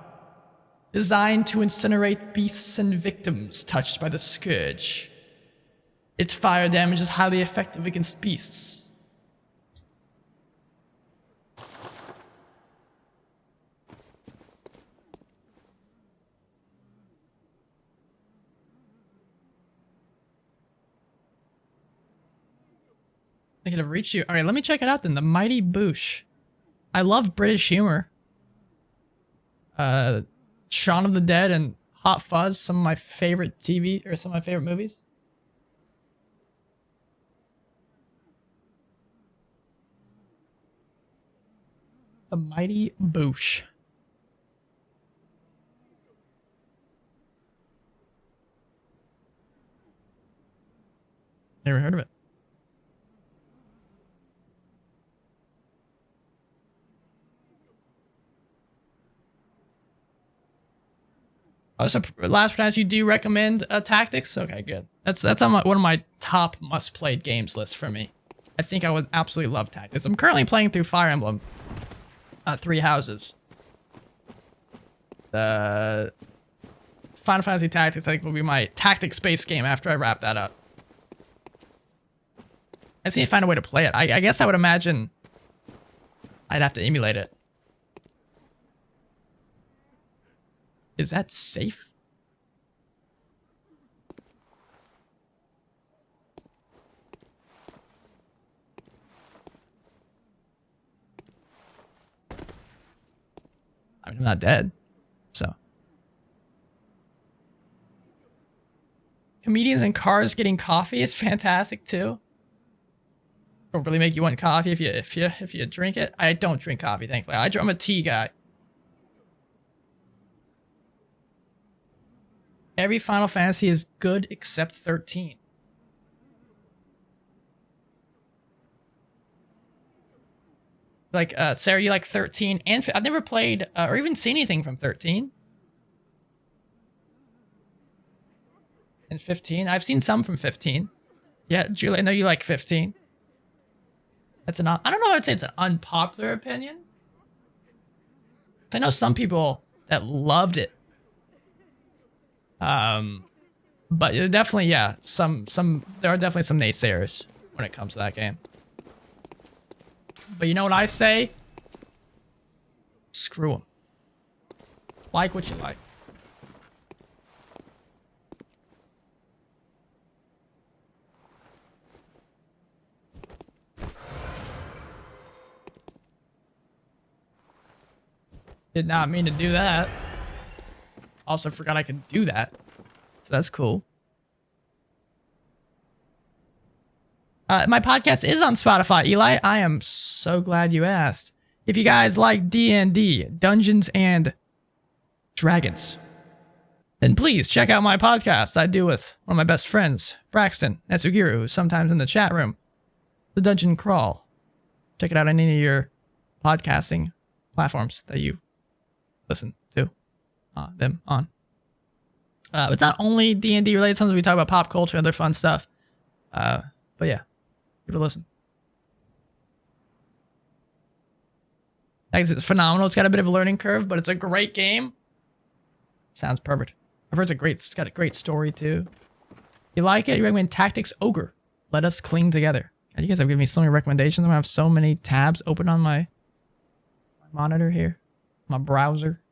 Designed to incinerate beasts and victims touched by the scourge. Its fire damage is highly effective against beasts. I could have reached you. Alright, let me check it out then. The Mighty Boosh. I love British humor. Shaun of the Dead and Hot Fuzz, some of my favorite TV, or some of my favorite movies. The Mighty Boosh. Never heard of it. Oh, so last Pronounced, you do recommend Tactics? Okay, good. That's on one of my top must-played games list for me. I think I would absolutely love Tactics. I'm currently playing through Fire Emblem. 3 Houses. The Final Fantasy Tactics, I think, will be my tactics-based game after I wrap that up. I just need to find a way to play it. I guess I would imagine I'd have to emulate it. Is that safe? I mean, I'm not dead, so. Comedians in cars getting coffee is fantastic too. It'll really make you want coffee if you drink it. I don't drink coffee, thankfully. I'm a tea guy. Every Final Fantasy is good except 13. Like, Sarah, you like 13 and I've never played or even seen anything from 13. And 15. I've seen some from 15. Yeah, Julie, I know you like 15. That's I don't know if I'd say it's an unpopular opinion. I know some people that loved it. But definitely, yeah, there are definitely some naysayers when it comes to that game. But you know what I say? Screw them. Like what you like. Did not mean to do that. Also forgot I could do that. So that's cool. My podcast is on Spotify, Eli. I am so glad you asked. If you guys like D&D, Dungeons and Dragons, then please check out my podcast I do with one of my best friends, Braxton Netsugiru, who's sometimes in the chat room. The Dungeon Crawl. Check it out on any of your podcasting platforms that you listen to them on. It's not only D&D related. Sometimes we talk about pop culture and other fun stuff. But yeah, give it a listen. It's phenomenal. It's got a bit of a learning curve, but it's a great game. Sounds perfect. I've heard it's got a great story too. You like it? You recommend Tactics Ogre. Let us cling together. God, you guys have given me so many recommendations. I have so many tabs open on my monitor here. My browser.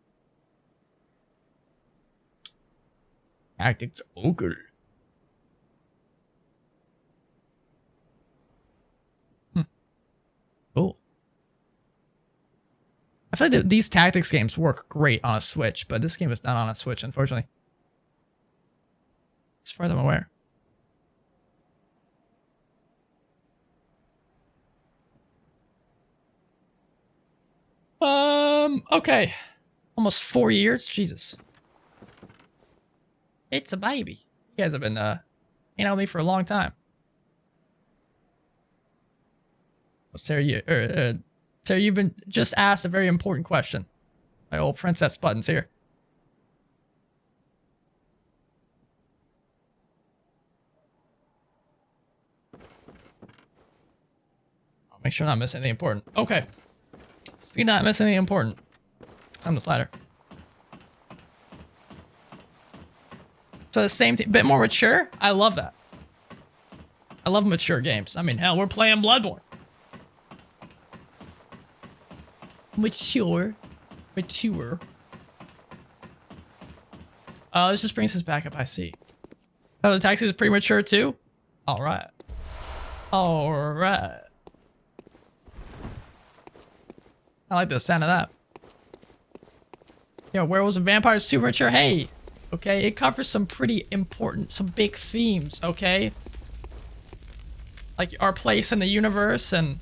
Tactics Ogre. Cool. I feel like these tactics games work great on a Switch, but this game is not on a Switch, unfortunately. As far as I'm aware. Okay. Almost 4 years? Jesus. It's a baby. You guys have been, hanging out with me for a long time. Sarah, Sarah, you've been just asked a very important question. My old princess buttons here. I'll make sure I'm not missing anything important. Okay. Speaking of not missing anything important. On this ladder. So the same thing, bit more mature. I love that. I love mature games. I mean, hell, we're playing Bloodborne. Mature. This just brings us back up, I see. Oh, the taxi is pretty mature too? Alright. Alright. I like the sound of that. Yeah, werewolves and vampires, super mature. Hey! Okay, it covers some pretty important, some big themes, okay? Like our place in the universe and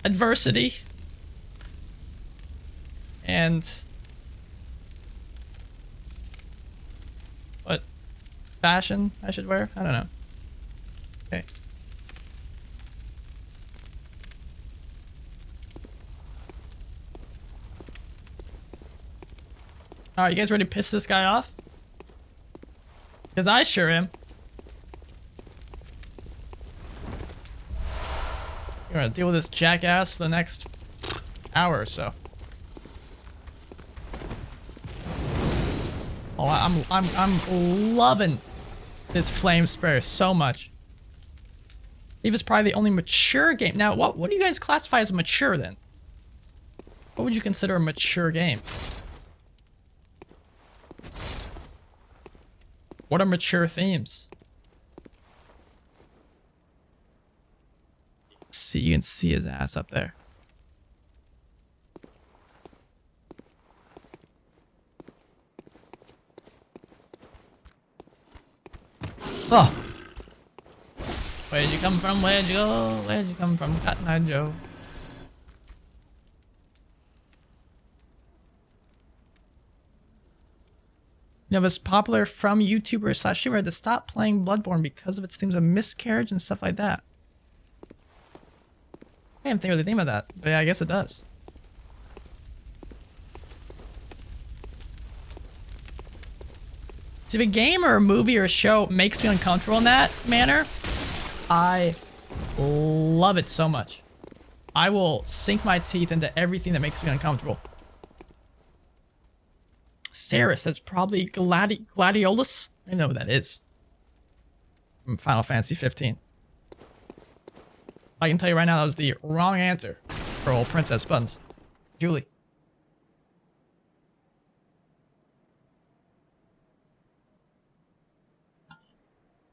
adversity. And what fashion I should wear? I don't know. Okay. Alright, you guys ready to piss this guy off? Because I sure am. You're gonna deal with this jackass for the next hour or so. Oh, I'm loving this flame sprayer so much. Eve is probably the only mature game. Now, what do you guys classify as mature then? What would you consider a mature game? What are mature themes? See, you can see his ass up there. Oh! Where'd you come from? Where'd you go? Where'd you come from, Cotton Eye Joe? You know, this popular from YouTuber / streamer to stop playing Bloodborne because of its themes of miscarriage and stuff like that. I didn't really think about that, but yeah, I guess it does. So if a game or a movie or a show makes me uncomfortable in that manner, I love it so much. I will sink my teeth into everything that makes me uncomfortable. Sarah says probably Gladiolus. I know what that is. From Final Fantasy 15. I can tell you right now that was the wrong answer for old Princess Buns. Julie.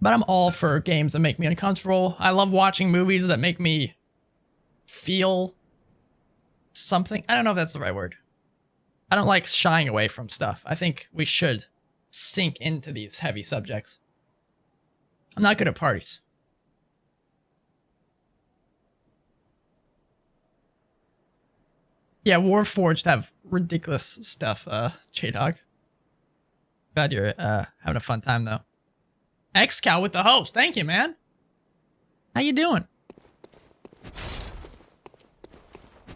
But I'm all for games that make me uncomfortable. I love watching movies that make me feel something. I don't know if that's the right word. I don't like shying away from stuff. I think we should sink into these heavy subjects. I'm not good at parties. Yeah, Warforged have ridiculous stuff, J-Dog. Glad you're having a fun time though. XCal with the host. Thank you, man. How you doing?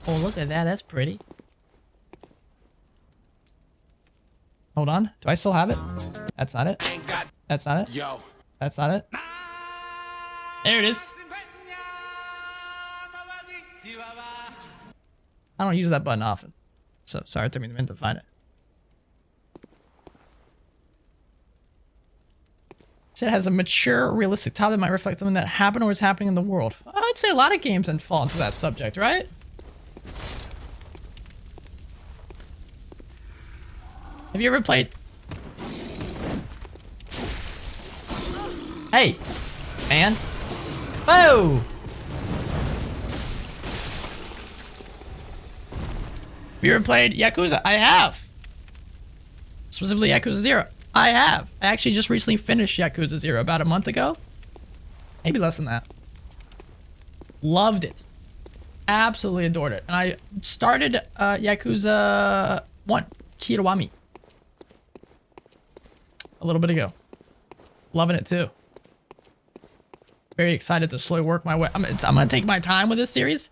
Oh, look at that. That's pretty. Hold on. Do I still have it? That's not it. That's not it? Yo. That's not it? There it is. I don't use that button often. So sorry, it took me a minute to find it. So it has a mature, realistic top that might reflect something that happened or is happening in the world. I'd say a lot of games then fall into that subject, right? Have you ever played? Hey, man. Whoa! Have you ever played Yakuza? I have. Specifically Yakuza 0. I have. I actually just recently finished Yakuza 0 about a month ago. Maybe less than that. Loved it. Absolutely adored it. And I started Yakuza 1, Kiwami. A little bit ago. Loving it too. Very excited to slowly work my way. I'm gonna take my time with this series.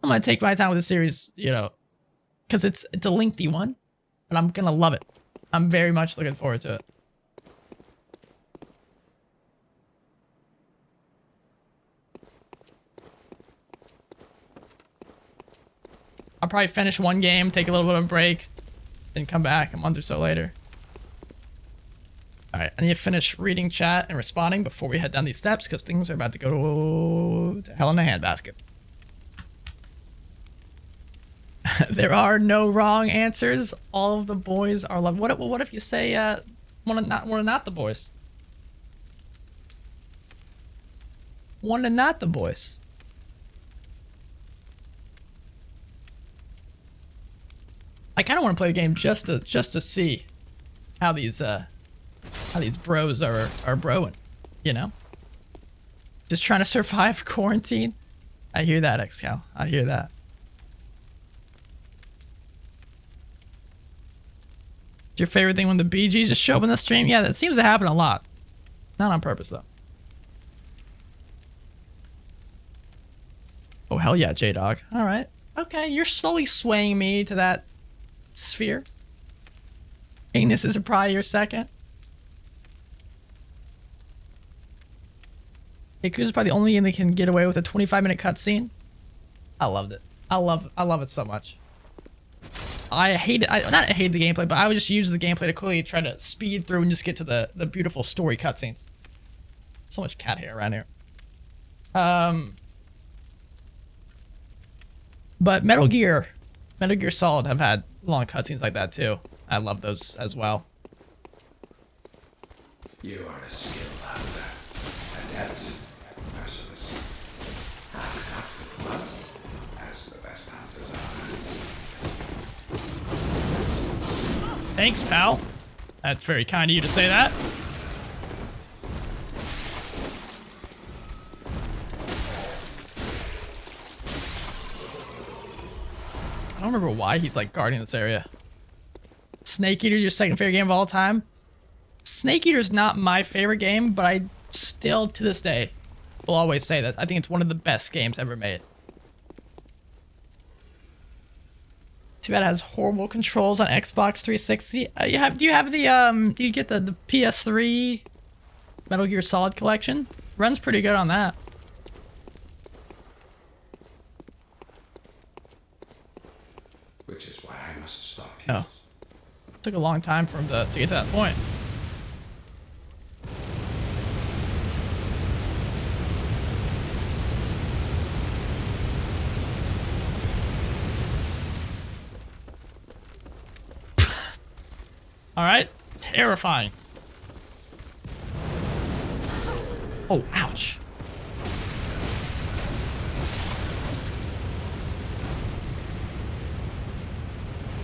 I'm gonna take my time with this series, you know, because it's a lengthy one, but I'm gonna love it. I'm very much looking forward to it. I'll probably finish one game, take a little bit of a break, then come back a month or so later. Alright, I need to finish reading chat and responding before we head down these steps, because things are about to go to hell in a handbasket. There are no wrong answers. All of the boys are loved. What if you say one of not the boys? One of not the boys. I kind of want to play the game just to see how these bros are broing, you know? Just trying to survive quarantine. I hear that, XCal. I hear that. Your favorite thing when the BGs just show up in the stream? Yeah, that seems to happen a lot. Not on purpose, though. Oh, hell yeah, J-Dog. Alright. Okay, you're slowly swaying me to that sphere. And this is probably your second. Yakuza is probably the only game that can get away with a 25-minute cutscene. I loved it. I love it so much. I hate it. Not hate the gameplay, but I would just use the gameplay to quickly try to speed through and just get to the beautiful story cutscenes. So much cat hair around here. But Metal Gear Solid have had long cutscenes like that too. I love those as well. You are a skilled hunter, adept, merciless, and not with blood, as the best hunters are. Thanks, pal. That's very kind of you to say that. I don't remember why he's like guarding this area. Snake Eater's your second favorite game of all time? Snake Eater's not my favorite game, but I still, to this day, will always say that. I think it's one of the best games ever made. Too bad it has horrible controls on Xbox 360. Do you have the, do you get the PS3 Metal Gear Solid collection? Runs pretty good on that. Which is why I must stop you. Oh. Took a long time for him to get to that point. Alright. Terrifying. Oh, ouch.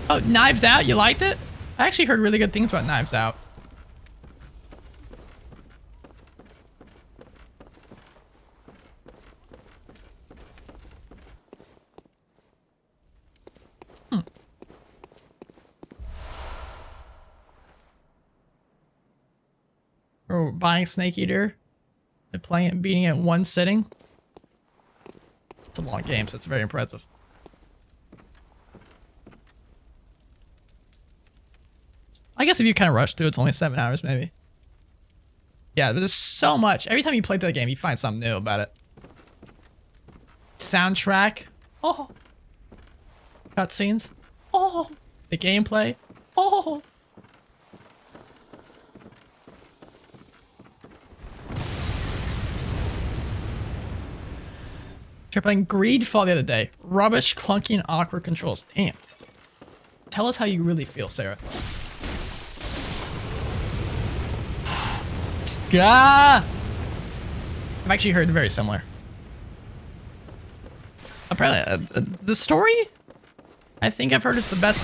Oh, Knives Out, you liked it? I actually heard really good things about Knives Out. Or buying Snake Eater and playing it and beating it in one sitting. It's a long game, so it's very impressive. I guess if you kind of rush through, it's only 7 hours, maybe. Yeah, there's so much. Every time you play through the game, you find something new about it. Soundtrack. Oh. Cutscenes. Oh. The gameplay. Oh. Tried playing Greedfall the other day. Rubbish, clunky, and awkward controls. Damn. Tell us how you really feel, Sarah. Gah! I've actually heard very similar. Apparently, the story, I think I've heard is the best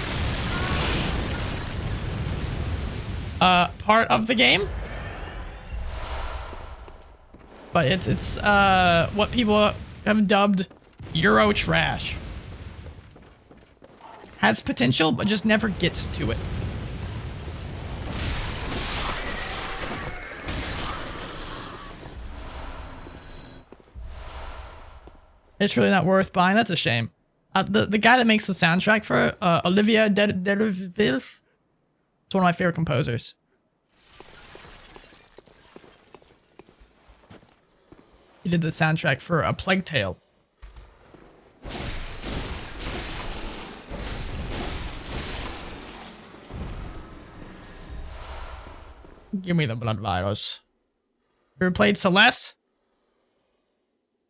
part of the game. But it's what people have dubbed Euro trash. Has potential, but just never gets to it. It's really not worth buying. That's a shame. The guy that makes the soundtrack for it, Olivier Derville, it's one of my favorite composers. He did the soundtrack for A Plague Tale. Give me the blood virus. You ever played Celeste?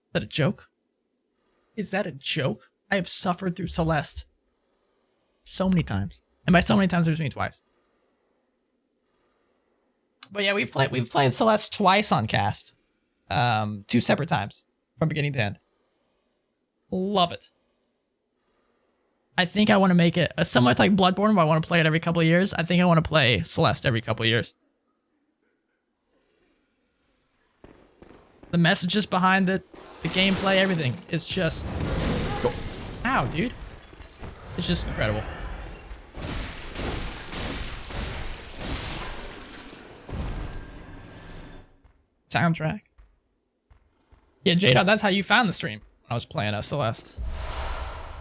Is that a joke? Is that a joke? I have suffered through Celeste so many times. And by so many times, there's me twice. But yeah, we've played Celeste twice on cast. 2 separate times. From beginning to end. Love it. I think I want to make it similar to like Bloodborne, where I want to play it every couple of years. I think I want to play Celeste every couple of years. The messages behind it, the gameplay, everything. It's just... Ow, dude. It's just incredible. Soundtrack. Yeah, Jada, that's how you found the stream. When I was playing Celeste.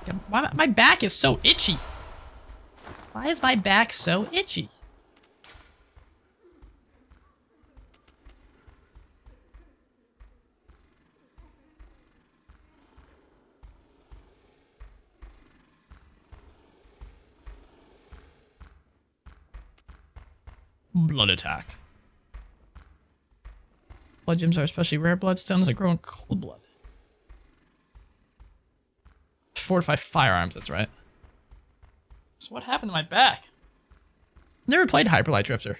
Yeah, why, my back is so itchy. Why is my back so itchy? Blood attack. Blood gems are especially rare bloodstones that grow in cold blood. Fortify firearms, that's right. So what happened to my back? Never played Hyperlight Drifter.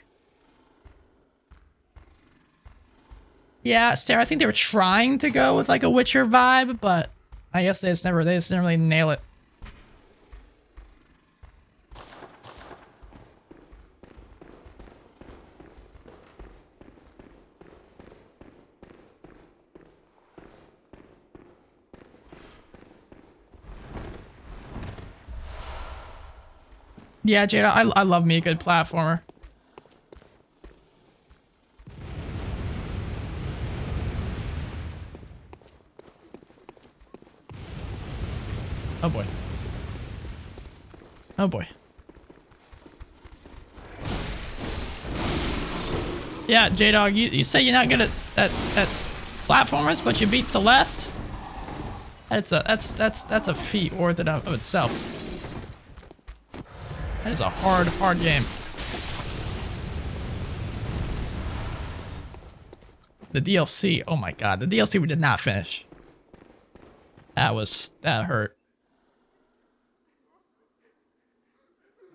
Yeah, Sarah, I think they were trying to go with like a Witcher vibe, but I guess they just didn't really nail it. Yeah, Jada, I love me a good platformer. Oh boy. Oh boy. Yeah, J-Dog, you say you're not good at platformers, but you beat Celeste? That's a feat worth it of itself. That is a hard game. The DLC, oh my god, the DLC we did not finish. That hurt.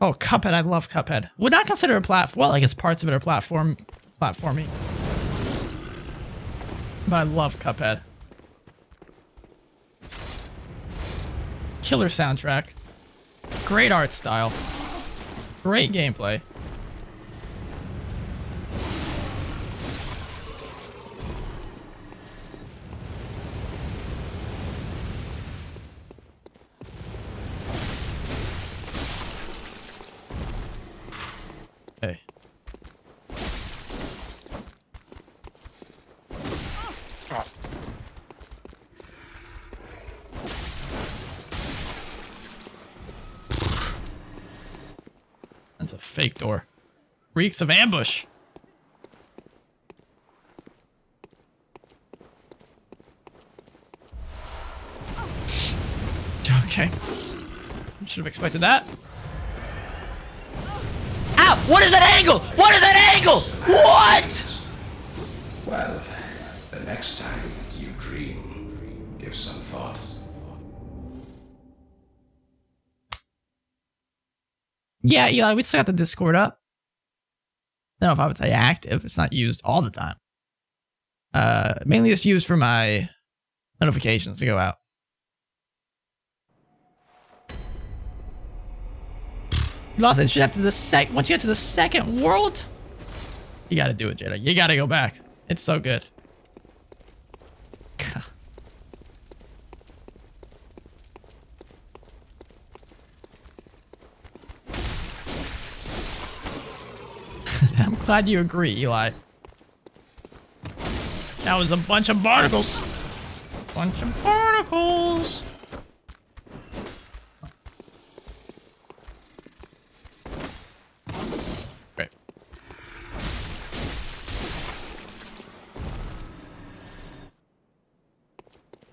Oh, Cuphead, I love Cuphead. Would not consider a platform, well, I guess parts of it are platforming. But I love Cuphead. Killer soundtrack. Great art style. Great gameplay. Hey. That's a fake door. Reeks of ambush. Should have expected that. Ow! What is that angle? What is that angle? What? Well, the next time you dream, give some thought. Yeah, Eli, we still got the Discord up. I don't know if I would say active. It's not used all the time. Mainly it's used for my notifications to go out. You lost it after the once you get to the second world, you gotta do it, Jada. You gotta go back. It's so good. I'm glad you agree, Eli. That was a bunch of barnacles. Bunch of barnacles. Great.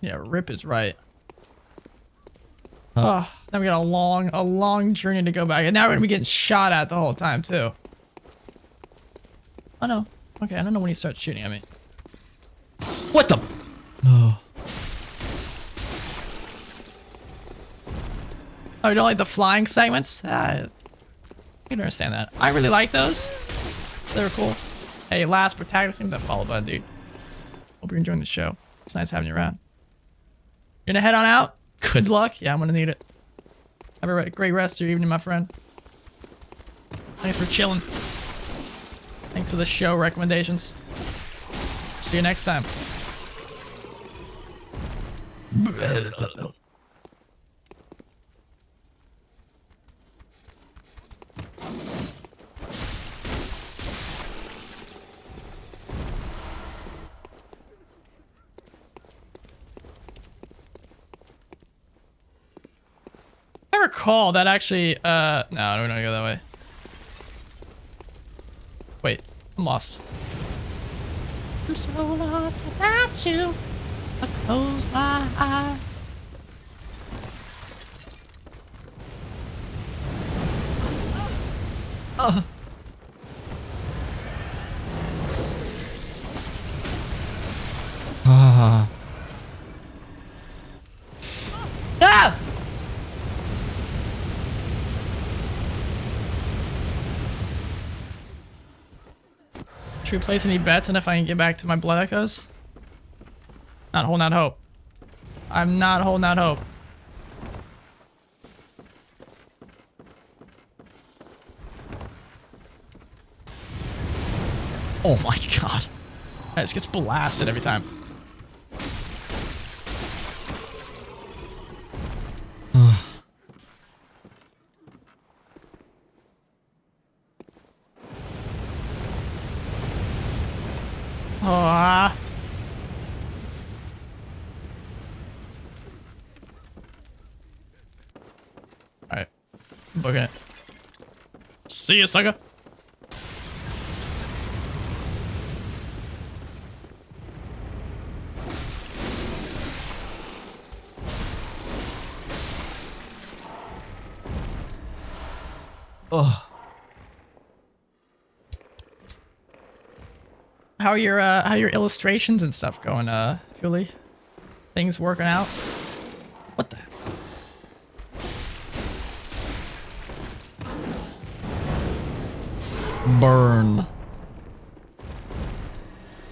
Yeah, Rip is right. Oh, now we got a long journey to go back. And now we're gonna be getting shot at the whole time, too. Oh no. Okay, I don't know when he starts shooting at me. What the? Oh. Oh, you don't like the flying segments? I can understand that. I really like those. They were cool. Hey, last protagonist name that followed by dude. Hope you're enjoying the show. It's nice having you around. You're gonna head on out? Good luck. Yeah, I'm gonna need it. Have a great rest of your evening, my friend. Thanks for chilling. Thanks for the show recommendations. See you next time. I recall that actually, no, I don't want to go that way. Wait, I'm lost. I'm so lost without you. I close my eyes. Ah. Should we place any bets on if I can get back to my blood echoes? Not holding out hope. I'm not holding out hope. Oh my god. That just gets blasted every time. Ah. Alright. I'm booking it. See ya, sucker. Oh. How are your illustrations and stuff going, Julie? Things working out? What the? Burn.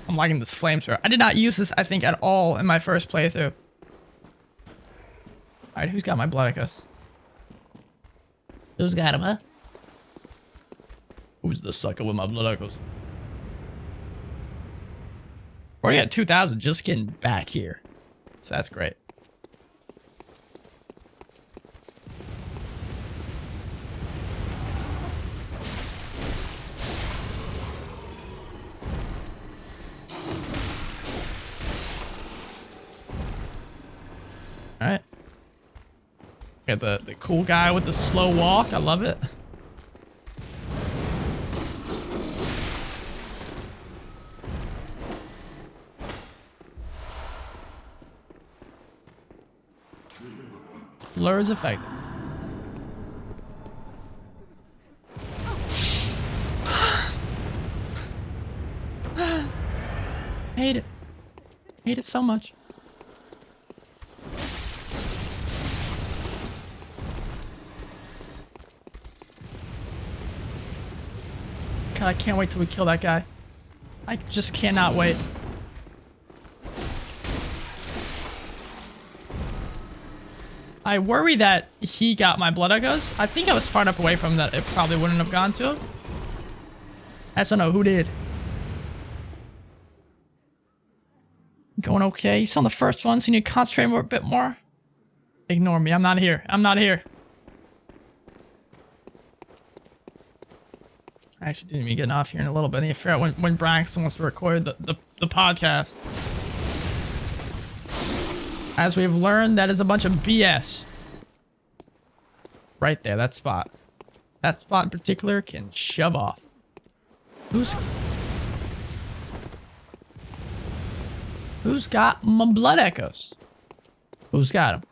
I'm liking this flamethrower. I did not use this, I think, at all in my first playthrough. Alright, who's got my blood echoes? Who's got him, huh? Who's the sucker with my blood echoes? Already got 2,000 just getting back here. So that's great. Alright. Got the cool guy with the slow walk. I love it. Lure is effective. hate it. Hate it so much. God, I can't wait till we kill that guy. I just cannot wait. I worry that he got my blood echoes. I think I was far enough away from him that it probably wouldn't have gone to him. I just don't know who did. Going okay. You saw on the first one, so you need to concentrate a bit more. Ignore me. I'm not here. I'm not here. I actually didn't even get off here in a little bit. I need to figure out when Braxton wants to record the podcast. As we've learned, that is a bunch of BS. Right there, that spot. That spot in particular can shove off. Who's got my blood echoes? Who's got them?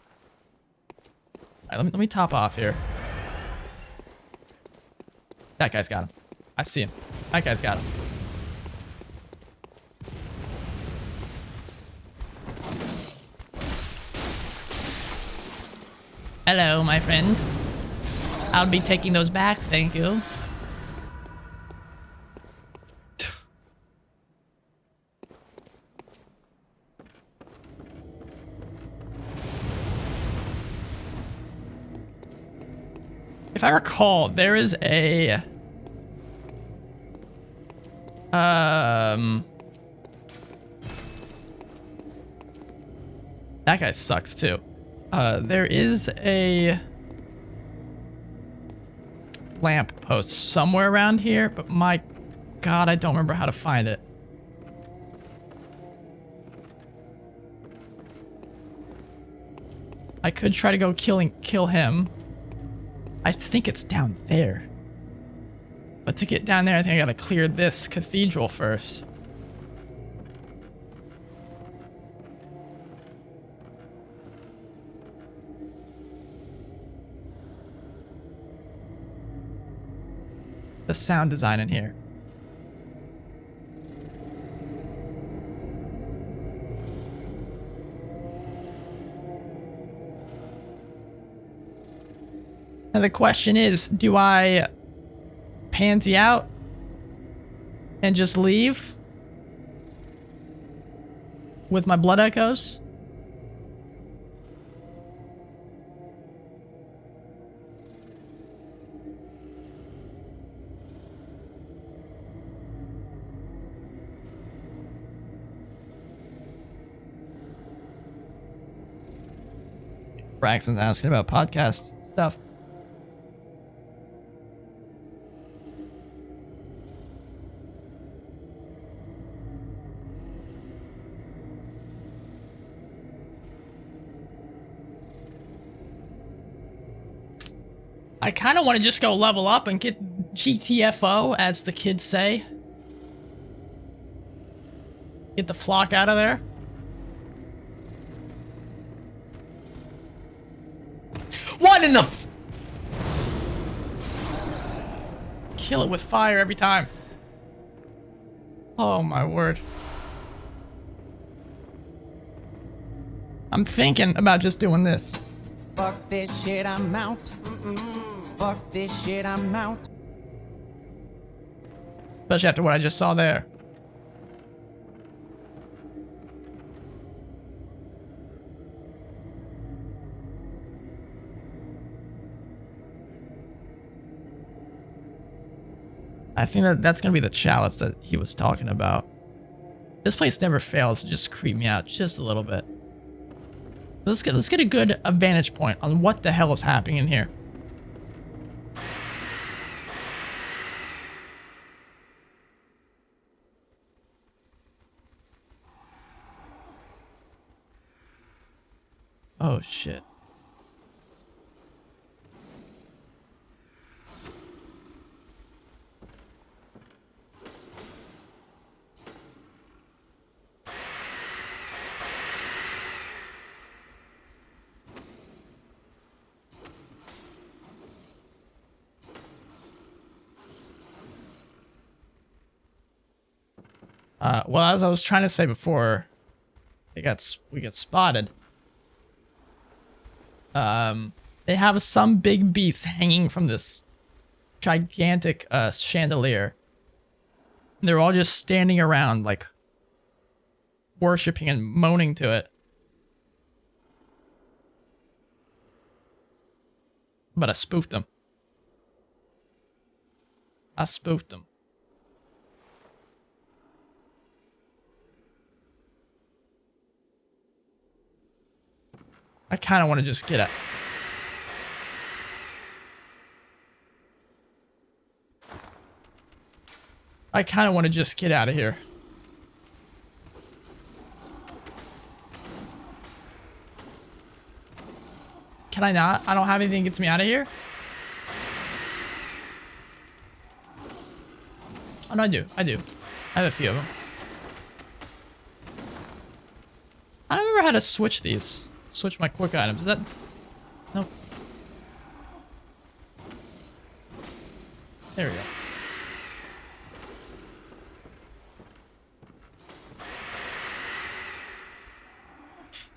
Alright, let me top off here. That guy's got him. I see him. That guy's got him. Hello, my friend. I'll be taking those back, thank you. If I recall, there is a... That guy sucks, too. There is a... lamp post somewhere around here, but my god, I don't remember how to find it. I could try to go kill him. I think it's down there. But to get down there, I think I gotta clear this cathedral first. The sound design in here. Now the question is, do I pansy out and just leave with my blood echoes? Braxton's asking about podcast stuff. I kind of want to just go level up and get GTFO, as the kids say. Get the flock out of there. What in the f- Kill it with fire every time. Oh my word. I'm thinking about just doing this. Fuck this shit, I'm out. Fuck this shit, I'm out. Especially after what I just saw there. I think that's gonna be the chalice that he was talking about. This place never fails to just creep me out just a little bit. Let's get a good vantage point on what the hell is happening in here. Oh shit. Well, as I was trying to say before, we got spotted. They have some big beasts hanging from this gigantic chandelier. And they're all just standing around, like, worshipping and moaning to it. But I spooked them. I spooked them. I kind of want to just get it. I kind of want to just get out of here. Can I not? I don't have anything that gets me out of here? Oh, no, I do. I do. I have a few of them. I don't remember how to switch these. Switch my quick items. Is that... Nope. There we go.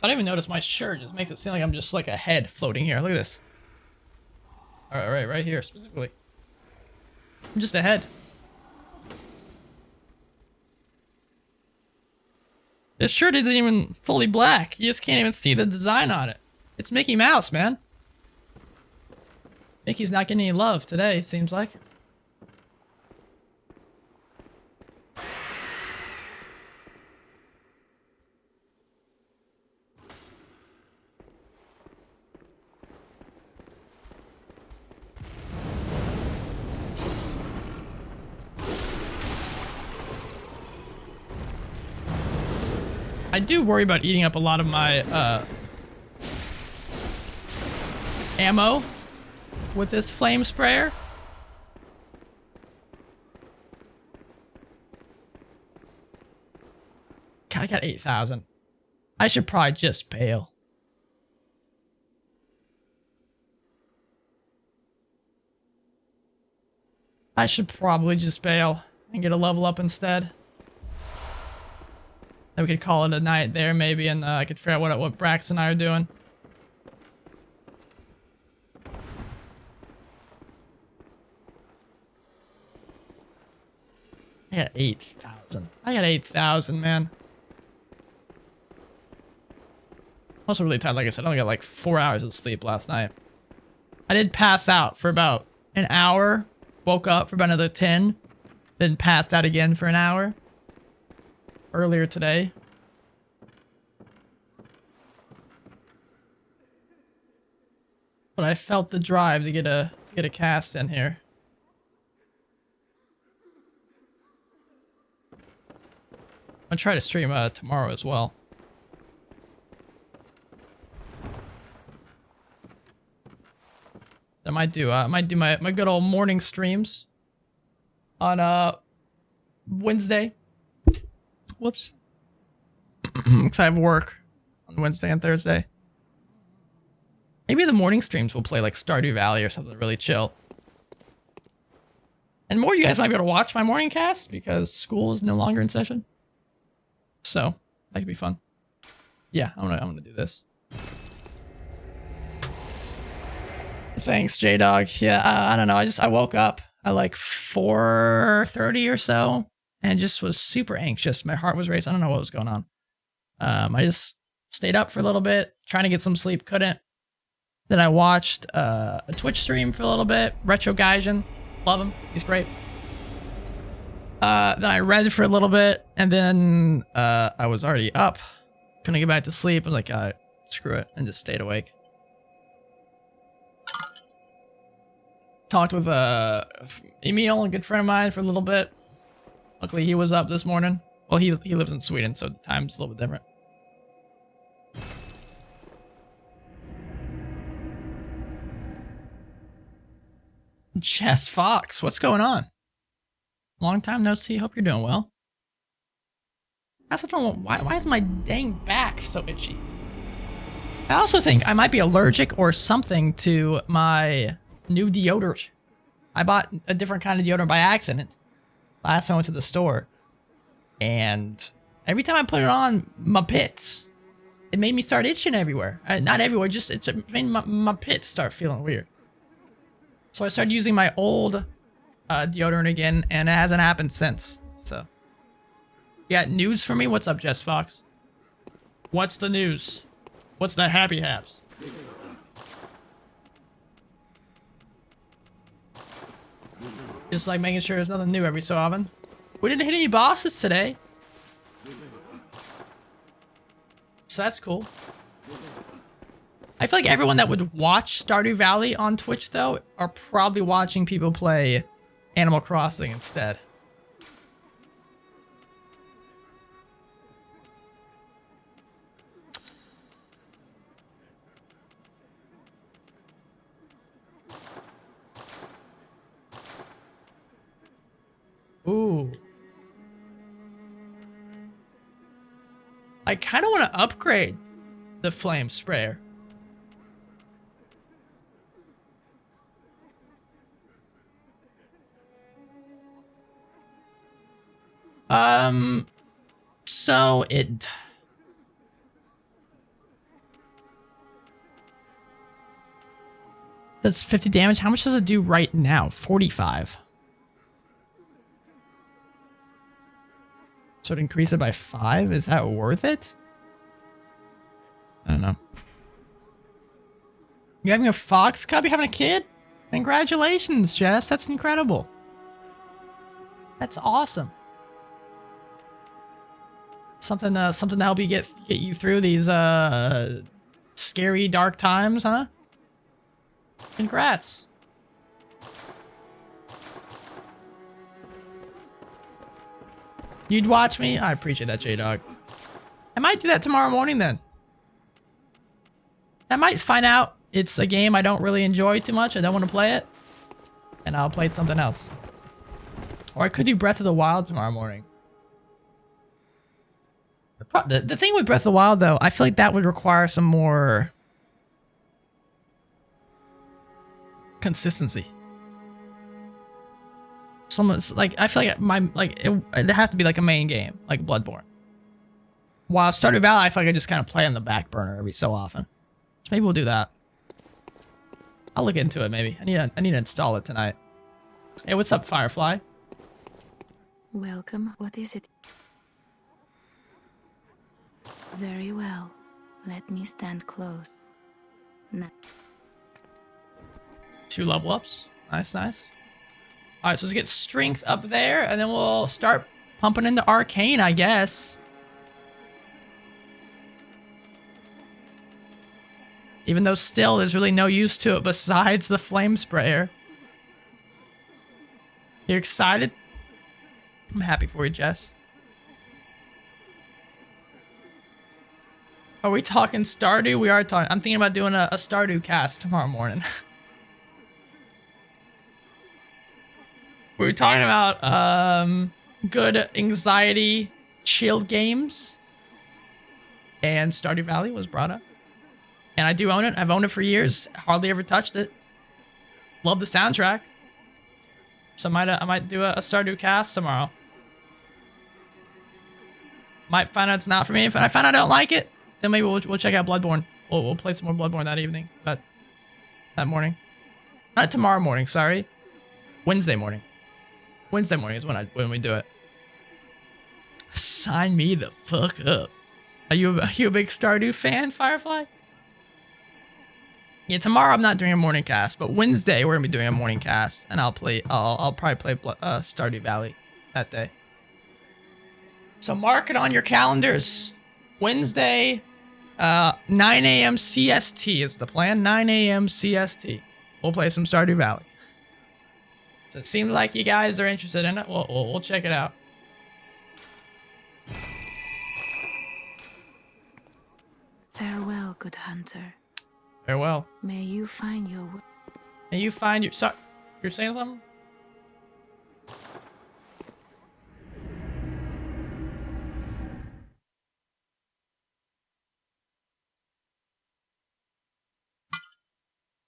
I don't even notice my shirt. It just makes it seem like I'm just like a head floating here. Look at this. Alright, right here specifically. I'm just a head. This shirt isn't even fully black. You just can't even see the design on it. It's Mickey Mouse, man. Mickey's not getting any love today, seems like. I do worry about eating up a lot of my ammo with this flame sprayer. God, I got 8,000. I should probably just bail. I should probably just bail and get a level up instead. Then we could call it a night there, maybe, and I could figure out what Brax and I are doing. I got 8,000. I got 8,000, man. Also really tired, like I said. I only got like 4 hours of sleep last night. I did pass out for about an hour. Woke up for about another 10. Then passed out again for an hour. Earlier today. But I felt the drive to get a cast in here. I'll try to stream tomorrow as well. I might do my good old morning streams on Wednesday. Whoops. Because I have work on Wednesday and Thursday. Maybe the morning streams will play like Stardew Valley or something really chill. And more of you guys might be able to watch my morning cast because school is no longer in session. So that could be fun. Yeah, I'm gonna do this. Thanks, J-Dog. Yeah, I don't know. I woke up at like 4:30 or so and just was super anxious. My heart was racing. I don't know what was going on. I just stayed up for a little bit, trying to get some sleep. Couldn't. Then I watched a Twitch stream for a little bit. Retro Gaijin. Love him. He's great. Then I read for a little bit, and then I was already up. Couldn't get back to sleep. I was like, screw it, and just stayed awake. Talked with Emil, a good friend of mine, for a little bit. Luckily, he was up this morning. Well, he lives in Sweden, so the time's a little bit different. Jess Fox, what's going on? Long time no see. Hope you're doing well. I also don't know why is my dang back so itchy. I also think I might be allergic or something to my new deodorant. I bought a different kind of deodorant by accident last time I went to the store. And every time I put it on my pits, it made me start itching everywhere. Not everywhere, just it made my pits start feeling weird. So I started using my old deodorant again, and it hasn't happened since. So, you got news for me? What's up, Jess Fox? What's the news? What's the happy haps? Just like making sure there's nothing new every so often. We didn't hit any bosses today. So that's cool. I feel like everyone that would watch Stardew Valley on Twitch, though, are probably watching people play Animal Crossing instead. Ooh. I kind of want to upgrade the flame sprayer. So it does 50 damage. How much does it do right now? 45. So to increase it by 5, is that worth it? I don't know. You having a fox cub? You having a kid? Congratulations, Jess. That's incredible. That's awesome. Something to help you get you through these scary dark times, huh? Congrats. You'd watch me? I appreciate that, J-Dog. I might do that tomorrow morning then. I might find out it's a game I don't really enjoy too much. I don't want to play it. And I'll play something else. Or I could do Breath of the Wild tomorrow morning. The thing with Breath of the Wild, though, I feel like that would require some more consistency. I feel like it'd have to be like a main game, like Bloodborne. While Stardew Valley, I feel like I just kind of play on the back burner every so often. So maybe we'll do that. I'll look into it maybe. I need to install it tonight. Hey, what's up, Firefly? Welcome. What is it? Very well. Let me stand close. Now. 2 level ups. Nice, nice. Alright, so let's get strength up there, and then we'll start pumping into arcane, I guess. Even though still there's really no use to it besides the flame sprayer. You excited? I'm happy for you, Jess. Are we talking Stardew? We are talking. I'm thinking about doing a Stardew cast tomorrow morning. We were talking about good anxiety chilled games, and Stardew Valley was brought up. And I do own it. I've owned it for years. Hardly ever touched it. Love the soundtrack. So I might do a Stardew cast tomorrow. Might find out it's not for me. If I find out I don't like it, then maybe we'll check out Bloodborne. We'll play some more Bloodborne that evening. That morning. Not tomorrow morning, sorry. Wednesday morning. Wednesday morning is when we do it. Sign me the fuck up. Are you a big Stardew fan, Firefly? Yeah, tomorrow I'm not doing a morning cast, but Wednesday we're gonna be doing a morning cast, and I'll probably play Stardew Valley that day. So mark it on your calendars. Wednesday, 9 a.m. CST is the plan. 9 a.m. CST. We'll play some Stardew Valley. So it seems like you guys are interested in it. We'll check it out. Farewell, good hunter. Farewell. May you find your... May you find your... Sorry, you're saying something?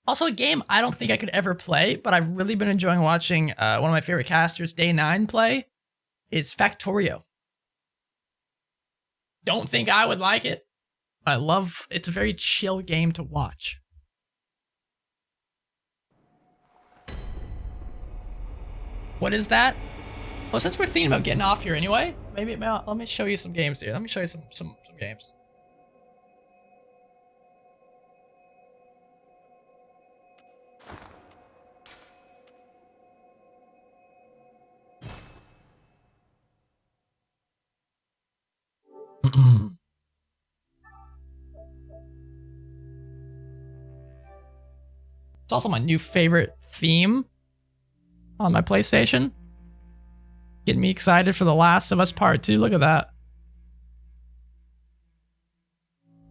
Also, a game I don't think I could ever play, but I've really been enjoying watching one of my favorite casters, Day9, play. It's Factorio. don't think I would like it. It's a very chill game to watch. What is that? Well, since we're thinking about getting off here anyway, maybe let me show you some games here. Let me show you some games. It's also my new favorite theme on my PlayStation. Getting me excited for The Last of Us Part 2. Look at that.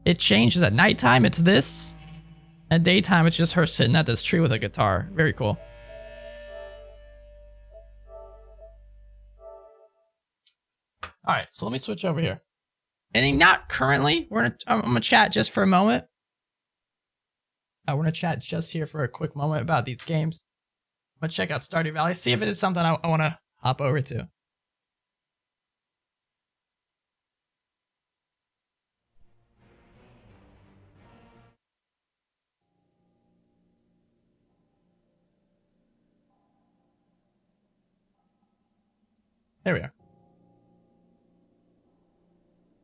It changes at nighttime, it's this. At daytime, it's just her sitting at this tree with a guitar. Very cool. Alright, so let me switch over here. And not currently. I'm gonna chat just for a moment. We're gonna chat just here for a quick moment about these games. I'm gonna check out Stardew Valley, see if it is something I wanna hop over to. There we are.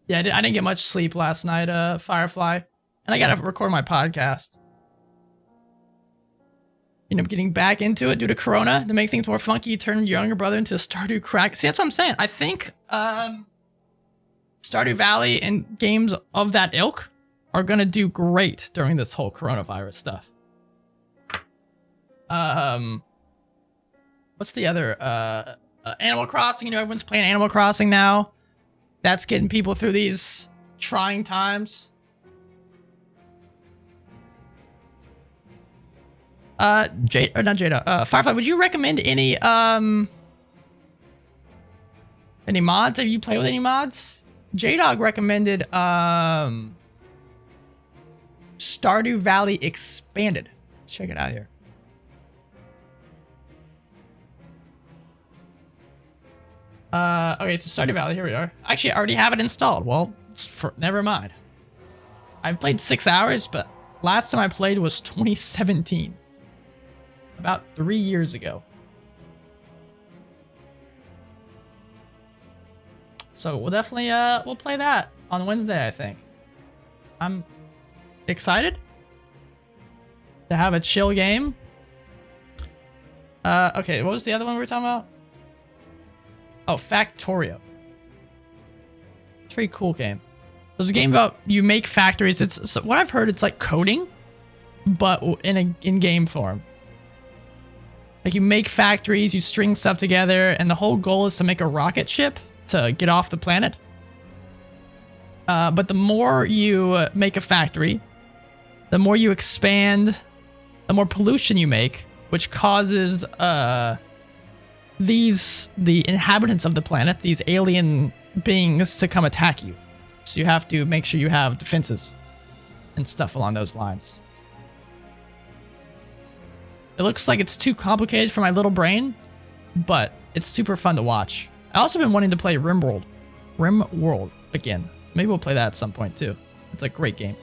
Yeah, I didn't get much sleep last night, Firefly. And I gotta record my podcast. You know, getting back into it due to Corona. To make things more funky, you turn your younger brother into a Stardew crack. See, that's what I'm saying. I think Stardew Valley and games of that ilk are gonna do great during this whole coronavirus stuff. What's the other? Animal Crossing. You know, everyone's playing Animal Crossing now. That's getting people through these trying times. Firefly, would you recommend any mods? Have you played with any mods? J-Dog recommended Stardew Valley Expanded. Let's check it out here. Okay, so Stardew Valley, here we are. Actually, I already have it installed. Well, never mind. I've played 6 hours, but last time I played was 2017. About 3 years ago. So we'll definitely, we'll play that on Wednesday, I think. I'm excited to have a chill game. Okay, what was the other one we were talking about? Oh, Factorio. It's a very cool game. There's a game about you make factories. It's so what I've heard. It's like coding, but in game form. Like you make factories, you string stuff together, and the whole goal is to make a rocket ship to get off the planet. But the more you make a factory, the more you expand, the more pollution you make, which causes the inhabitants of the planet, these alien beings, to come attack you. So you have to make sure you have defenses and stuff along those lines. It looks like it's too complicated for my little brain, but it's super fun to watch. I also been wanting to play RimWorld again. Maybe we'll play that at some point too. It's a great game.